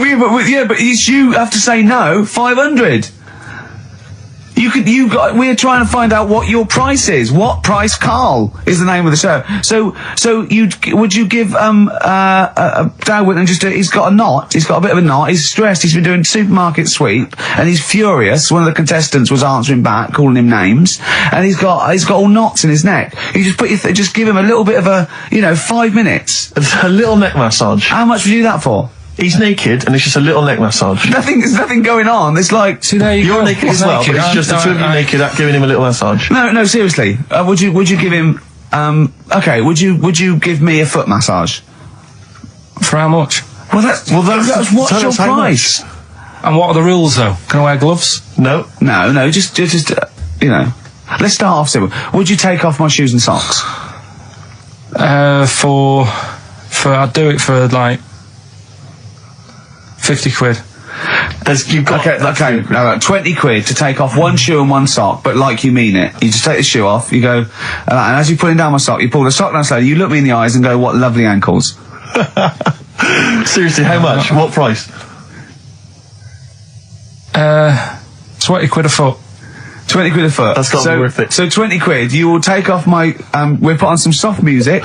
but you have to say no, 500. We're trying to find out what your price is. What price, Karl, is the name of the show. So would you give Darwin and he's got a knot. He's got a bit of a knot. He's stressed. He's been doing supermarket sweep and he's furious. One of the contestants was answering back, calling him names, and he's got all knots in his neck. You just give him a little bit of a 5 minutes.
A little neck massage.
How much would you do that for?
He's naked, and it's just a little neck massage.
There's nothing going on. It's like...
See, there you
You're
go.
naked as well, but it's just the two of you naked giving him a little massage.
No, seriously. Would you give him... okay, would you give me a foot massage?
For how much?
Well, that's what's your price?
And what are the rules, though? Can I wear gloves?
No.
No, just let's start off simple. Would you take off my shoes and socks?
I'd do it for, like... 50 quid.
Okay, no, 20 quid to take off one shoe and one sock, but like you mean it. You just take the shoe off, you go, and as you're pulling down my sock, you pull the sock down slowly, you look me in the eyes and go, what lovely ankles.
Seriously, how much? What price?
20 quid a foot.
20 quid a foot.
That's got to be worth it.
So 20 quid, you will take off my, we'll put on some soft music,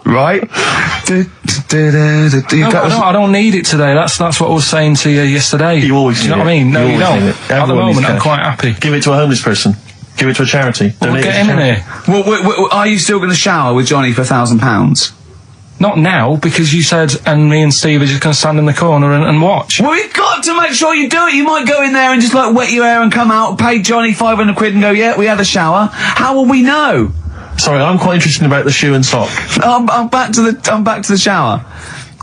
right?
I don't need it today. That's what I was saying to you yesterday.
You always
do you know
need
what I mean? No,
you
you
always
don't.
need it.
At the
Everyone needs
moment, I'm
cash.
quite happy.
Give it to a homeless person. Give it to a charity.
We'll
Donate
get
it
him
to
in
charity.
here.
Well, are you still going to shower with Johnny for £1,000?
Not now, because you said, and me and Steve are just going to stand in the corner and watch.
Well, we've got to make sure you do it. You might go in there and just like wet your hair and come out, pay Johnny 500 quid and go, yeah, we had a shower. How will we know?
Sorry, I'm quite interested about the shoe and sock.
I'm back to the shower.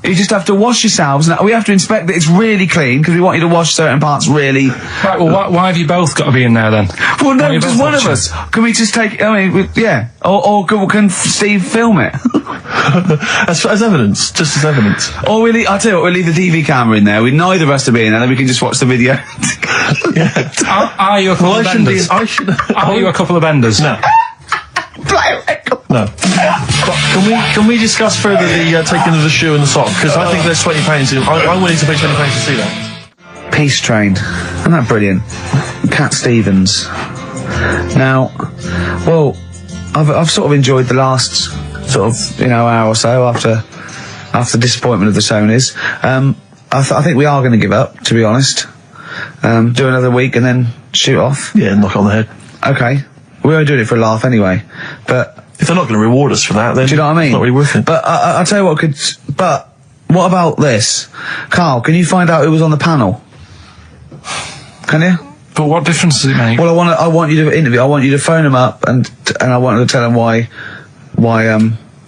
You just have to wash yourselves. Now, we have to inspect that it's really clean because we want you to wash certain parts really.
Right, well, why have you both got to be in there then?
Well, no, just one of us. Can we just take? I mean, yeah. Or can Steve film it?
as evidence, just as evidence.
Or I'll tell you what, we'll leave the TV camera in there. Neither of us to be in there, then we can just watch the video.
Yeah.
Are you a couple of benders? Are you a couple of benders?
No. No. Can we discuss further the taking of the shoe and the sock? Because I think there's £20. I'm willing to pay £20 to see that.
Peace Train. Isn't that brilliant? Cat Stevens. Now, well, I've sort of enjoyed the last sort of hour or so after the disappointment of the Sonys. I think we are going to give up, to be honest. Do another week and then shoot off.
Yeah, knock on the head.
Okay. We were doing it for a laugh anyway, but
if they're not going to reward us for that, then
do you know what I mean?
It's not really worth it.
But I'll tell you what but what about this? Karl, can you find out who was on the panel? Can you?
But what difference does it make?
Well, I want you to interview. I want you to phone them up and I want to tell them why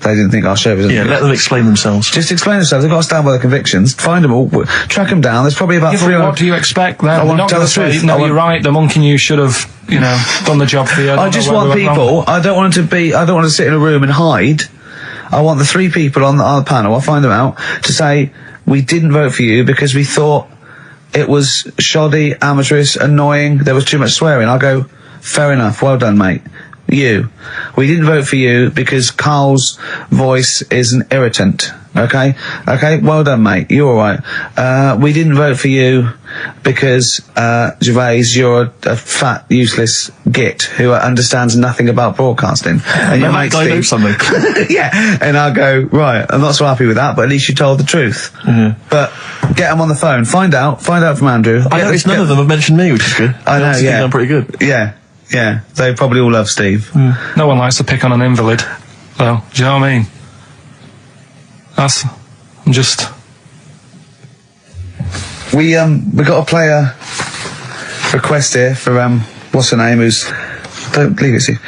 they didn't think our show was.
Yeah, let them explain themselves.
Just explain themselves. They've got to stand by their convictions. Find them all, track them down. There's probably about 300.
What do you expect then?
I want to tell the truth.
No, you're right. The monkey news should have, done the job for you.
I just want people. I don't want to sit in a room and hide. I want the 3 people on the panel. I'll find them out to say we didn't vote for you because we thought it was shoddy, amateurish, annoying. There was too much swearing. I'll go, fair enough. Well done, mate. We didn't vote for you because Karl's voice is an irritant. Okay, well done, mate. You're alright. We didn't vote for you because, Gervais, you're a fat, useless git who understands nothing about broadcasting. And you make
know something.
Yeah, and I'll go, right, I'm not so happy with that, but at least you told the truth.
Mm-hmm.
But get them on the phone. Find out from Andrew.
I noticed none of them have mentioned me, which is good.
I know, yeah.
I'm pretty good.
Yeah, they probably all love Steve.
No one likes to pick on an invalid, though. Do you know what I mean? I'm just...
We got a player request here for, what's her name, don't leave it, Steve.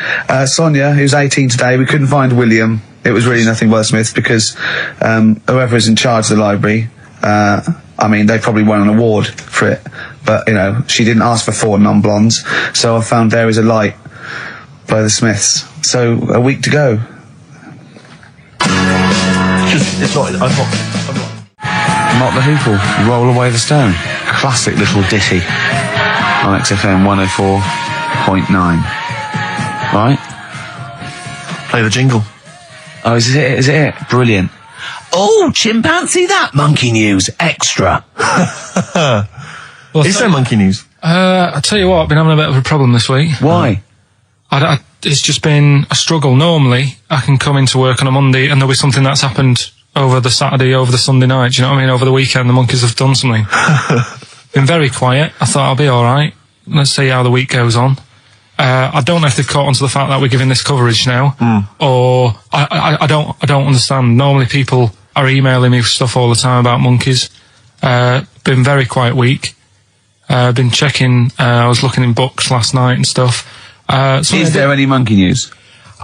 Sonia, who's 18 today. We couldn't find William. It was really nothing wordsmith because, whoever is in charge of the library, they probably won an award for it. But, she didn't ask for 4 non-blondes. So I found There Is a Light by the Smiths. So, a week to go.
It's not. I'm not.
Not the Hoople, Roll Away the Stone. Classic little ditty on XFM 104.9. Right?
Play the jingle.
Oh, is it? Brilliant. Oh, chimpanzee that, monkey news, extra.
Is there monkey news?
I tell you what, I've been having a bit of a problem this week.
Why?
It's just been a struggle. Normally, I can come into work on a Monday and there'll be something that's happened over the Saturday, over the Sunday night. Do you know what I mean? Over the weekend, the monkeys have done something. Been very quiet. I thought I'll be alright. Let's see how the week goes on. I don't know if they've caught on to the fact that we're giving this coverage now, or I don't understand. Normally people are emailing me stuff all the time about monkeys. Been very quiet week. Been checking, I was looking in books last night and stuff.
Is there any monkey news?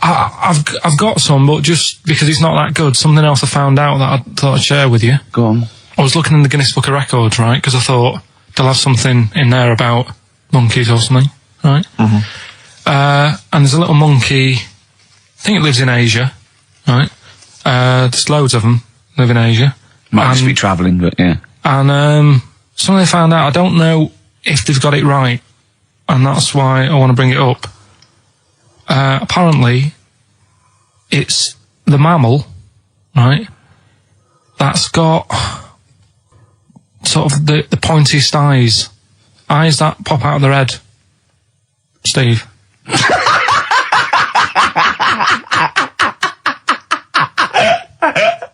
I've got some, but just because it's not that good, something else I found out that I thought I'd share with you.
Go on.
I was looking in the Guinness Book of Records, right, because I thought they'll have something in there about monkeys or something, right? And there's a little monkey, I think it lives in Asia, right? There's loads of them live in Asia.
Might just be travelling, but yeah.
And something I found out, I don't know if they've got it right, and that's why I want to bring it up. Apparently, it's the mammal, right, that's got sort of the pointiest eyes that pop out of their head. Steve.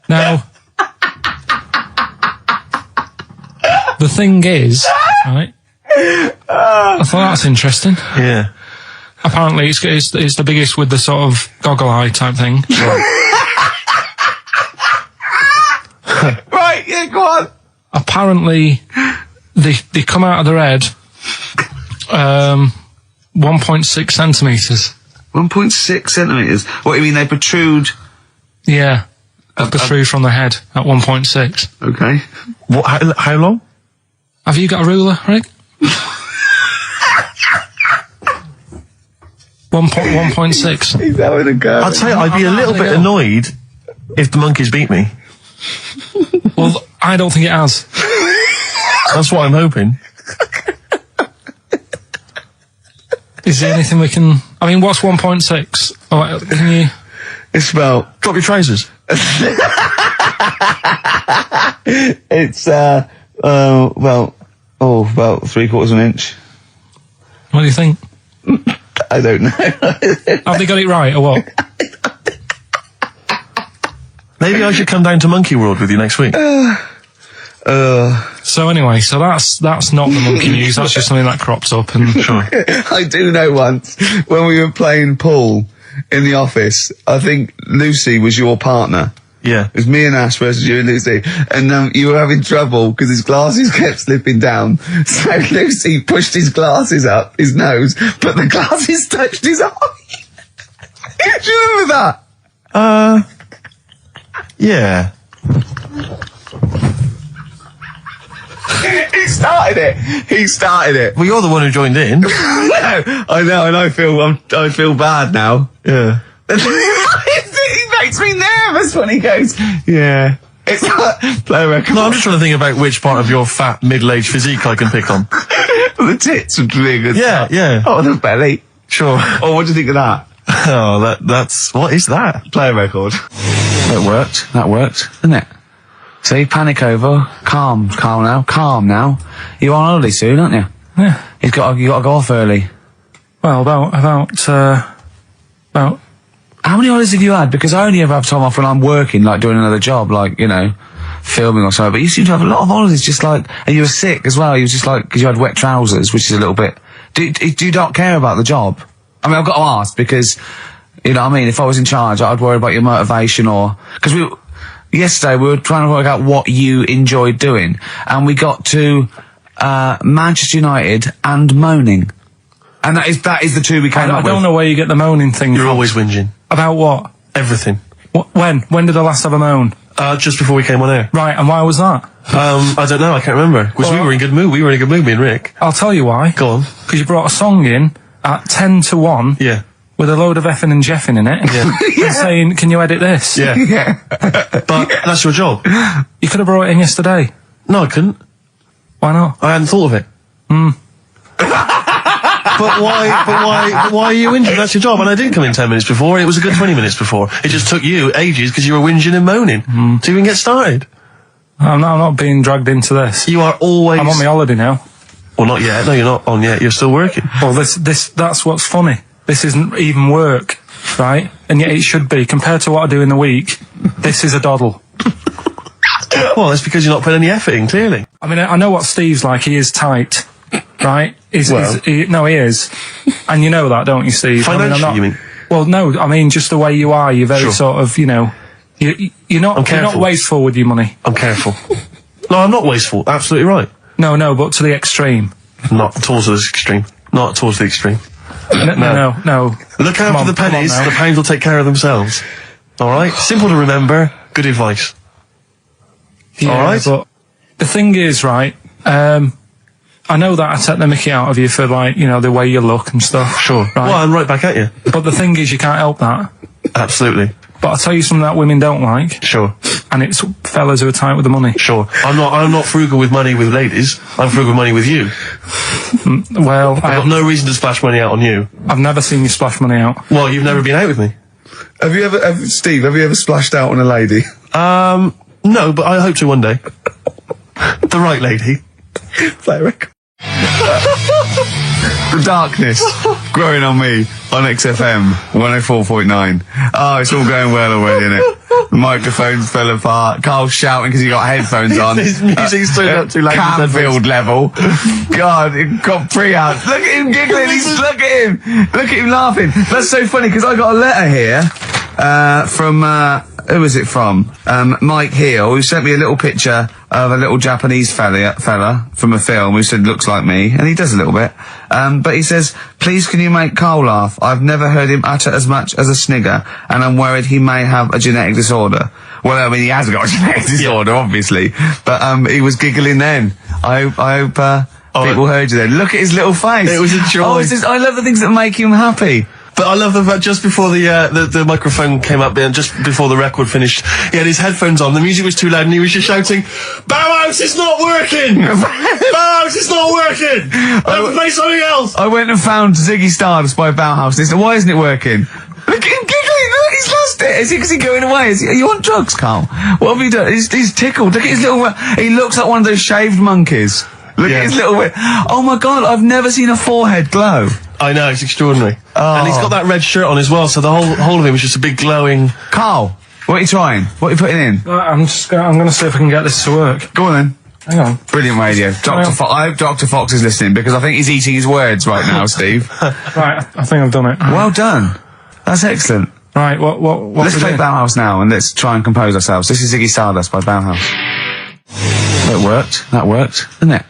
Now, the thing is, right, I thought that's interesting.
Yeah.
Apparently it's the biggest with the sort of goggle eye type thing.
Right, yeah, go on.
Apparently they come out of their head 1.6 centimetres.
1.6 centimetres? What, you mean they protrude?
Yeah. They protrude from the head at 1.6.
Okay.
What? How long?
Have you got a ruler, Rick? 1.6.
He's having a go.
I'd say I'd be a little bit annoyed if the monkeys beat me.
Well, I don't think it has.
That's what I'm hoping.
Is there anything we can... I mean, what's 1.6? Oh, can you...
It's about...
Drop your trousers.
It's, about 3/4 of an inch.
What do you think?
I don't know.
Have they got it right, or what?
Maybe I should come down to Monkey World with you next week.
So anyway, that's not the monkey news, that's just something that cropped up and...
Sure.
I do know once, when we were playing pool in the office, I think Lucy was your partner.
Yeah.
It was me and Ash versus you and Lucy. And you were having trouble because his glasses kept slipping down. So Lucy pushed his glasses up his nose, but the glasses touched his eye. Do you remember that?
Yeah.
He started it.
Well, you're the one who joined in.
I know, and I feel bad now.
Yeah.
He makes me nervous when he goes, yeah. It's like, play a record.
No, I'm just trying to think about which part of your fat, middle-aged physique I can pick on.
The tits would be a good
Yeah,
start.
yeah.
Oh, the belly.
Sure.
Oh, what do you think of that?
Oh, that's... What is that?
Play a record.
That worked, didn't it? See, panic over, calm now. You're on holiday soon, aren't you?
Yeah.
You got to go off early.
Well, about...
How many holidays have you had? Because I only ever have time off when I'm working, like doing another job, like, you know, filming or something. But you seem to have a lot of holidays, just like, and you were sick as well. You was just like, because you had wet trousers, which is a little bit. Do you not care about the job? I mean, I've got to ask because, you know what I mean? If I was in charge, I'd worry about your motivation or because yesterday we were trying to work out what you enjoyed doing, and we got to Manchester United and moaning. And that is the two we came up with.
I don't know where you get the moaning thing
You're
from.
always whinging.
About what?
Everything.
When did I last have a moan?
Just before we came on air.
Right, and why was that?
I don't know, I can't remember. Because we were in a good mood. We were in a good mood, me and Rick.
I'll tell you why.
Go on.
Because you brought a song in at 10 to 1.
Yeah.
With a load of effing and jeffing in it.
Yeah.
And saying, can you edit this?
Yeah. But that's your job.
You could have brought it in yesterday.
No, I couldn't.
Why not?
I hadn't thought of it. But why are you whinging? That's your job. And I did come in 10 minutes before, and it was a good 20 minutes before. It just took you ages because you were whinging and moaning to even get started.
I'm not being dragged into this.
You are always...
I'm on my holiday now.
Well, not yet. No, you're not on yet. You're still working.
Well, that's what's funny. This isn't even work, right? And yet it should be. Compared to what I do in the week, this is a doddle.
Well, that's because you're not putting any effort in, clearly.
I mean, I know what Steve's like. He is tight, right? He is. And you know that, don't you, Steve?
Financially, you mean?
Well, no, I mean, just the way you are. You're very sort of, you're not wasteful with your money.
I'm careful. No, I'm not wasteful. Absolutely right.
No, but to the extreme.
Not towards the extreme. Not towards the extreme.
No.
Look after the pennies. The pounds will take care of themselves. All right? Simple to remember. Good advice.
Yeah, all right? But the thing is, right, I know that I take the mickey out of you for, like, the way you look and stuff.
Sure.
Right?
Well, I'm right back at you.
But the thing is, you can't help that.
Absolutely.
But I'll tell you something that women don't like.
Sure.
And it's fellas who are tight with the money.
Sure. I'm not frugal with money with ladies. I'm frugal with money with you.
Well,
I've got no reason to splash money out on you.
I've never seen you splash money out.
Well, you've never been out with me.
Steve, have you ever splashed out on a lady?
No, but I hope to one day. The right lady.
Play a record. The darkness growing on me on XFM 104.9. Oh, it's all going well already, isn't it? The microphones fell apart. Carl's shouting because he got headphones on.
His music's turned up too late.
Canfield level. God, it got pre-out. Look at him giggling. Look at him laughing. That's so funny because I got a letter here from who is it from? Mike Heel, who sent me a little picture of a little Japanese fella from a film who said looks like me, and he does a little bit. But he says, please can you make Carl laugh? I've never heard him utter as much as a snigger, and I'm worried he may have a genetic disorder. Well, I mean, he has got a genetic disorder, obviously, but he was giggling then. I hope people heard you then. Look at his little face.
It was a joy.
I love the things that make him happy.
But I love the fact just before the microphone came up and just before the record finished, he had his headphones on, the music was too loud and he was just shouting, Bauhaus is not working! Bauhaus is not working! I have to play something else!
I went and found Ziggy Stardust by Bauhaus and he said, why isn't it working? Look at him giggling, look, he's lost it! Is he going away? Are you on drugs, Carl? What have you done? He's tickled, look at his little, he looks like one of those shaved monkeys. Look at his little, oh my god, I've never seen a forehead glow.
I know, it's extraordinary.
Oh.
And he's got that red shirt on as well, so the whole of him is just a big glowing...
Carl, what are you trying? What are you putting in?
I'm going to see if I can get this to work.
Go on then.
Hang on.
Brilliant radio. I hope Dr. Fox is listening because I think he's eating his words right now, Steve.
Right, I think I've done it.
Well done. That's excellent.
Right, what
let's play Bauhaus now and let's try and compose ourselves. This is Ziggy Stardust by Bauhaus. That worked, didn't it?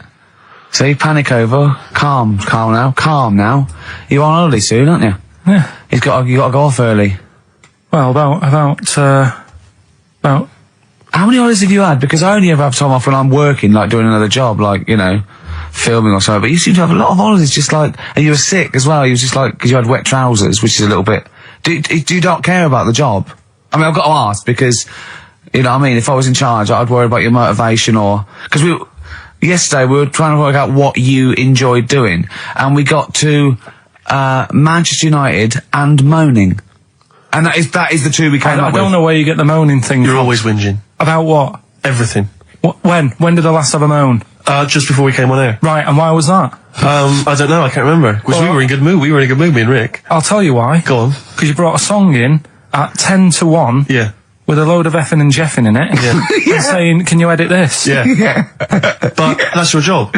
See, panic over, calm now. You're on holiday soon, aren't you?
Yeah.
You got to go off early.
Well, about how
many holidays have you had? Because I only ever have time off when I'm working, like doing another job, like, filming or something. But you seem to have a lot of holidays, just like, and you were sick as well. You was just like, because you had wet trousers, which is a little bit, do you not care about the job? I mean, I've got to ask because, you know what I mean, if I was in charge, I'd worry about your motivation because yesterday we were trying to work out what you enjoyed doing, and we got to Manchester United and moaning, and that is the two we came up with.
I don't know where you get the moaning thing.
You're always whinging
about what?
Everything.
When did I last have a moan?
Just before we came on air.
Right, and why was that?
I don't know. I can't remember because we were in good mood. We were in a good mood, me and Rick.
I'll tell you why.
Go on.
Because you brought a song in at 10 to 1.
Yeah.
With a load of effing and jeffing in it.
Yeah.
And saying, can you edit this?
Yeah. Yeah. But that's your job.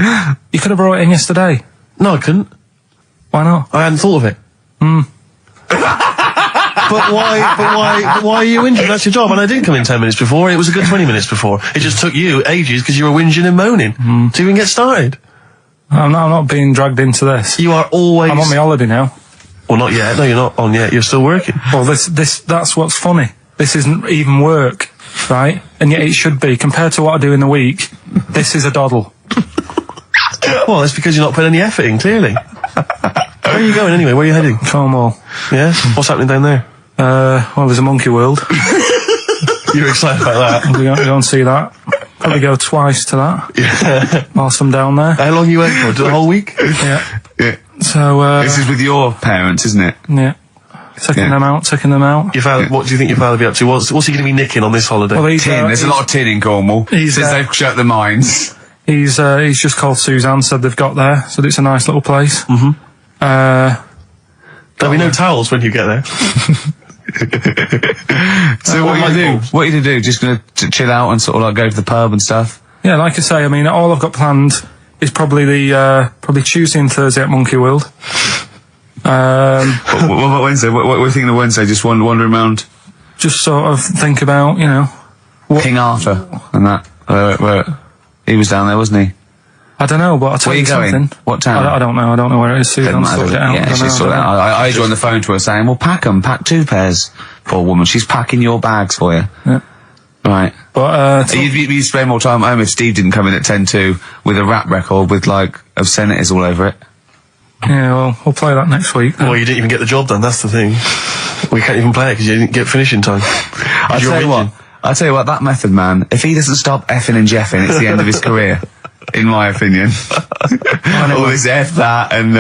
You could have brought it in yesterday.
No, I couldn't.
Why not?
I hadn't thought of it. But why are you whinging? That's your job. And I didn't come in 10 minutes before. It was a good 20 minutes before. It just took you ages because you were whinging and moaning to even get started.
I'm not being dragged into this.
You are always...
I'm on my holiday now.
Well, not yet. No, you're not on yet. You're still working.
Well, that's what's funny. This isn't even work, right? And yet it should be. Compared to what I do in the week, this is a doddle.
Well, it's because you're not putting any effort in, clearly. Where are you going anyway? Where are you heading?
Cornwall.
Yeah? What's happening down there?
Well, there's a monkey world.
You're excited about that?
We're going to go and see that. Probably go twice to that.
Yeah.
Whilst I'm down there.
How long you went for? The whole week?
Yeah.
Yeah.
So,
this is with your parents, isn't it?
Yeah. Taking them out.
Your father, what do you think your father will be up to? What's he going to be nicking on this holiday?
Well,
tin. There's a lot of tin in Cornwall. Since they've shut the mines.
He's just called Suzanne, said they've got there, said it's a nice little place.
There'll be no towels when you get there.
So what are you gonna do? What are you gonna do? Just gonna chill out and sort of like go to the pub and stuff?
Yeah, like I say, I mean, all I've got planned is probably probably Tuesday and Thursday at Monkey World.
What about Wednesday? What are you thinking of Wednesday? Just wandering around?
Just sort of think about, you know...
King Arthur and that. Where he was down there, wasn't he?
I don't know, but I'll tell
Where
you
are you
something.
going? What town?
I don't know. I don't know where it is. Susan sorted it out.
Yeah, she's sorted it out. I heard you on the phone to her saying, well, pack 2 pairs. Poor woman. She's packing your bags for you.
Yeah.
Right.
But,
you'd spend more time at home if Steve didn't come in at 10-2 with a rap record with, like, obscenities all over it.
Yeah, well, we'll play that next week.
Well, you didn't even get the job done, that's the thing. We can't even play it because you didn't get finishing time.
I'll tell you what, that method man, if he doesn't stop effing and jeffing, it's the end of his career. In my opinion. All this F that and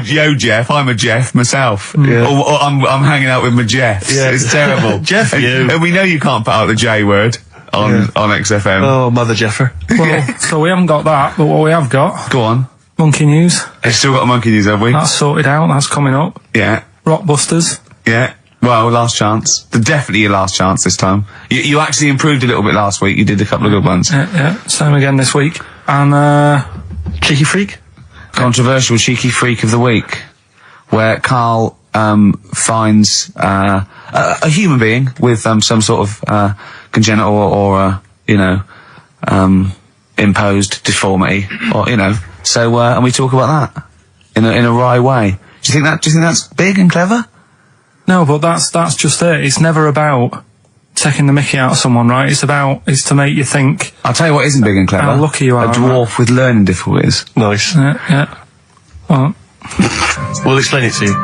yo Jeff, I'm a Jeff myself.
Yeah.
Or I'm hanging out with my Jeffs. Yeah. It's terrible.
Jeff,
and we know you can't put out the J word on XFM.
Oh, Mother Jeffer.
Well, so we haven't got that, but what we have got...
Go on.
Monkey News.
We've still got a Monkey News, have we?
That's sorted out, that's coming up.
Yeah.
Rockbusters.
Yeah. Well, last chance. Definitely your last chance this time. You actually improved a little bit last week. You did a couple of good ones.
Yeah. Same again this week. And,
Cheeky Freak?
Controversial Cheeky Freak of the Week. Where Karl, finds, a human being with, some sort of, congenital or imposed deformity. Or, So, and we talk about that. In a wry way. Do you think that's big and clever?
no, but that's just it. It's never about taking the mickey out of someone, right? It's to make you think.
I'll tell you what isn't big and clever.
How lucky you are.
A dwarf with learning difficulties.
Nice.
Yeah. Well,
We'll explain it to you.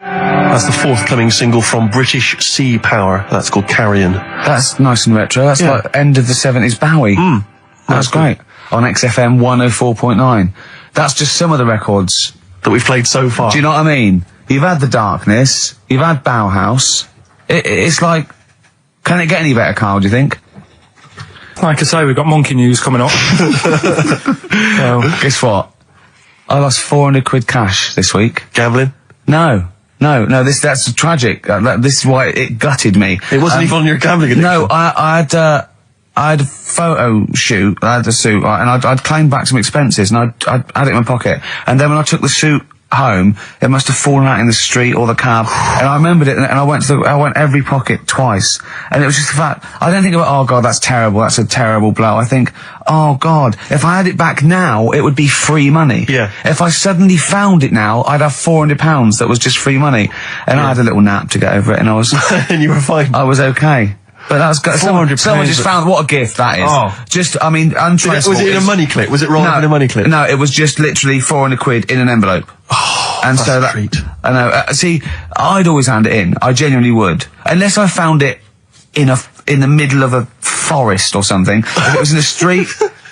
That's the forthcoming single from British Sea Power. That's called Carrion.
That's nice and retro. That's like end of the 70s Bowie. That's great. On XFM 104.9. That's just some of the records
that we've played so far.
Do you know what I mean? You've had The Darkness, you've had Bauhaus. It's like, can it get any better, Karl, do you think?
like I say, we've got Monkey News coming up. So,
guess what? I lost 400 quid cash this week.
Gambling?
No, that's tragic. This is why it gutted me.
It wasn't even on your gambling addiction.
No, I had a photo shoot, I had a suit, and I'd claimed back some expenses, and I'd had it in my pocket. And then when I took the suit home, it must have fallen out in the street or the cab, and I remembered it, and I went every pocket twice. And it was just the fact, I don't think about, oh God, that's terrible, that's a terrible blow. I think, oh God, if I had it back now, it would be free money.
Yeah.
If I suddenly found it now, I'd have £400 that was just free money. And I had a little nap to get over it, and I was...
and you were fine.
I was okay. But that's got someone just found what a gift that is.
Oh.
Just, I mean, untraceable.
Was it in a money clip? Was it rolled up in a money clip?
No, it was just literally 400 quid in an envelope.
Oh,
and
that's
so
a treat.
I know. See, I'd always hand it in. I genuinely would, unless I found it in the middle of a forest or something. If it was in the street.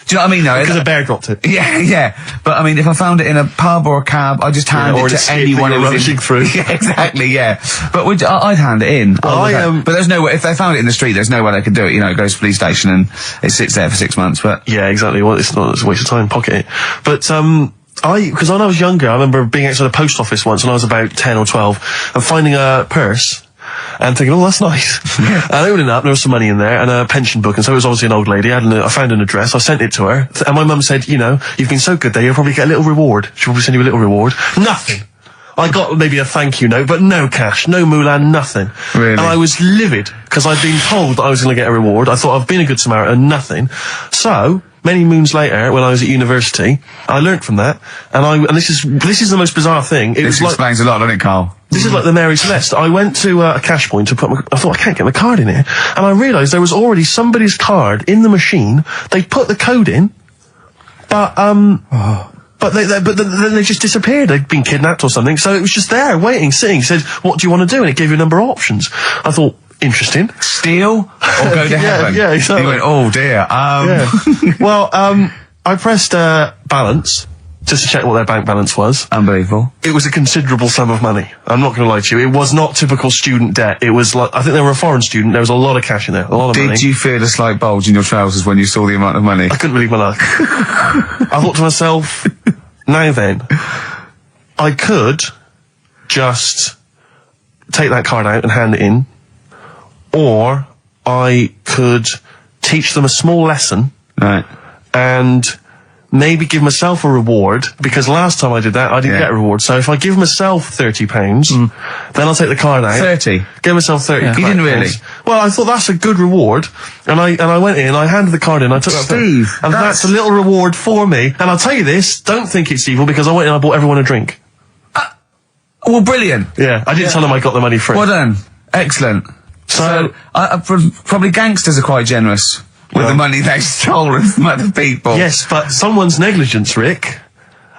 Do you know what I mean? No,
because a bear dropped it.
Yeah. But I mean, if I found it in a pub or a cab, I just hand it to anyone who was
rushing through.
Yeah, exactly. Yeah. But I'd hand it in. But there's no way. If they found it in the street, there's no way they could do it. You know, it goes to the police station and it sits there for 6 months. But
yeah, exactly. Well, it's a waste of time. Pocket it. But because when I was younger, I remember being outside a post office once when I was about 10 or 12 and finding a purse. And thinking, oh, that's nice.
Yeah.
And opening it up, there was some money in there, and a pension book, and so it was obviously an old lady. I found an address, I sent it to her, and my mum said, you know, you've been so good there, you'll probably get a little reward. She'll probably send you a little reward. Nothing. I got maybe a thank you note, but no cash, no moolah, nothing.
Really?
And I was livid, because I'd been told that I was going to get a reward. I thought I've been a good Samaritan, nothing. So, many moons later, when I was at university, I learnt from that, and this is the most bizarre thing.
This explains a lot, doesn't it, Karl?
This is like the Mary Celeste. I went to a cash point to I thought, I can't get my card in here. And I realised there was already somebody's card in the machine. They put the code in, but then they just disappeared. They'd been kidnapped or something. So it was just there, waiting, sitting. It said, what do you want to do? And it gave you a number of options. I thought, interesting.
Steal or go to heaven?
Yeah, exactly.
You went, oh dear.
Yeah. Well, I pressed balance. just to check what their bank balance was.
Unbelievable.
It was a considerable sum of money. I'm not going to lie to you. It was not typical student debt. It was like, I think they were a foreign student. There was a lot of cash in there. A lot of money.
Did you feel a slight bulge in your trousers when you saw the amount of money?
I couldn't believe my luck. I thought to myself, now then, I could just take that card out and hand it in, or I could teach them a small lesson.
Right.
And maybe give myself a reward, because last time I did that, I didn't get a reward. So if I give myself £30, then I'll take the card out.
30?
Give myself 30.
You didn't really?
Well, I thought that's a good reward. And I went in, I handed the card in, I took
Steve,
that. And that's a little reward for me. And I'll tell you this, don't think it's evil, because I went in and I bought everyone a drink.
Well, brilliant.
Yeah, I didn't tell them I got the money free.
Well done. Excellent. So probably gangsters are quite generous with the money they've stolen from other people.
Yes, but someone's negligence, Rick,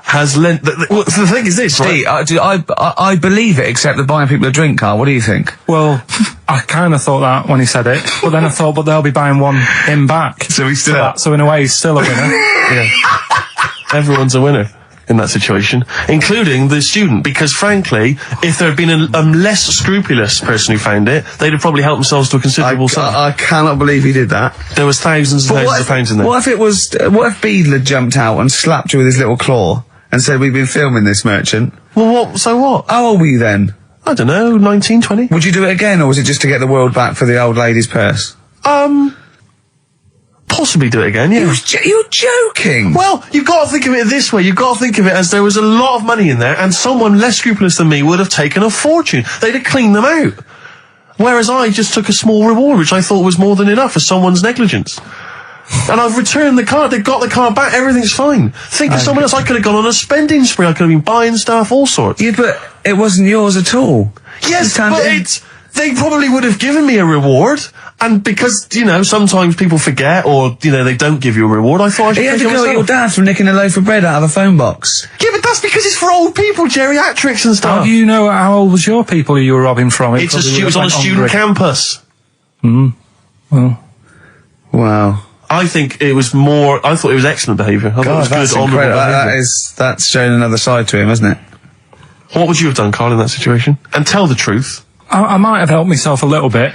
has lent... the thing is this,
Steve,
right?
I believe it, except that buying people a drink, Carl. What do you think?
Well, I kind of thought that when he said it, but then I thought, but they'll be buying him back.
So he's still
so in a way, he's still a winner.
Yeah. Everyone's a winner in that situation, including the student, because frankly, if there had been a less scrupulous person who found it, they'd have probably helped themselves to a considerable sum.
I cannot believe he did that.
There was thousands and thousands of pounds in there.
What if Beadle had jumped out and slapped you with his little claw and said, "We've been filming this merchant"?
Well, so what?
How old were you then?
I don't know, 19, 20?
Would you do it again, or was it just to get the world back for the old lady's purse?
Possibly do it again, yeah.
You're joking!
Well, you've got to think of it this way. You've got to think of it as there was a lot of money in there, and someone less scrupulous than me would have taken a fortune. They'd have cleaned them out. Whereas I just took a small reward, which I thought was more than enough for someone's negligence. And I've returned the card. They've got the card back. Everything's fine. Think of someone else. I could have gone on a spending spree. I could have been buying stuff, all sorts.
Yeah, but it wasn't yours at all.
Yes, but they probably would have given me a reward. And because, sometimes people forget or, they don't give you a reward, I thought I should
You had to
take it
go at your
myself.
dad for nicking a loaf of bread out of a phone box.
Yeah, but that's because it's for old people, geriatrics and
How
stuff.
do you know how old was your people who you were robbing from?
It was on a student campus.
Well.
Wow.
I think it was I thought it was excellent behaviour. I thought it was
that's
good, honourable
incredible.
behaviour.
That's showing another side to him, isn't it?
What would you have done, Karl, in that situation? And tell the truth.
I might have helped myself a little bit.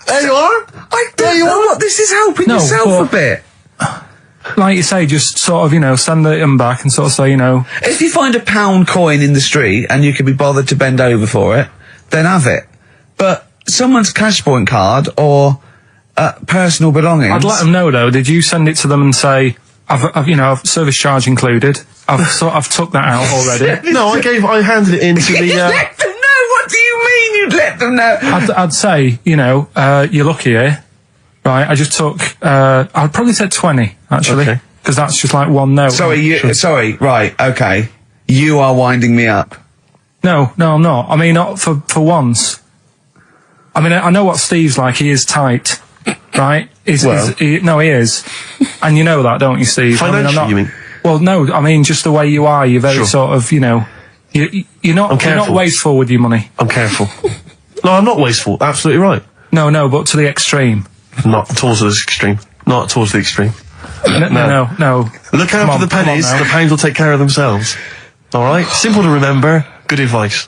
There you are.
I don't know what this is helping yourself a bit.
Like you say, just sort of, send them back and sort of say,
If you find a £1 coin in the street and you can be bothered to bend over for it, then have it. But someone's cash point card or personal belongings...
I'd let them know, though. Did you send it to them and say, I've service charge included. I've took that out already.
No, I handed it in to the...
You let them know? What do you mean you'd let them know?
I'd say, you're lucky here. Right, I just took, I'd probably say 20, actually.
Okay.
Because that's just like one note.
Sorry, right, okay. You are winding me up.
No, I'm not. I mean, not for once. I mean, I know what Steve's like. He is tight, right? He is. And you know that, don't you, Steve?
Financially, you mean?
Well, no, I mean, just the way you are. You're very sort of, you're not wasteful with your money.
I'm careful. No, I'm not wasteful. Absolutely right.
No, but to the extreme.
Not towards the extreme. Not towards the extreme.
No.
Look out for the pennies. The pounds will take care of themselves. All right? Simple to remember. Good advice.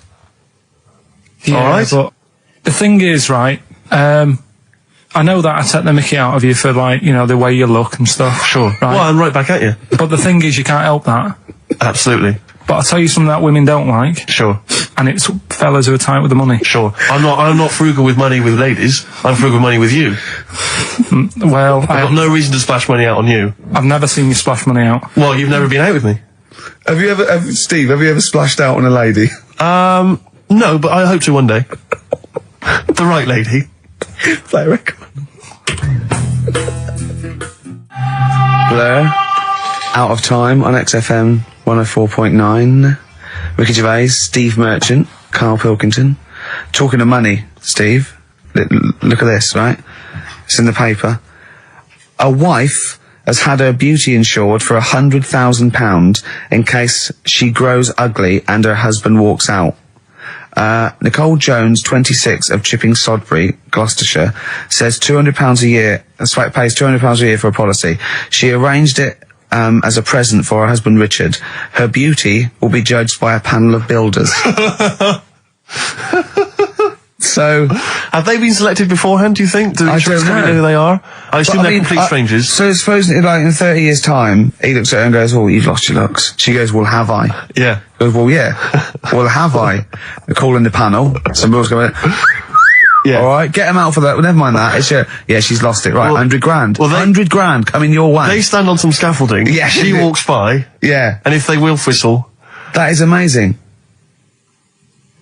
Yeah,
all right?
But the thing is, right, I know that I take the mickey out of you for, like, the way you look and stuff.
Sure.
Right?
Well, I'm right back at you.
But the thing is, you can't help that.
Absolutely.
But I'll tell you something that women don't like.
Sure.
And it's fellas who are tight with the money.
Sure. I'm not frugal with money with ladies. I'm frugal with money with you.
Well,
I've got no reason to splash money out on you.
I've never seen you splash money out.
Well, you've never been out with me.
Steve, have you ever splashed out on a lady?
No, but I hope to one day. The right lady.
Play a record. Blur. Out of Time on XFM 104.9. Ricky Gervais, Steve Merchant, Karl Pilkington. Talking of money, Steve. Look at this, right? It's in the paper. A wife has had her beauty insured for £100,000 in case she grows ugly and her husband walks out. Nicole Jones, 26, of Chipping Sodbury, Gloucestershire, says £200 a year, pays £200 a year for a policy. She arranged it as a present for her husband Richard. Her beauty will be judged by a panel of builders. So,
have they been selected beforehand, do you think?
I don't know
who they are? I assume they're complete strangers.
So supposedly, like, in 30 years' time, he looks at her and goes, "Oh, you've lost your looks." She goes, "Well, have I?"
Yeah.
He goes, "Well, yeah." "Well, have I?" They're calling the panel. Some else going,
yeah.
"All right, get him out for that." Well, never mind that. It's yeah, she's lost it. Right, 100 grand.
Well,
100 grand coming your way.
They stand on some scaffolding.
Yeah.
She walks by.
Yeah.
And if they wolf whistle.
That is amazing.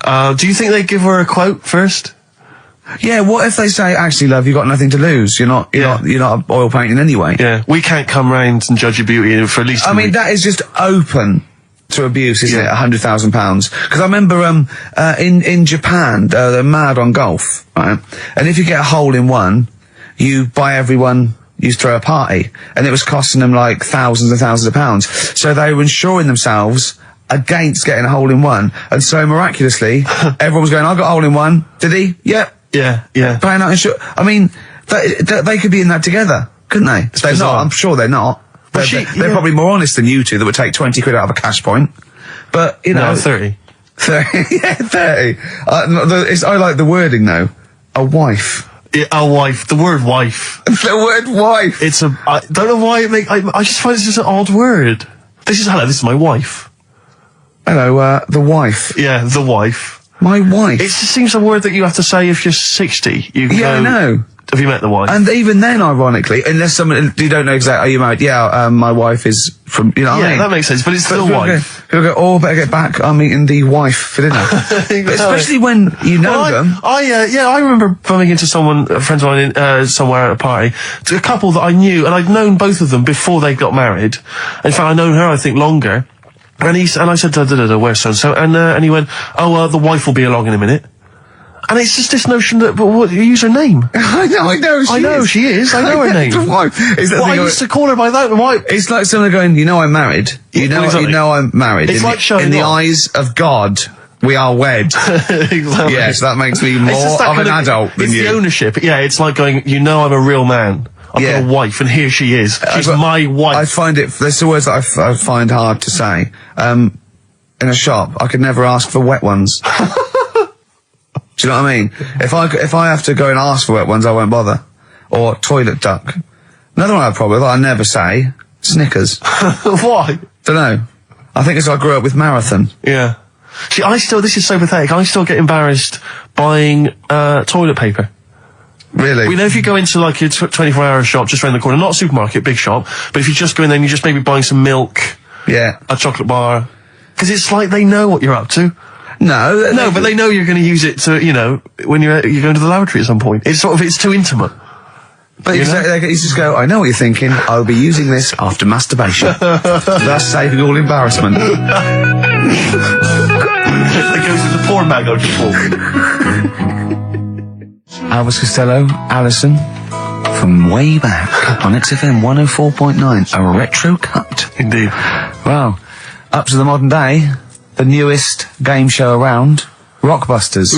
Do you think they give her a quote first?
Yeah, what if they say, "Actually, love, you've got nothing to lose. You're not oil painting anyway."
Yeah. We can't come round and judge your beauty for at least
I mean, that is just open to abuse, isn't it? £100,000. Because I remember, in Japan, they're mad on golf, right? And if you get a hole in one, you buy everyone, you throw a party. And it was costing them like thousands and thousands of pounds. So they were insuring themselves against getting a hole in one. And so miraculously, everyone was going, "I got a hole in one." Did he? Yep.
Yeah, yeah.
Paying out I mean, they could be in that together, couldn't they? They're not. I'm sure they're not. They're probably more honest than you two that would take 20 quid out of a cash point. But, you know.
No, 30.
30. Yeah, 30. I like the wording though. A wife.
Yeah, a wife. The word wife.
The word wife.
I don't know why I just find it's just an odd word. This is my wife.
Hello, the wife.
Yeah, the wife.
My wife.
It just seems a word that you have to say if you're 60. You can
I know.
Have you met the wife?
And even then, ironically, unless someone, you don't know exactly, are you married? Yeah, my wife is from, you know what I mean?
Yeah, that makes sense, but it's the wife.
People go, "Oh, better get back, I'm eating the wife for dinner." But especially when you know them.
I remember bumping into friends of mine somewhere at a party, a couple that I knew, and I'd known both of them before they got married. In fact, I'd known her, I think, longer. And I said, "Where's so-and-so?" And he went, "Oh, the wife will be along in a minute." And it's just this notion that, you use her name.
I know she is.
I know her name.
The wife.
I used to call her by that. Why?
It's like someone going, "You know I'm married. You know I'm married."
It's like showing
in the
off.
eyes of God, we are wed.
Exactly.
Yes, that makes me more of an adult than
you. It's the ownership. Yeah, it's like going, "You know I'm a real man. I've got a wife, and here she is. She's my wife."
I find there's the words that I find hard to say. In a shop, I could never ask for wet ones. Do you know what I mean? If I have to go and ask for wet ones, I won't bother. Or toilet duck. Another one I have a problem with, I never say, Snickers.
Why?
Don't know. I think it's I grew up with Marathon.
Yeah. See, this is so pathetic, I still get embarrassed buying toilet paper.
Really?
You know, if you go into like a 24-hour shop just around the corner, not a supermarket, big shop, but if you just go in there and you're just maybe buying some milk, a chocolate bar, because it's like they know what you're up to. No, but they know you're going to use it to, when you're going to the lavatory at some point. It's too intimate.
But you just go, "I know what you're thinking, I'll be using this after masturbation." Thus saving all embarrassment.
It goes to the porn bag, don't you?
Elvis Costello, Alison, from way back on XFM 104.9, a retro cut.
Indeed.
Wow. Up to the modern day, the newest game show around, Rockbusters.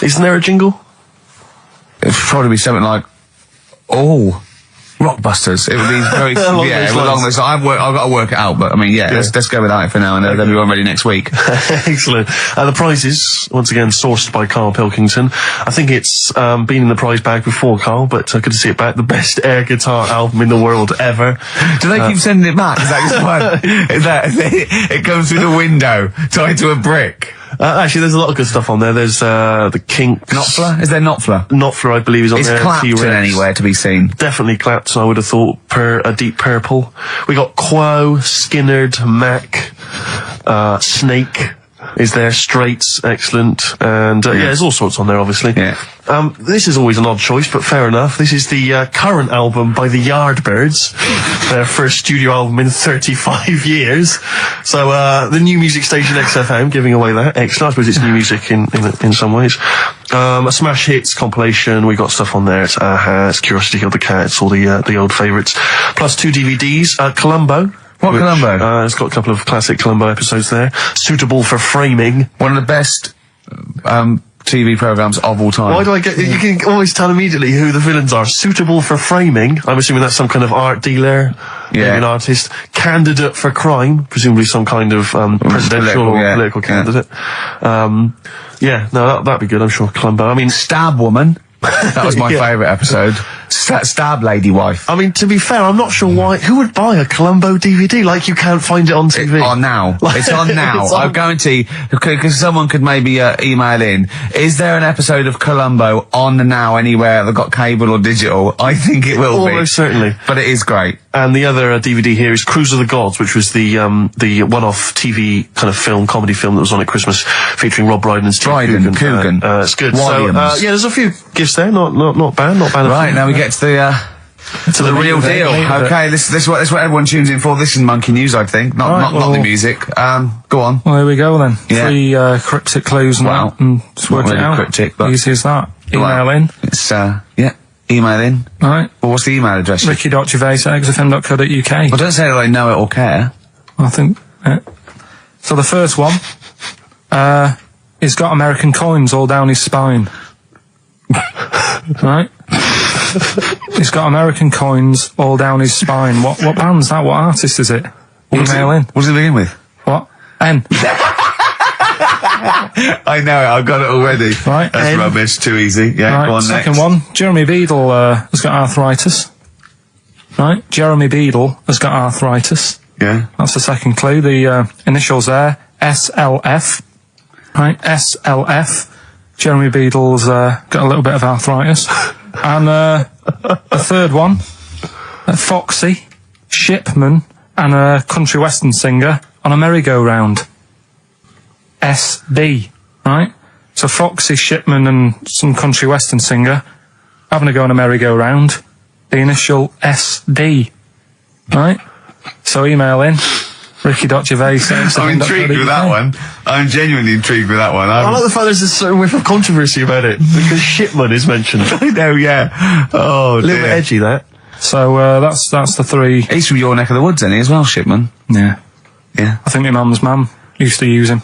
Isn't there a jingle?
It'd probably be something like, "Oh, Rockbusters." It would be very, along those lines. I've got to work it out, but I mean, let's go with that for now, and then we'll be ready next week.
Excellent. The prizes, once again, sourced by Karl Pilkington. I think it's been in the prize bag before, Karl, but good to see it back. The best air guitar album in the world ever.
Do they keep sending it back? Is that just fun? It comes through the window, tied to a brick.
Actually, there's a lot of good stuff on there. There's the Kinks.
Knopfler? Is there Knopfler?
Knopfler, I believe, is on there.
Is Clapton anywhere to be seen?
Definitely Clapton, I would have thought, a Deep Purple. We got Quo, Skinnerd, Mac, Snake is there, Straits, excellent, and there's all sorts on there, obviously.
Yeah.
This is always an odd choice, but fair enough. This is the current album by the Yardbirds, their first studio album in 35 years. So the new music station XFM giving away that. Excellent. I suppose it's new music in some ways. A Smash Hits compilation. We got stuff on there. It's Aha, it's Curiosity Killed the Cat. It's all the old favourites. Plus 2 DVDs. Columbo.
What Columbo?
It's got a couple of classic Columbo episodes there. Suitable for framing.
One of the best
TV programmes of all time.
Why do I get... You can always tell immediately who the villains are. Suitable for framing. I'm assuming that's some kind of art dealer. Maybe an artist. Candidate for crime. Presumably some kind of presidential or political candidate. That'd be good, I'm sure. Columbo. I mean...
Stab woman. That was my favourite episode. Stab lady wife.
I mean, to be fair, I'm not sure why... Who would buy a Columbo DVD? Like, you can't find it on TV.
It's on now. It's on now. I guarantee, because someone could maybe email in, is there an episode of Columbo on now anywhere that got cable or digital? I think it will be.
Almost certainly.
But it is great.
And the other DVD here is Cruise of the Gods, which was the one-off TV kind of comedy film that was on at Christmas, featuring Rob Brydon and Steve Coogan. It's good.
Williams.
There's a few gifts there. Not bad.
Right, now we get to the real deal. Okay, this is what everyone tunes in for. This is Monkey News, I think. Not the music. Go on.
Well, here we go then.
Yeah.
3 cryptic clues and that, and just work it out.
Cryptic, but
easy as that. Email in.
It's email in.
Right.
Well, what's the email address?
ricky.gervais@xfm.co.uk.
Well, don't say that I know it or care.
I think. So the first one, he's got American coins all down his spine. Right? He's got American coins all down his spine. What band's that? What artist is it? Email in.
What does it begin with?
What? N.
I know it. I've got it already.
Right.
That's rubbish. Too easy. Yeah.
Right,
Go on
second
next.
one. Jeremy Beadle has got arthritis. Right. Jeremy Beadle has got arthritis.
Yeah.
That's the second clue. The initials there. SLF. Right. SLF. Jeremy Beadle's got a little bit of arthritis. And the third one, Foxy, Shipman, and a country western singer on a merry-go-round. SB, right? So Foxy, Shipman, and some country western singer having a go on a merry-go-round. The initial SD, right? So email in. Ricky.Gervais.
I'm intrigued with that one. I'm genuinely intrigued with that one.
I like the fact there's a certain whiff of controversy about it, because Shipman is mentioned.
I know, yeah. Oh,
a little bit edgy, that.
So that's the 3.
He's from your neck of the woods, isn't he, as well, Shipman?
Yeah.
Yeah.
I think my mum's mum used to use him.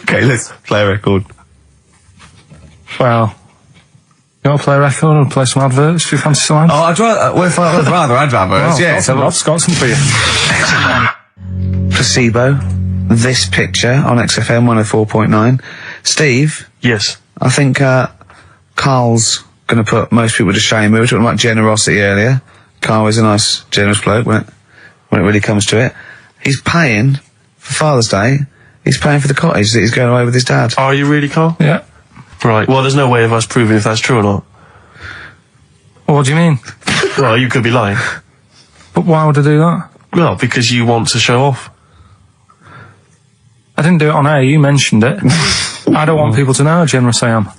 Okay, let's play a record.
Well, you want to play a record or play some adverts if you fancy some ads?
Oh, I'd rather adverts, yeah.
So I've got some for you.
Placebo. This picture on XFM 104.9. Steve?
Yes.
I think Karl's going to put most people to shame. We were talking about generosity earlier. Karl is a nice, generous bloke when it really comes to it. He's paying for Father's Day. He's paying for the cottage that he's going away with his dad.
Are you really, Karl?
Yeah.
Right. Well, there's no way of us proving if that's true or not.
Well, what do you mean?
Well, you could be lying.
But why would I do that?
Well, because you want to show off.
I didn't do it on air, you mentioned it. I don't want people to know how generous I am.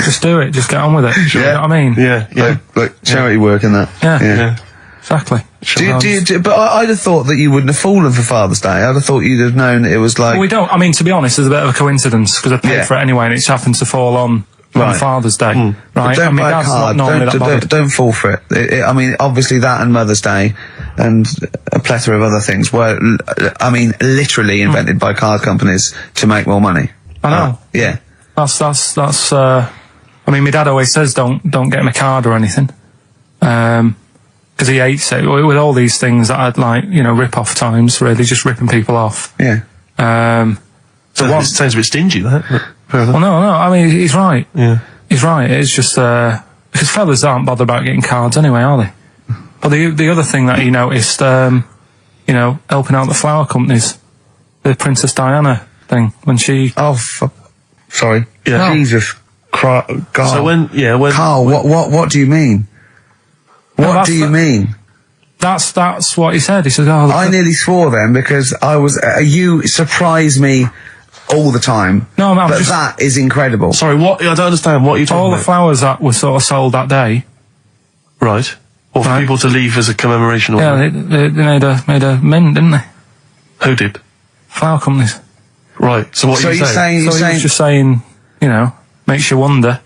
Just do it, just get on with it. You know what I mean?
Yeah.
Like charity work and that.
Yeah. Exactly.
But I'd have thought that you wouldn't have fallen for Father's Day. I'd have thought you'd have known it was like...
Well, we don't. I mean, to be honest, there's a bit of a coincidence, because I paid for it anyway, and it just happened to fall on Father's Day. Right?
But don't buy a card. Don't fall for it. I mean, obviously that and Mother's Day and a plethora of other things were, I mean, literally invented by card companies to make more money.
I know.
Yeah.
That's I mean, my dad always says don't get him a card or anything. Because he hates it. With all these things that I'd like, rip-off times, really, just ripping people off.
Yeah.
So it sounds a bit stingy, that.
Well, no, I mean, he's right.
Yeah.
He's right. It's just, because fellas aren't bothered about getting cards anyway, are they? But the other thing that he noticed, helping out the flower companies, the Princess Diana thing, when she...
Sorry.
Yeah.
Jesus. God.
So when...
Karl, what do you mean? What do you mean?
That's what he said. He said,
I nearly swore then because I was... you surprise me all the time.
No, man,
but that is incredible.
Sorry, what? I don't understand. What are you talking about?
All the flowers that were sort of sold that day.
Right. Or for people to leave as a commemoration or something?
They made a mint, didn't they?
Who did?
Flower companies.
Right. So what are you saying?
He was just saying, makes you wonder.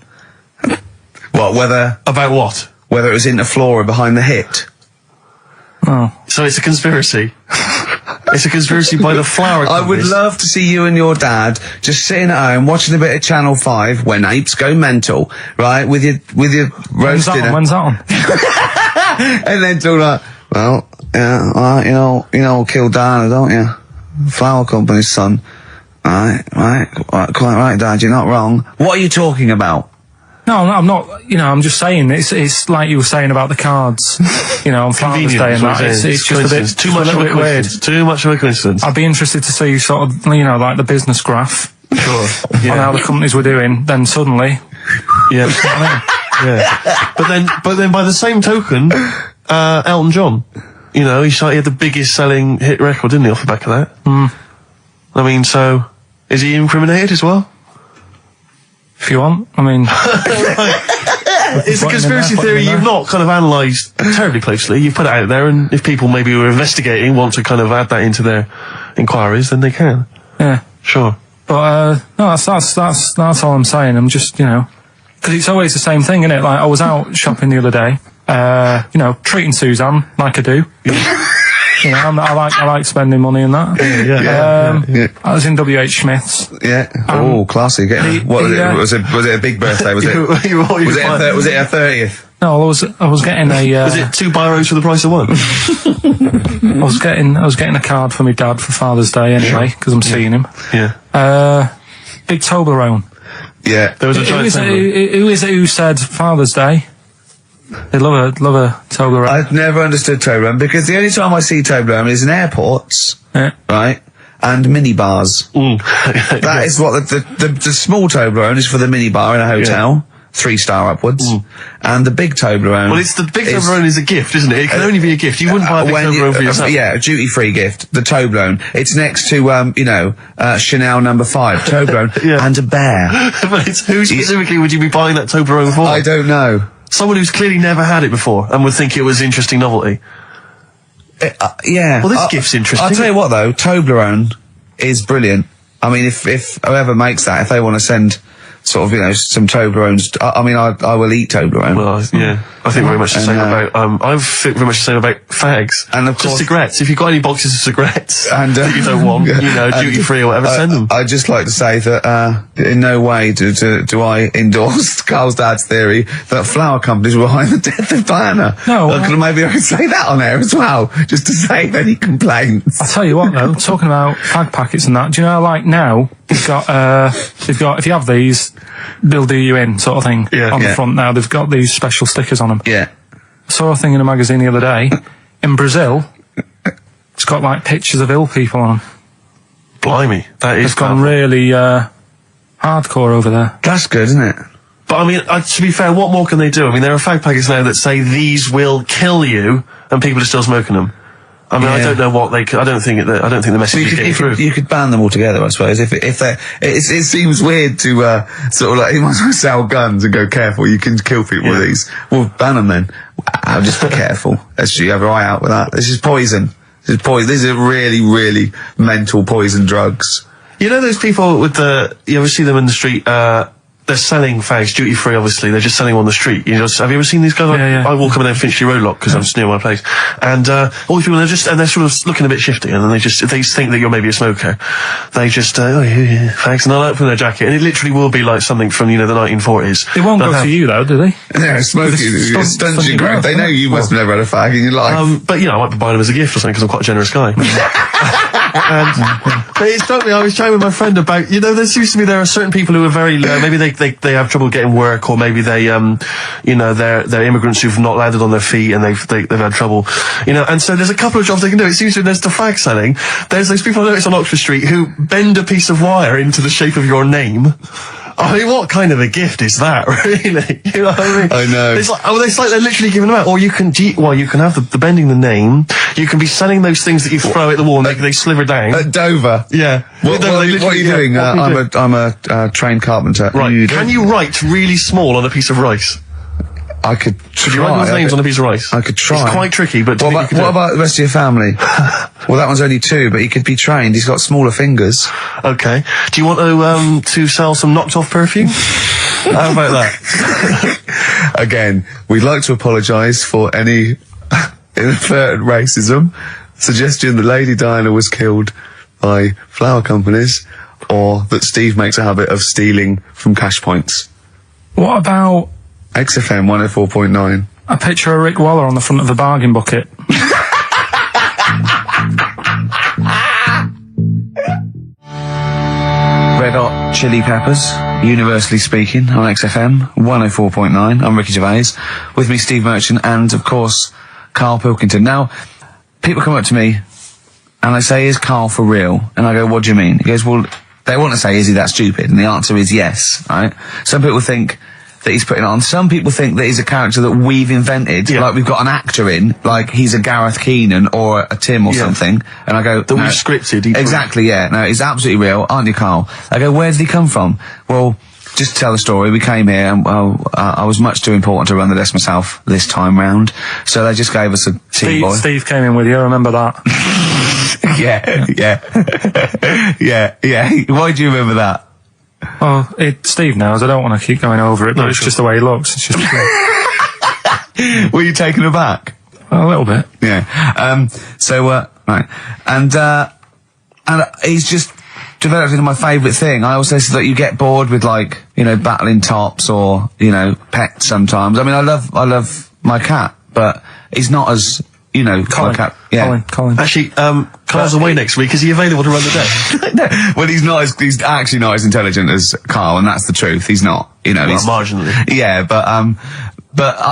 What, whether...
About what?
Whether it was in the floor or behind the hit.
Oh.
So it's a conspiracy? It's a conspiracy by the flower
I would
companies.
love to see you and your dad just sitting at home watching a bit of Channel 5 when apes go mental, right? With your roast dinner.
When's that on?
And then talk like, well, yeah, you know, kill Diana, don't you? Flower company's son. Right, quite right, Dad, you're not wrong. What are you talking about?
No, I'm not. I'm just saying it's like you were saying about the cards. On Father's Day and that. It's just a bit
too much of a
bit weird.
Too much of a coincidence.
I'd be interested to see sort of like the business graph.
Sure.
On how the companies were doing. Then suddenly,
Yeah. Yeah. But then by the same token, Elton John, he had the biggest selling hit record, didn't he, off the back of that? I mean, so is he incriminated as well?
If you want,
It's a conspiracy theory you've not kind of analysed terribly closely. You've put it out there, and if people maybe who are investigating want to kind of add that into their inquiries, then they can.
Yeah,
sure.
But no, that's all I'm saying. I'm just because it's always the same thing, isn't it? Like I was out shopping the other day, treating Suzanne like I do. I like spending money and that.
Yeah.
I was in WH Smith's.
Yeah. Classy. Was it a big birthday? Was it? Was it a 30th?
No, I was getting a.
Was it 2 biros for the price of 1?
I was getting a card for my dad for Father's Day anyway because I'm seeing him.
Yeah.
Big Toblerone.
Yeah.
There was a giant Toblerone.
Who is it who said Father's Day? They love a Toblerone.
I've never understood Toblerone because the only time I see Toblerone is in airports, right, and minibars. That is what the small Toblerone is for the minibar in a hotel, 3-star upwards, and the big Toblerone.
Well, the big Toblerone is a gift, isn't it? It can only be a gift. You wouldn't buy a big Toblerone for yourself.
Yeah, a duty-free gift. The Toblerone. It's next to Chanel No. 5 Toblerone and a bear.
But who specifically would you be buying that Toblerone for?
I don't know.
Someone who's clearly never had it before and would think it was interesting novelty.
Yeah.
Well, this gift's interesting.
I'll tell you what, though, Toblerone is brilliant. I mean, if whoever makes that, if they want to send sort of, some Toblerones, I will eat Toblerone.
Well, yeah. I think very much the same about, I think very much the same about fags.
And of course,
just cigarettes. If you've got any boxes of cigarettes
and
that you don't want, duty free or whatever, send them.
I'd just like to say that, in no way do I endorse Carl's dad's theory that flower companies were behind the death of Diana.
No.
Maybe I could say that on air as well, just to save any complaints.
I'll tell you what though, talking about fag packets and that, do you know, like now, they've got, if you have these, they'll do you in sort of thing on the front now. They've got these special stickers on them.
Yeah.
I saw a thing in a magazine the other day. In Brazil, it's got like pictures of ill people on them.
Blimey, that is.
It's gone really hardcore over there.
That's good, isn't it?
But I mean, to be fair, what more can they do? I mean, there are fag packets now that say these will kill you, and people are still smoking them. I mean, I don't know what they. I don't think the message is getting through.
You could ban them all together, I suppose. If it seems weird to sort of like you might as well sell guns and go careful. You can kill people with these. Well, ban them then. I'll just be careful. You have your eye out with that. This is poison. This is poison. These are really, really mental poison drugs.
You know those people with you ever see them in the street? They're selling fags duty free. Obviously, they're just selling on the street. Have you ever seen these guys? I walk up and down Finchley Road lot because I'm just near my place, and all these people they're sort of looking a bit shifty, and then they think that you're maybe a smoker. They just fags, and they'll open their jacket, and it literally will be like something from the 1940s.
They won't go to you though, do they?
Yeah, smoking. It stunts your growth. They know you must have never had a fag in your life.
But I might be buying them as a gift or something because I'm quite a generous guy. But it struck me, I was chatting with my friend about, there seems to be there are certain people who are very, maybe they have trouble getting work, or maybe they, they're immigrants who've not landed on their feet and they've had trouble, and so there's a couple of jobs they can do. It seems to be there's the fag selling. There's those people I noticed on Oxford Street who bend a piece of wire into the shape of your name. I mean, what kind of a gift is that, really? You know what I mean?
I know.
It's like they're literally giving them out. Or you can have the bending the name. You can be selling those things that you throw at the wall and they sliver down.
At Dover?
Yeah.
What are you doing? I'm a trained carpenter.
Right. Can you write really small on a piece of rice?
I could try.
Could you write those names on a piece of rice?
I could try.
It's quite tricky, but
what about the rest of your family? Well, that one's only 2, but he could be trained. He's got smaller fingers.
Okay. Do you want to sell some knocked off perfume? How about that?
Again, we'd like to apologise for any inadvertent racism.
suggestion that Lady Diana was killed by flower companies, or that Steve makes a habit of stealing from cash points.
What about
XFM 104.9.
a picture of Rick Waller on the front of a bargain bucket?
Red Hot Chili Peppers, universally speaking, on XFM 104.9. I'm Ricky Gervais. With me, Steve Merchant, and of course, Karl Pilkington. Now, people come up to me and they say, "Is Karl for real?" And I go, "What do you mean?" He goes, "Well, they want to say, is he that stupid?" And the answer is yes, right? Some people think that he's putting it on. Some people think that he's a character that we've invented, like we've got an actor in, like he's a Gareth Keenan or a Tim or something. And I go,
that we've scripted.
Exactly, yeah. No, he's absolutely real, aren't you, Karl? I go, where did he come from? Well, just to tell the story, we came here and I was much too important to run the desk myself this time round. So they just gave us a tea boy.
Steve came in with you, I remember that.
yeah. Why do you remember that?
Well, Steve knows. I don't want to keep going over it, but it's just the way he looks. It's just
Were you taken aback?
a little bit.
Yeah. Right. And he's just developed into my favourite thing. I also said that you get bored with, like, you know, battling tops or, you know, pets sometimes. I mean, I love my cat, but he's not as, you know,
Colin.
my cat. Yeah.
Colin.
Actually, Carl's away next week. Is he available to run the desk?
No, well, he's actually not as intelligent as Karl, and that's the truth. He's not, you know.
Well,
he's
marginally.
Yeah,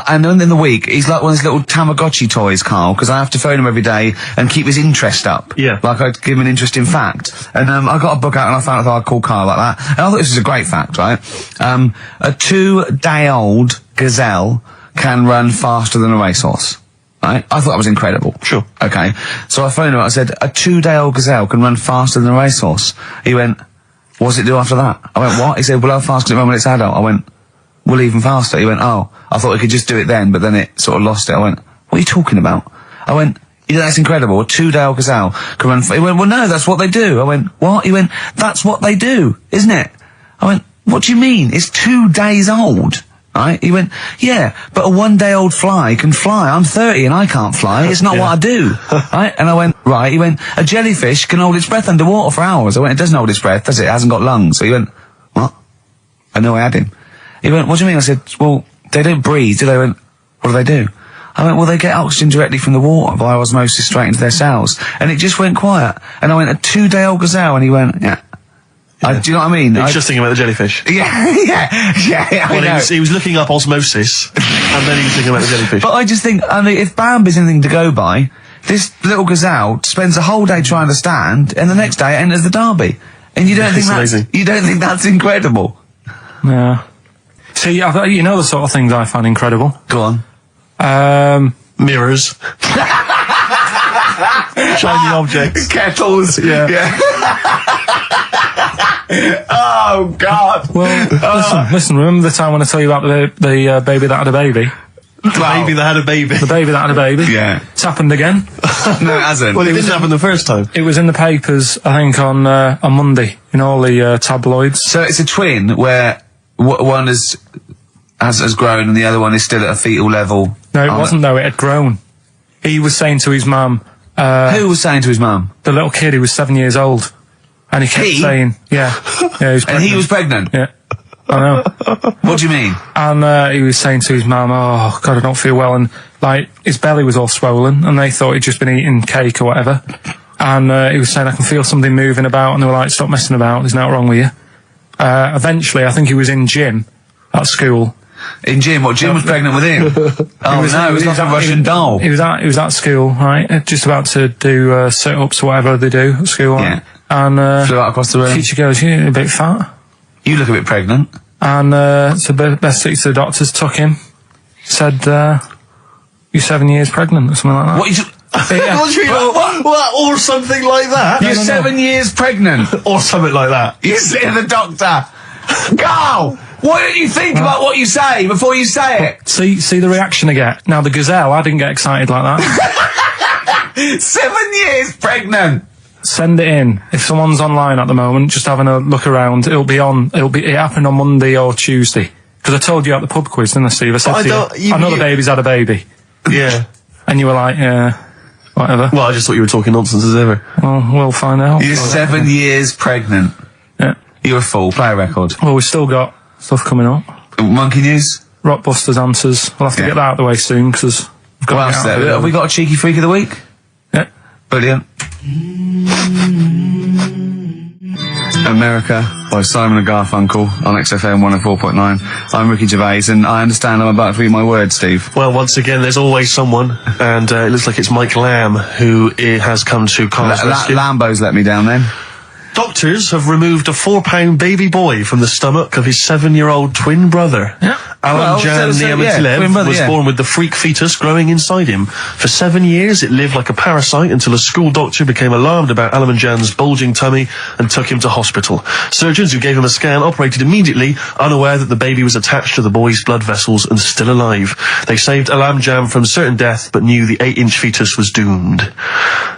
and then in the week, he's like one of those little Tamagotchi toys, Karl, because I have to phone him every day and keep his interest up.
Yeah.
Like I'd give him an interesting fact. And I got a book out and I found out I'd call Karl like that. And I thought this was a great fact, right? A 2-day-old gazelle can run faster than a racehorse. Right? I thought that was incredible.
Sure.
Okay. So I phoned him and I said, a 2-day-old gazelle can run faster than a racehorse. He went, what does it do after that? I went, what? He said, well, how fast can it run when it's adult? I went, well, even faster. He went, oh, I thought we could just do it then, but then it sort of lost it. I went, what are you talking about? I went, you know, that's incredible. A 2-day-old gazelle can run. He went, well, no, that's what they do. I went, what? He went, that's what they do, isn't it? I went, what do you mean? It's 2 days old. Right? He went, yeah, but a 1-day-old fly can fly. I'm 30 and I can't fly. It's not what I do. Right? And I went, right. He went, a jellyfish can hold its breath underwater for hours. I went, it doesn't hold its breath, does it? It hasn't got lungs. So he went, what? I know I had him. He went, what do you mean? I said, well, they don't breathe, do they? He went, what do? I went, well, they get oxygen directly from the water via osmosis straight into their cells. And it just went quiet. And I went, a 2-day-old gazelle? And he went, yeah. Do you know what I mean?
He was just thinking about the jellyfish.
Yeah.
Well, he was looking up osmosis, and then he was thinking about the jellyfish.
But I just think, I mean, if Bambi's anything to go by, this little gazelle spends a whole day trying to stand, and the next day it enters the derby. And you don't think that's incredible?
Yeah. See, you know the sort of things I find incredible.
Go on.
Mirrors. Shiny objects.
Kettles. Yeah. Oh, God.
Well, listen, remember the time when I told you about the baby that had a baby?
The baby that had a baby.
The baby that had a baby?
Yeah.
It's happened again.
No, it hasn't.
Well, it didn't happen the first time.
It was in the papers, I think, on Monday, in all the tabloids.
So it's a twin where one has grown and the other one is still at a fetal level.
No, it wasn't, though. It had grown. He was saying to his mum...
who was saying to his mum?
The little kid who was 7 years old. And he kept saying... Yeah. He was pregnant.
And he was pregnant?
Yeah. I know.
What do you mean?
And he was saying to his mum, oh, God, I don't feel well. And, like, his belly was all swollen, and they thought he'd just been eating cake or whatever. And he was saying, I can feel something moving about, and they were like, stop messing about, there's nothing wrong with you. Eventually, I think he was in gym at school.
In gym? What, Jim was pregnant with him? It was like a Russian doll.
He was at school, right? Just about to do sit-ups or whatever they do at school.
Yeah.
Right? And
flew out across the room.
Teacher goes, you're a bit fat.
You look a bit pregnant.
And so best to the doctors took him. Said, you're 7 years pregnant or something like that.
What?
What? Or something like that?
You're 7 years pregnant.
Or something like that.
You say to the doctor, Carl, why don't you think about what you say before you say it?
See the reaction I get. Now, the gazelle, I didn't get excited like that.
7 years pregnant.
Send it in. If someone's online at the moment, just having a look around, it happened on Monday or Tuesday. Because I told you at the pub quiz, didn't I, Steve? I said to you, I know the baby's had a baby.
Yeah.
And you were like, yeah. whatever.
Well, I just thought you were talking nonsense as ever.
Well, we'll find out.
You're 7 years pregnant.
Yeah.
You're a fool. Play a record.
Well, we've still got stuff coming up.
Monkey news?
Rockbusters answers. We'll have to get that out of the way soon, because we've got
What
to
else
get out
there?
of it.
Have we got a cheeky freak of the week?
Yeah.
Brilliant. America by Simon and Garfunkel on XFM 104.9. I'm Ricky Gervais, and I understand I'm about to read my words, Steve.
Well, once again, there's always someone, and it looks like it's Mike Lamb who has come to Carl's rescue.
Lambo's let me down then.
Doctors have removed a 4-pound baby boy from the stomach of his 7-year-old twin brother.
Yeah.
Alan Jan Niamatilev was born with the freak fetus growing inside him. For 7 years, it lived like a parasite until a school doctor became alarmed about Alan Jan's bulging tummy and took him to hospital. Surgeons who gave him a scan operated immediately, unaware that the baby was attached to the boy's blood vessels and still alive. They saved Alan Jan from certain death, but knew the 8-inch fetus was doomed.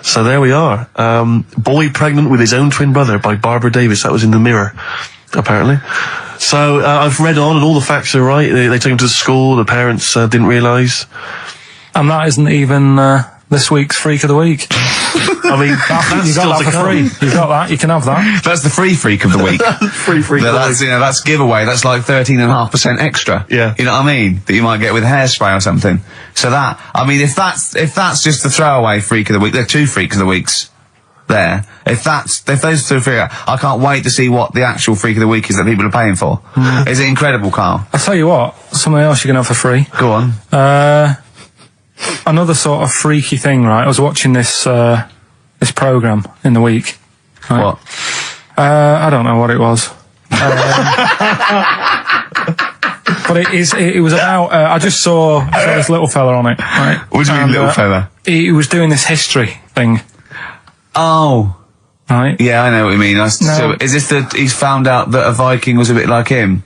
So there we are. Boy pregnant with his own twin brother by Barbara Davis. That was in the Mirror, apparently. So I've read on, and all the facts are right. They took him to school. The parents didn't realise.
And that isn't even this week's Freak of the Week.
I mean, that's
You got that for free. You got that. You can have that.
That's the free freak of the week.
free freak.
That's, you know, that's giveaway. That's like 13.5% extra.
Yeah.
You know what I mean? That you might get with hairspray or something. So that, I mean, if that's just the throwaway freak of the week, there are 2 freaks of the weeks there. If those 2 freak, I can't wait to see what the actual freak of the week is that people are paying for. Is it incredible, Carl?
I'll tell you what. Something else you can have for free.
Go on.
Another sort of freaky thing, right? I was watching this program in the week. Right?
What?
I don't know what it was. But it was about, I just saw this little fella on it, right?
What do you mean, little fella?
He was doing this history thing,
Oh.
right?
Yeah, I know what you mean. So is this that he's found out that a Viking was a bit like him?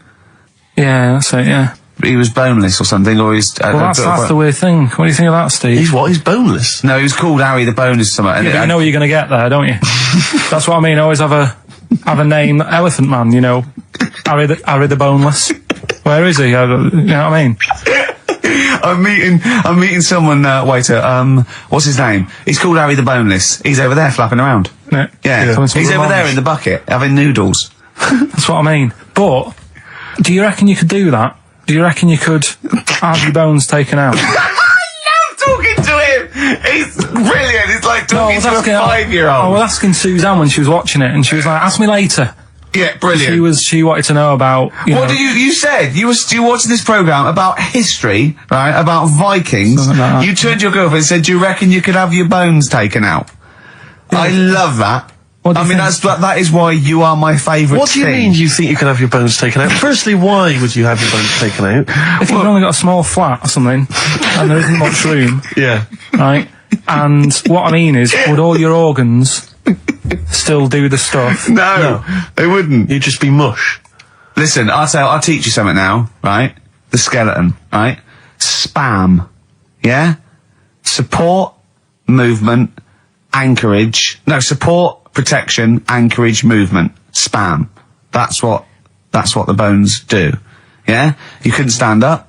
Yeah, that's it, yeah.
He was boneless or something, or he's...
Well, that's the weird thing. What do you think of that, Steve?
He's what? He's boneless?
No, he was called Harry the Boneless something.
Yeah, but you know what you're going to get there, don't you? That's what I mean. Always have a name, Elephant Man, you know. Harry the Boneless. Where is he? You know what I mean?
I'm meeting someone, waiter, what's his name? He's called Harry the Boneless. He's over there flapping around. Yeah. He's over there in the bucket, having noodles.
That's what I mean. But, do you reckon you could do that? Do you reckon you could have your bones taken out?
I love talking to him! He's brilliant! It's like talking to a 5-year-old.
I was asking Suzanne when she was watching it, and she was like, ask me later.
Yeah, brilliant.
She wanted to know about,
What do you said? You watching this programme about history, right? About Vikings.
Something like that.
You turned to your girlfriend and said, do you reckon you could have your bones taken out? Yeah. I love that.
I mean,
that is why you are my favourite.
What do you mean you think you can have your bones taken out? Firstly, why would you have your bones taken out?
If you've only got a small flat or something, and there isn't much room,
Yeah.
right? And what I mean is, would all your organs still do the stuff?
No, they wouldn't.
You'd just be mush.
Listen, I'll teach you something now, right? The skeleton, right? Spam. Yeah? Support, movement, anchorage. No, support, protection, anchorage, movement. Spam. That's what the bones do. Yeah? You couldn't stand up.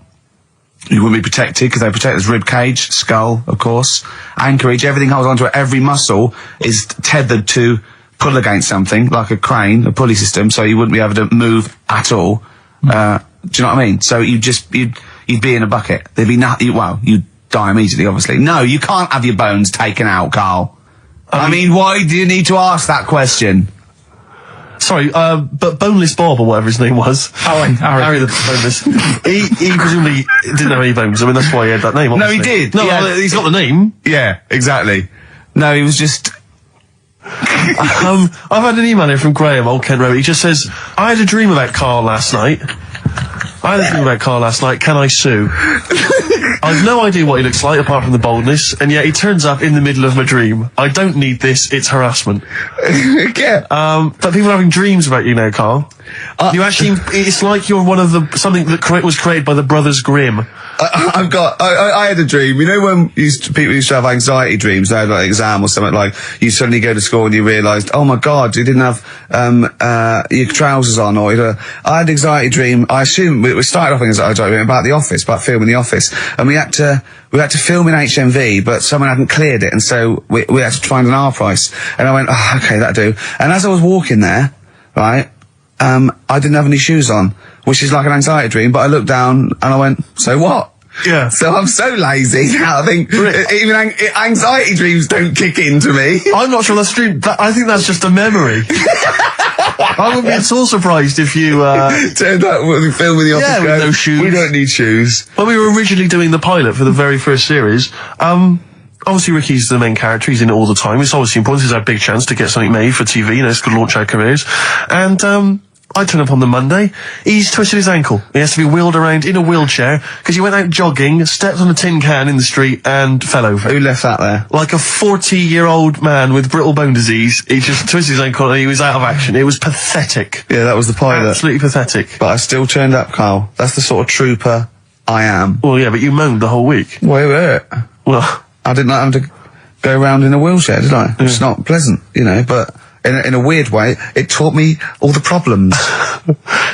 You wouldn't be protected because they protect his rib cage, skull, of course. Anchorage, everything holds onto it. Every muscle is tethered to pull against something, like a crane, a pulley system, so you wouldn't be able to move at all. Do you know what I mean? So you'd be in a bucket. There'd be nothing. Well, you'd die immediately, obviously. No, you can't have your bones taken out, Carl. I mean, why do you need to ask that question?
Sorry, but Boneless Bob, or whatever his name was. Harry the Boneless. he presumably didn't have any bones. I mean, that's why he had that name, obviously.
No, he did.
No, he's got the name.
Yeah, exactly. No, he was just...
I've had an email here from Graham, Old Kent Road. He just says, I had a dream about Carl last night. Can I sue? I've no idea what he looks like apart from the boldness, and yet he turns up in the middle of my dream. I don't need this, it's harassment.
Yeah.
But people are having dreams about you now, Carl. You actually, it's like you're one of something that was created by the Brothers Grimm.
I had a dream. You know when people used to have anxiety dreams, they had like exam or something, like you suddenly go to school and you realised, oh my God, you didn't have your trousers on, or I had an anxiety dream. I assume we started off an anxiety dream about The Office, about filming The Office, and we had to film in HMV, but someone hadn't cleared it, and so we had to find an R price. And I went, oh, okay, that'll do. And as I was walking there, right, I didn't have any shoes on, which is like an anxiety dream, but I looked down and I went, so what?
Yeah.
So I'm so lazy now, I think even anxiety dreams don't kick into me.
I'm not sure that's a dream. I think that's just a memory. I would be at all surprised if you
turned up when we filming The Office.
Yeah, with no shoes.
We don't need shoes.
When we were originally doing the pilot for the very first series, obviously Ricky's the main character, he's in it all the time. It's obviously important, it's our big chance to get something made for TV, it's going to launch our careers. And I turn up on the Monday, he's twisted his ankle. He has to be wheeled around in a wheelchair because he went out jogging, stepped on a tin can in the street and fell over.
Who left that there?
Like a 40-year-old man with brittle bone disease. He just twisted his ankle and he was out of action. It was pathetic.
Yeah, that was the pilot.
Absolutely pathetic.
But I still turned up, Carl. That's the sort of trooper I am.
Well, yeah, but you moaned the whole week.
Well,
Well,
I didn't like having to go around in a wheelchair, did I? It's not pleasant, but in a weird way, it taught me all the problems.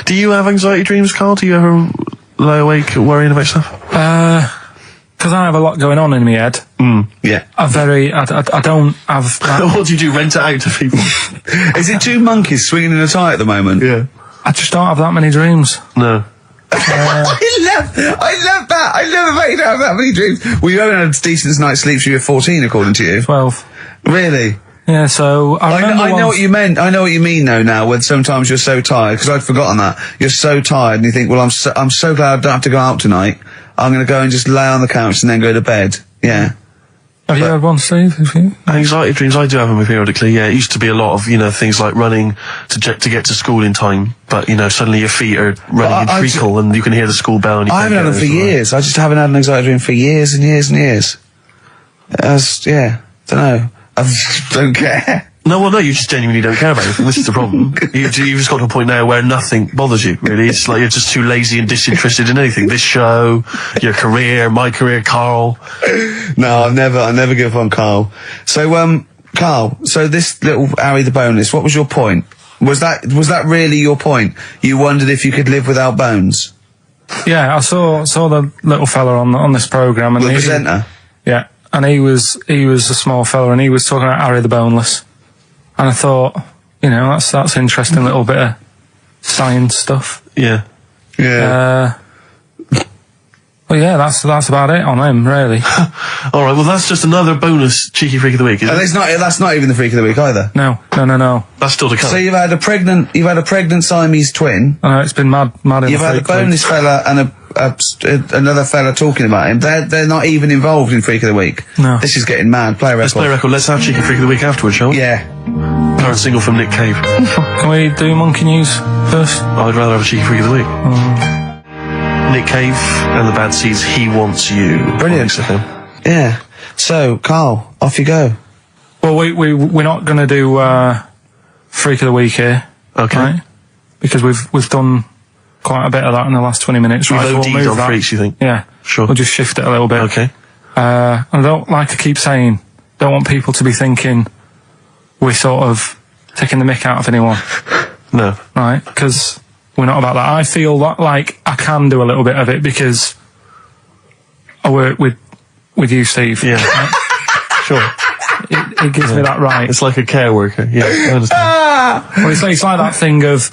do you have anxiety dreams, Carl? Do you ever lie awake worrying about stuff?
Because I have a lot going on in my head.
Yeah.
I don't have that.
What do you do? Rent it out to people?
Is it two monkeys swinging in a tie at the moment?
Yeah.
I just don't have that many dreams.
No.
I love that. I love the fact you don't have that many dreams. Well, you haven't had a decent night's sleep since you were 14, according to you.
12.
Really?
Yeah, so I
know what you meant. I know what you mean though now, when sometimes you're so tired, because I'd forgotten that. You're so tired and you think, well, I'm so glad I don't have to go out tonight. I'm going to go and just lay on the couch and then go to bed. Yeah.
Have you had one, Steve?
Anxiety dreams, I do have them periodically, yeah. It used to be a lot of, things like running to get to school in time, but, suddenly your feet are running in treacle and you can hear the school bell and you
I haven't had them for years. I just haven't had an anxiety dream for years and years and years. Don't know. I just don't care.
No, you just genuinely don't care about anything. This is the problem. You've just got to a point now where nothing bothers you, really. It's like you're just too lazy and disinterested in anything. This show, your career, my career, Carl.
No, I never give up on Carl. So, Carl, so this little Harry the Boneless, what was your point? Was that really your point? You wondered if you could live without bones?
Yeah, I saw the little fella on this programme. And
the presenter?
Yeah, and he was a small fella and he was talking about Harry the Boneless. And I thought, that's interesting little bit of science stuff.
Yeah.
Yeah. Well, yeah, that's about it on him, really.
All right, well, that's just another bonus cheeky freak of the week, isn't it?
That's not even the freak of the week either.
No.
That's still to come.
So you've had a pregnant Siamese twin.
I know, it's been mad in
You've had a boneless fella and another fella talking about him. They're not even involved in freak of the week.
No.
This is getting mad. Play a record.
Let's play a record. Let's have cheeky freak of the week afterwards, shall we?
Yeah.
Current single from Nick Cave.
Can we do monkey news first?
I'd rather have a cheeky freak of the week. Nick Cave and the Bad Seeds, He Wants You.
Brilliant. Yeah. So, Carl, off you go.
Well, we're not going to do freak of the week here.
Okay. Right?
Because we've done quite a bit of that in the last 20 minutes.
We've OD'd on freaks, you think?
Yeah.
Sure.
We'll just shift it a little bit.
Okay.
And I don't like to keep saying, don't want people to be thinking we're sort of taking the mick out of anyone.
No.
Right? Because we're not about that. I feel like I can do a little bit of it because I work with you, Steve.
Yeah.
Right?
Sure.
It gives me that right.
It's like a care worker. Yeah, I understand.
Well, it's like that thing of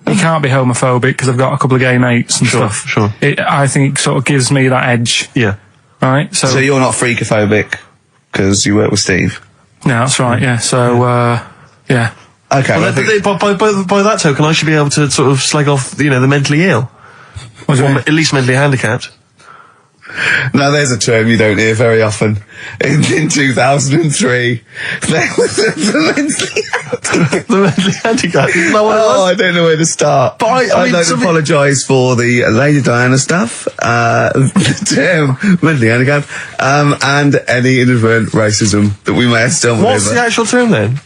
you can't be homophobic because I've got a couple of gay mates and stuff.
Sure.
I think it sort of gives me that edge.
Yeah.
Right?
So you're not freakophobic because you work with Steve?
Yeah, that's right, yeah. So, yeah.
Okay.
Well, by that token, I should be able to sort of slag off, the mentally ill. Or at least mentally handicapped.
Now, there's a term you don't hear very often. In 2003, there was the
mentally handicapped. No,
I don't know where to start.
But
I'd like to apologise for the Lady Diana stuff, the term mentally handicapped, and any inadvertent racism that we may have stumbled over.
What's the actual term then?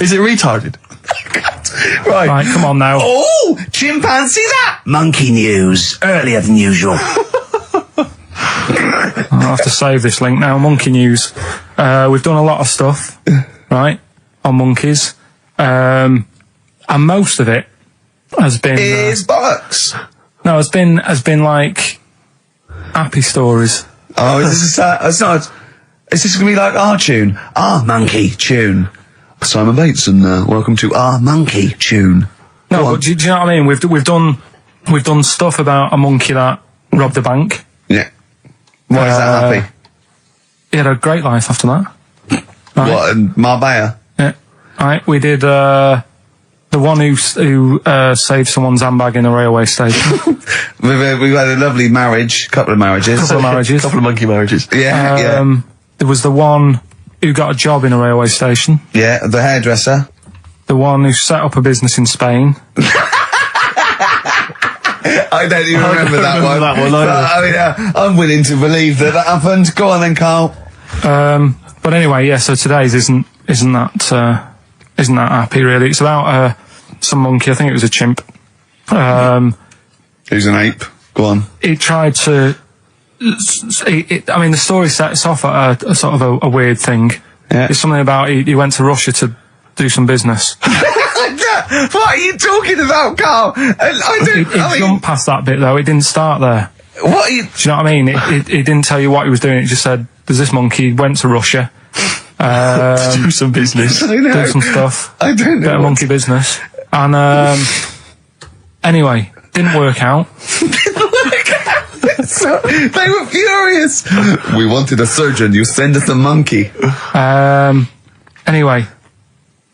Is it retarded?
Right, come on now.
Oh, chimpanzee that! Monkey news. Earlier than usual.
I'll have to save this link now. Monkey news. We've done a lot of stuff, right, on monkeys. And most of it has been...
Is bollocks.
No, has been like happy stories.
Oh, is this it's not... Is this going to be like our tune? Our monkey tune. Simon Bates and welcome to our monkey tune.
No, but do you know what I mean? We've done stuff about a monkey that robbed a bank.
Yeah. Why is that happy?
He had a great life after that. Right.
What, in Marbella?
Yeah. Right, we did the one who saved someone's handbag in a railway station.
We've had a lovely marriage, couple of marriages.
Couple
of monkey marriages.
Yeah,
There was the one who got a job in a railway station.
Yeah, the hairdresser.
The one who set up a business in Spain.
I don't even remember that one. I'm willing to believe that happened. Go on then, Carl.
But anyway, yeah. So today's isn't that happy really. It's about some monkey. I think it was a chimp.
Who's an ape? Go on.
He tried to. I mean, the story sets off at a sort of a weird thing.
Yeah.
It's something about he went to Russia to do some business.
What are you talking about, Carl?
It jumped past that bit though. It didn't start there.
What are you...
Do you know what I mean? It didn't tell you what he was doing. It just said, there's this monkey, went to Russia.
To do some business.
I know.
Do some stuff.
I don't know.
Bit of monkey business. And, anyway, didn't work out.
So, they were furious. We wanted a surgeon, you send us a monkey.
Anyway,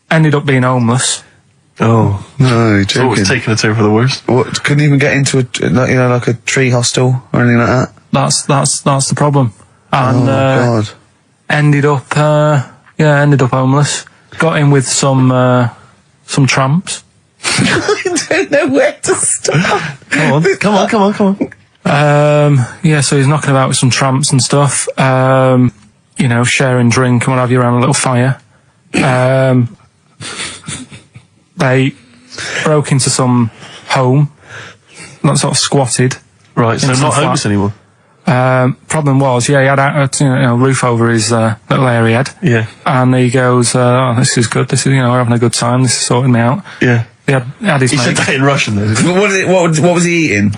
ended up being homeless.
Oh.
No, you're joking.
It's taking a turn for the worst.
What, couldn't even get into like a tree hostel or anything like that?
That's the problem. And,
God.
ended up homeless. Got in with some tramps.
I don't know where to start.
Come on.
Yeah, so he's knocking about with some tramps and stuff. Sharing drink and what have you around a little fire. They broke into some home, not sort of squatted.
Right, so not homeless anymore.
Problem was, he had a roof over his little area he had.
Yeah.
And he goes, oh, this is good. This is, we're having a good time. This is sorting me out.
Yeah.
He had his
He
mate.
said that in Russian though.
What was he eating?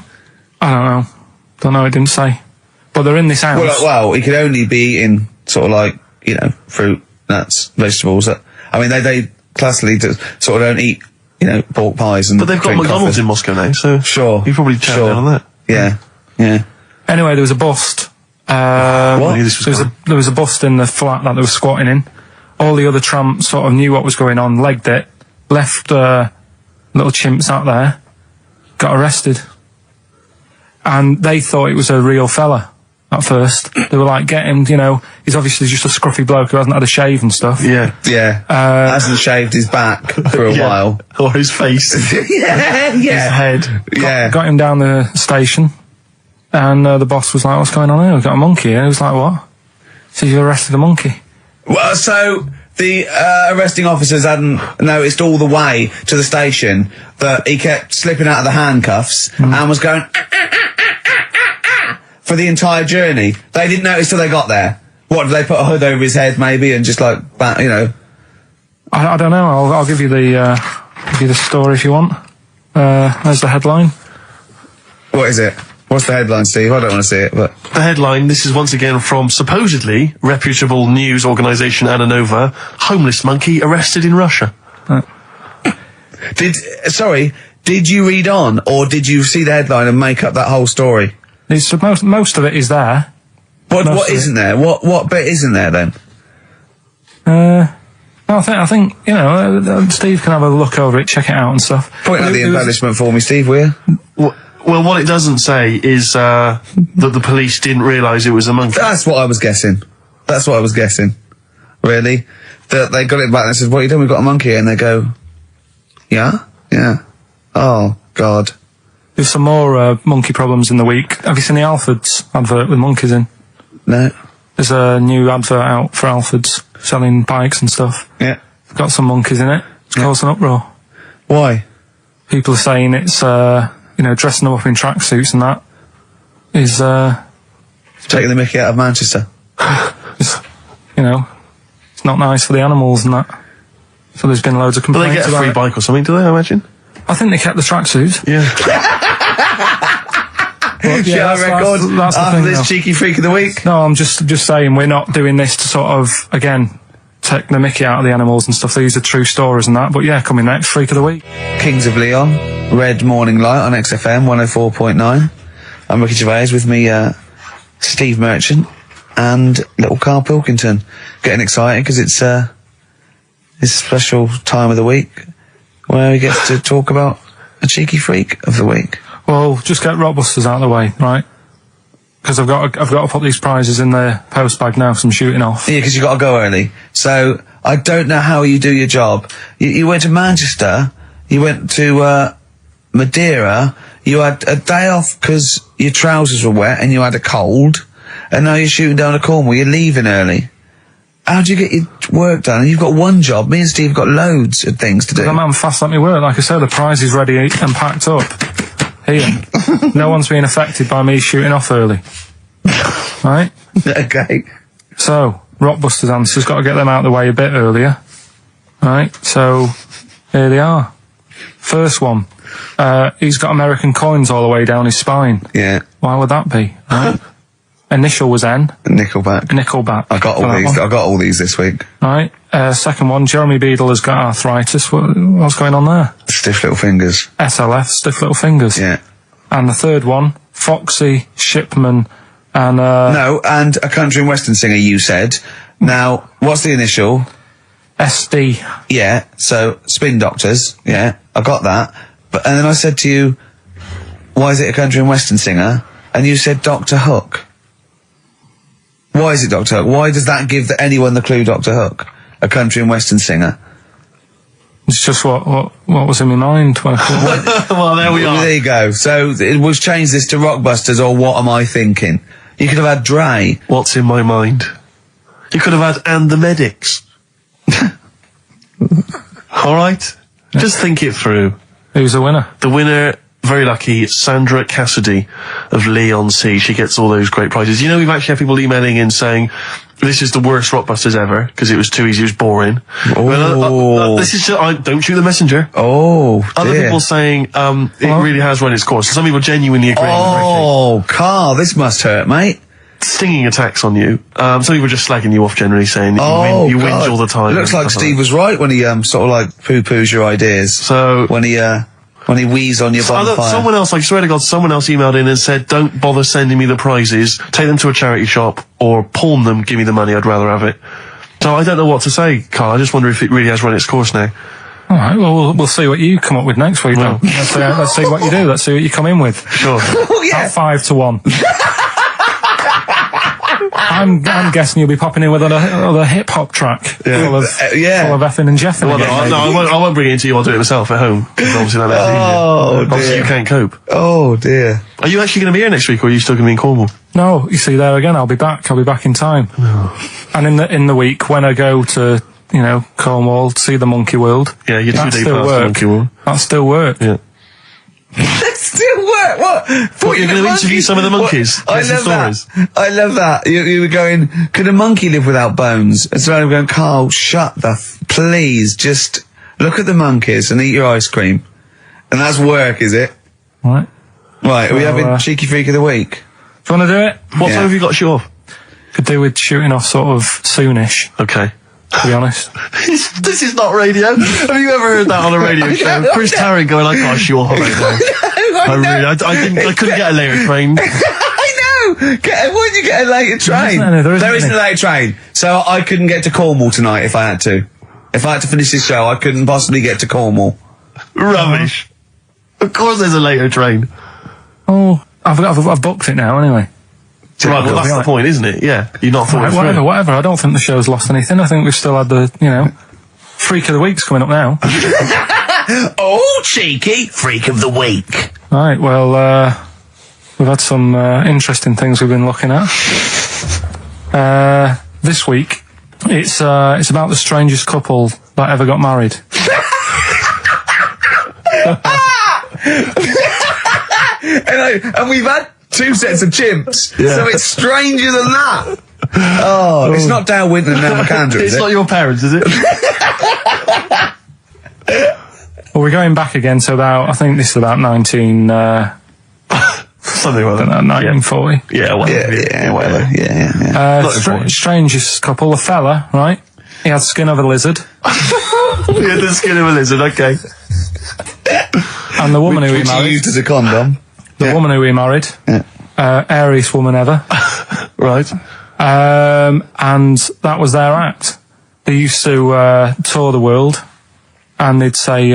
I don't know. It didn't say. But they're in this house.
Well, he could only be eating sort of like, fruit, nuts, vegetables. They classically sort of don't eat, pork pies and...
But they've got McDonald's in Moscow now, so...
Sure.
You probably chow down on that.
Yeah.
Anyway, there was a bust. There was a bust in the flat that they were squatting in. All the other tramps sort of knew what was going on, legged it, left little chimps out there, got arrested. And they thought it was a real fella at first. They were like, get him, he's obviously just a scruffy bloke who hasn't had a shave and stuff.
Yeah.
Hasn't shaved his back for a while.
Or his face.
Yeah.
His head.
Got him down the station. And the boss was like, what's going on here? We've got a monkey here. He was like, what? So you arrested a monkey?
Well, so the arresting officers hadn't noticed all the way to the station that he kept slipping out of the handcuffs and was going for the entire journey. They didn't notice till they got there. What, did they put a hood over his head maybe and just like,
I don't know. I'll give you the story if you want. There's the headline.
What is it? What's the headline, Steve? I don't want to see it, but...
The headline, this is once again from supposedly reputable news organisation Ananova, homeless monkey arrested in Russia.
Did you read on, or did you see the headline and make up that whole story?
Most of it is there.
What isn't there? What bit isn't there then?
I think Steve can have a look over it, check it out and stuff.
Point out the embellishment for me, Steve, will you?
Well, what it doesn't say is that the police didn't realise it was a monkey.
That's what I was guessing. Really? That they got it back and said, what are you doing? We've got a monkey here. And they go, yeah? Oh, God.
There's some more monkey problems in the week. Have you seen the Alfords advert with monkeys in?
No.
There's a new advert out for Alfords selling bikes and stuff.
Yeah.
Got some monkeys in it. It's causing uproar.
Why?
People are saying it's, dressing them up in tracksuits and that is,
Taking the mickey out of Manchester.
it's not nice for the animals and that. So there's been loads of
But
complaints
they get a
about
free
it.
bike or something, do they, I imagine?
I think they kept the tracksuits.
Yeah.
But,
Show
that's
record
the
after
thing,
this
though.
cheeky freak of the week.
No, I'm just saying we're not doing this to sort of, again, take the mickey out of the animals and stuff. These are true stories and that. But yeah, coming next, Freak of the Week.
Kings of Leon, Red Morning Light on XFM 104.9. I'm Ricky Gervais, with me, Steve Merchant and little Karl Pilkington. Getting excited because it's a special time of the week where he gets to talk about a cheeky freak of the week.
Well, just get Rockbusters out of the way, right? Because I've got to put these prizes in the post bag now, so I'm shooting off.
Yeah, because you got to go early. So I don't know how you do your job. You went to Manchester, you went to Madeira, you had a day off because your trousers were wet and you had a cold, and now you're shooting down to Cornwall. You're leaving early. How do you get your work done? And you've got one job. Me and Steve have got loads of things to do.
The man fast let me work. Like I said, the prize is ready and packed up. Here. No one's being affected by me shooting off early. Right?
Okay.
So, Rockbusters answers, got to get them out of the way a bit earlier. Right? So, here they are. First one. He's got American coins all the way down his spine.
Yeah.
Why would that be? Right? Initial was N.
Nickelback. I got all these. I got all these this week.
Right. Second one, Jeremy Beadle has got arthritis. What's going on there?
Stiff little fingers.
SLF, stiff little fingers.
Yeah.
And the third one, Foxy, Shipman, and
No, and a country and western singer, you said. Now, what's the initial?
SD.
Yeah, so Spin Doctors. Yeah, I got that. And then I said to you, why is it a country and western singer? And you said Dr. Hook. Why is it Dr. Hook? Why does that give anyone the clue Dr. Hook? A country and western singer.
It's just what was in my mind when I thought.
Well, there we are.
There you go. So we've changed this to Rockbusters, or What Am I Thinking? You could have had Dre.
What's in my mind? You could have had And the Medics. All right? Just think it through.
Who's the winner?
The winner, very lucky, Sandra Cassidy of Leon C. She gets all those great prizes. You know, we've actually had people emailing in saying, this is the worst Rockbusters ever, because it was too easy, it was boring.
Oh.
This is just, don't shoot the messenger.
Oh,
Other
dear.
people saying, it really has run its course. Some people genuinely agree.
Oh, Karl, this must hurt, mate.
Stinging attacks on you. Some people just slagging you off generally, saying that you
God.
whinge all the time.
It looks like
and stuff
Steve was right when he sort of like poo-poos your ideas.
So
when he wheezed on your bonfire.
someone else, I swear to God, someone else emailed in and said, don't bother sending me the prizes, take them to a charity shop, or pawn them, give me the money, I'd rather have it. So I don't know what to say, Karl. I just wonder if it really has run its course now.
All right. Well, we'll see what you come up with next week. Then. Let's see what you do. Let's see what you come in with.
Sure.
Oh, yeah.
At 5-1. I'm guessing you'll be popping in with another hip hop track full of effing and jeffing.
Well, I won't bring it into you. I'll do it myself at home. Because obviously that makes it easier. Obviously you can't cope.
Oh dear.
Are you actually going to be here next week, or are you still going to be in Cornwall?
No, you see there again. I'll be back in time. And in the week when I go to Cornwall to see the Monkey World.
Yeah, you 2 days past the Monkey World.
That still work.
Yeah.
Still work. What?
You're going to interview some of the monkeys.
I love that. I love that. You were going, could a monkey live without bones? And so I'm going, Karl, please, just look at the monkeys and eat your ice cream. And that's work, is it?
Right.
Right, are we having Cheeky Freak of the Week?
Do you want to do it?
What time have you got to shoot off?
Could do with shooting off sort of soonish,
Okay.
to be honest.
This is not radio. Have you ever heard that on a radio show? Chris Tarrant going, I can't shoot off right now. I couldn't get a later train.
I know! Why did you get a later train?
There
isn't a later train. So I couldn't get to Cornwall tonight if I had to. If I had to finish this show, I couldn't possibly get to Cornwall.
Rubbish. Of course there's a later train.
Oh, I've booked it now anyway.
Right, well that's the point, isn't it? Yeah. You're not thought it through.
Whatever. I don't think the show's lost anything. I think we've still had the, Freak of the Week's coming up now.
Oh, cheeky Freak of the Week.
Right, well, we've had some interesting things we've been looking at. This week, it's about the strangest couple that ever got married.
And we've had 2 sets of chimps, so it's stranger than that. Oh, it's not Dale Winton and Nell McAndrew, is
It's
it?
not your parents, is it?
Well, we're going back again to about, I think this is about 19...
Something like that.
1940.
Yeah, well,
whatever. Yeah.
Strangest couple, a fella, right? He had skin of a lizard.
Yeah, the skin of a lizard, okay.
And the woman who he
Which he
married.
used as a condom.
The woman who he married. Airiest woman ever.
Right.
And that was their act. They used to tour the world, and they'd say,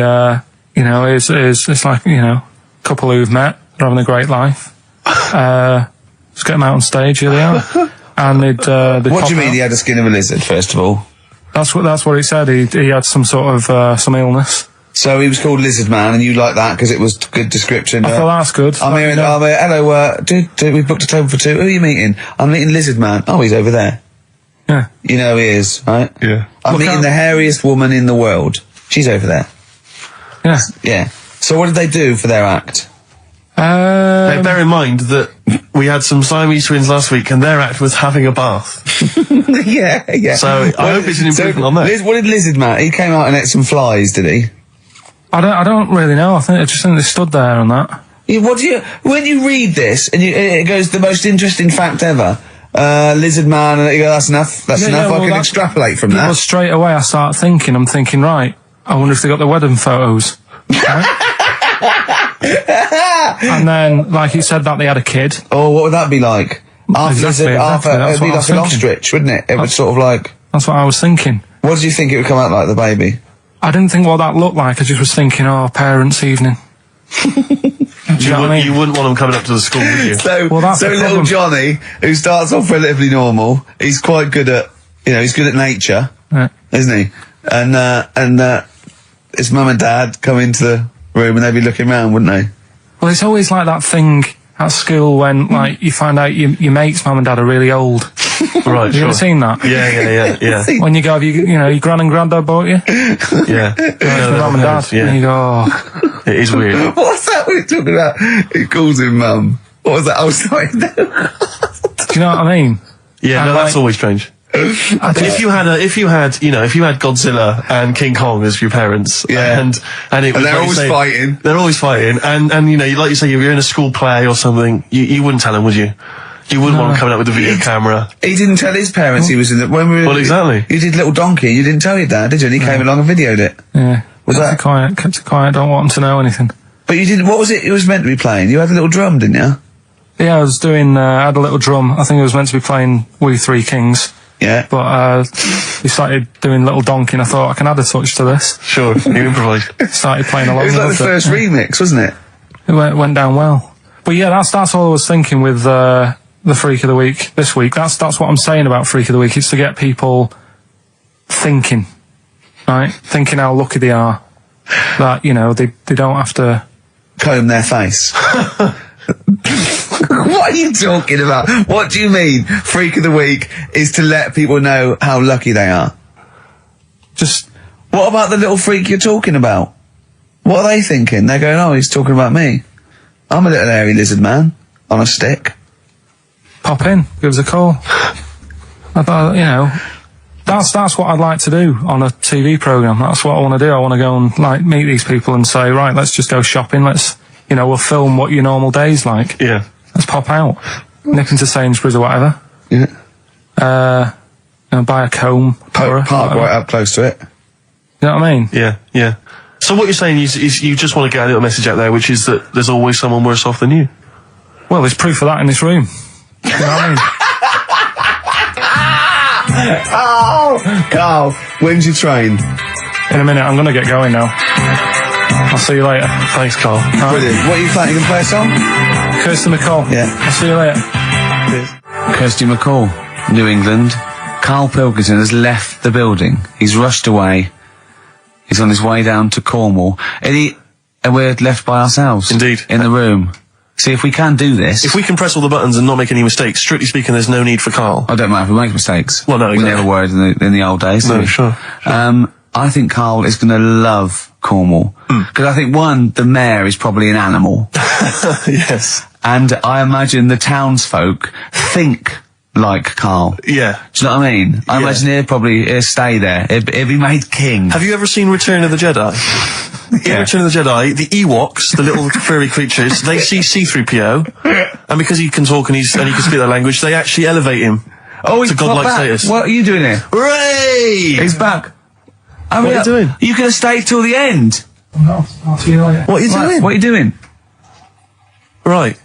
it's like, a couple who've met, they're having a great life. Let's get them out on stage, here they are. And they'd
What do
pop
you mean
out.
he had the skin of a lizard, first of all?
That's what he said. He had some sort of some illness.
So he was called Lizard Man, and you like that because it was good description.
I thought that's good.
I'm here, hello, dude, we booked a table for 2. Who are you meeting? I'm meeting Lizard Man. Oh, he's over there.
Yeah.
You know he is, right?
Yeah.
I'm
Look
meeting
out.
the hairiest woman in the world. She's over there.
Yeah.
Yeah. So what did they do for their act?
Now, bear in mind that we had some Siamese twins last week, and their act was having a bath.
yeah.
So I hope it's an improvement on that.
What did Lizard Man? He came out and ate some flies, did he?
I don't really know. I just think they stood there and that.
When you read this and it goes the most interesting fact ever, Lizard Man, and you go, that's enough. That's enough. I can extrapolate from that.
Well, straight away I start thinking. I'm thinking, right. I wonder if they got the wedding photos. Right? And then, like you said, that they had a kid.
Oh, what would that be like?
Exactly,
It'd
that's
be
what I
like
was
an
thinking.
ostrich, wouldn't it? It would sort of like.
That's what I was thinking.
What did you think it would come out like, the baby?
I didn't think what that looked like. I just was thinking, parents' evening. Do you know what I mean?
You wouldn't want them coming up to the school, would you?
So,
Well, that's the
little
problem.
Johnny, who starts off relatively normal, he's quite good at, he's good at nature,
Yeah.
isn't he? And his mum and dad come into the room and they'd be looking around, wouldn't they?
Well, it's always like that thing at school when, like, you find out your mate's mum and dad are really old.
Right,
Have you ever seen that?
Yeah.
When you go, your gran and granddad bought you?
Yeah.
Your mum and dad.
Yeah.
And you go, oh.
It is weird.
What's that we're talking about? He calls him mum. What was that? Oh, sorry.
Do you know what I mean?
Yeah,
And
no, that's
like-
always strange. If you had Godzilla and King Kong as your parents,
Yeah.
and it was
they're
like you
always
say-
fighting.
They're always fighting, and like you say, if you're in a school play or something, you wouldn't tell them, would you? You wouldn't want them coming up with a video camera.
He didn't tell his parents he was in the... When we were,
Well, exactly.
You did Little Donkey, you didn't tell your dad, did you? And he came along and videoed it.
Yeah.
Was
Kept it quiet, don't want them to know anything.
But you didn't... What was it was meant to be playing? You had a little drum, didn't you?
Yeah, I was doing, I had a little drum. I think it was meant to be playing We Three Kings.
Yeah.
But we started doing Little Donkey and I thought I can add a touch to this.
Sure, you improvise.
Started playing along.
It was like the
with
first remix, wasn't it?
It went down well. But yeah, that's all I was thinking with the Freak of the Week this week. That's what I'm saying about Freak of the Week. It's to get people thinking, right? Thinking how lucky they are. That, they don't have to...
Comb their face. What are you talking about? What do you mean Freak of the Week is to let people know how lucky they are?
Just...
What about the little freak you're talking about? What are they thinking? They're going, oh, he's talking about me. I'm a little hairy lizard man on a stick.
Pop in, give us a call. I thought, that's what I'd like to do on a TV programme. That's what I want to do. I want to go and meet these people and say, right, let's just go shopping. Let's, we'll film what your normal day's like.
Yeah.
Let's pop out, nip into Sainsbury's or whatever.
Yeah.
Buy a comb,
Park right up close to it.
You know what I mean?
Yeah. So what you're saying is you just want to get a little message out there, which is that there's always someone worse off than you.
Well, there's proof of that in this room. You know what I mean?
Oh, Carl, when's your train?
In a minute, I'm going to get going now. I'll see you later.
Thanks, Carl.
Brilliant. What are you playing? You can play a song?
Kirsty McCall.
Yeah.
I'll see you later.
Kirsty McCall, New England. Karl Pilkington has left the building. He's rushed away. He's on his way down to Cornwall. And we're left by ourselves.
Indeed.
In the room. See, if we can do this...
If we can press all the buttons and not make any mistakes, strictly speaking, there's no need for Carl.
I don't mind if we make mistakes.
Well, no, exactly.
We never worried in the old days.
No,
did we?
sure.
I think Karl is going to love Cornwall. Because I think, one, the mayor is probably an animal.
Yes.
And I imagine the townsfolk think like Karl.
Yeah.
Do you know what I mean? I imagine he'll stay there. He'll be made king.
Have you ever seen Return of the Jedi? In Return of the Jedi, the Ewoks, the little furry creatures, they see C-3PO, and because he can talk and he can speak their language, they actually elevate him to godlike status.
What are you doing here?
Hooray!
He's back.
What are you doing?
You could have stayed till the end.
No, I'll see you later.
What are you doing?
What are you doing?
Right.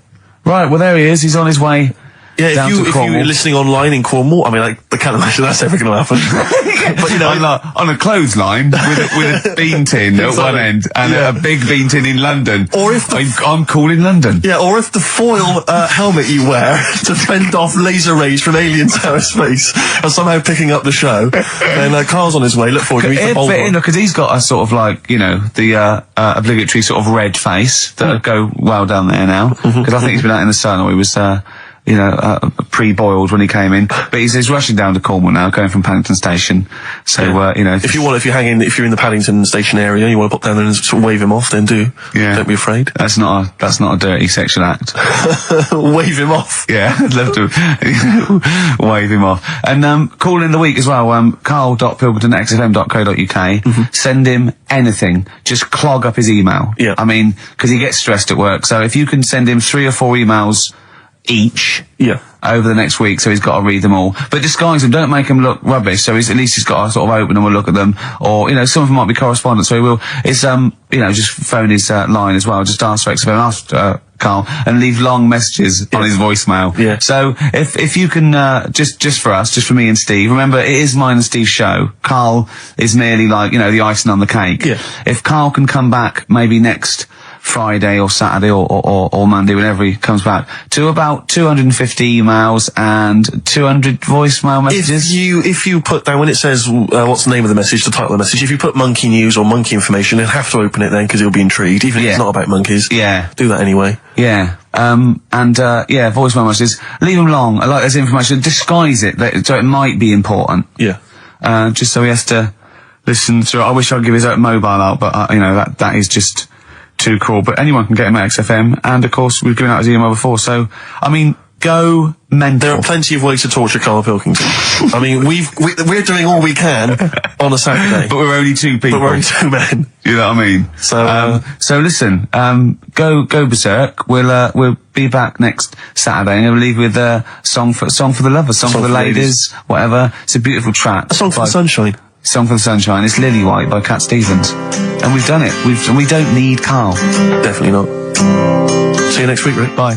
Right, well there he is. He's on his way.
Yeah, if you're listening online in Cornwall, I mean, like, I can't imagine that's ever going to happen. But, you know,
on a clothesline with a bean tin at one end and a big bean tin in London.
Or if
I'm cool in London.
Yeah, or if the foil helmet you wear to fend off laser rays from aliens out of space are somehow picking up the show, then Karl's on his way. Look forward to meet the bold one.
Because he's got a sort of like, you know, the obligatory sort of red face that would go well down there now. Because I think he's been out in the sun, or he was pre-boiled when he came in. But he's rushing down to Cornwall now, going from Paddington Station. So, you know. If you're
in the Paddington Station area, you want to pop down there and sort of wave him off, then do. Yeah. Don't be afraid.
That's not a dirty sexual act.
Wave him off.
Yeah, I'd love to wave him off. And, call in the week as well, karl.pilkington@xfm.co.uk. Send him anything. Just clog up his email.
Yeah.
I mean, because he gets stressed at work. So if you can send him 3 or 4 emails each over the next week, so he's got to read them all, but disguise them, don't make them look rubbish, so at least he's got to sort of open them and look at them, or, you know, some of them might be correspondence, so he will, just phone his line as well, just ask for XFM, ask Karl, and leave long messages on his voicemail.
Yeah.
So if you can, just for us, just for me and Steve, remember it is mine and Steve's show. Karl is merely like, you know, the icing on the cake.
Yeah.
If Karl can come back maybe next Friday or Saturday or Monday, whenever he comes back, to about 250 emails and 200 voicemail messages.
If you put down, when it says what's the name of the message, the title of the message, if you put monkey news or monkey information, he'll have to open it then, because he'll be intrigued, even if it's not about monkeys.
Yeah.
Do that anyway.
Yeah. Voicemail messages. Leave them long. I like this information. Disguise it, so it might be important.
Yeah.
Just so he has to listen through. I wish I'd give his mobile out, but, that is just too cool. But anyone can get him at XFM, and of course we've given out his email before, so I mean, go mental.
There are plenty of ways to torture Karl Pilkington. I mean, we're doing all we can on a Saturday,
but we're only 2 people.
But we're only 2 men.
You know what I mean? So listen, go berserk. We'll be back next Saturday, and we'll leave with a song for the lovers, song for the ladies, whatever. It's a beautiful track.
A song for the sunshine.
Song for the Sunshine. It's Lily White by Cat Stevens. And we've done it. We don't need Karl.
Definitely not. See you next week, Rick.
Bye.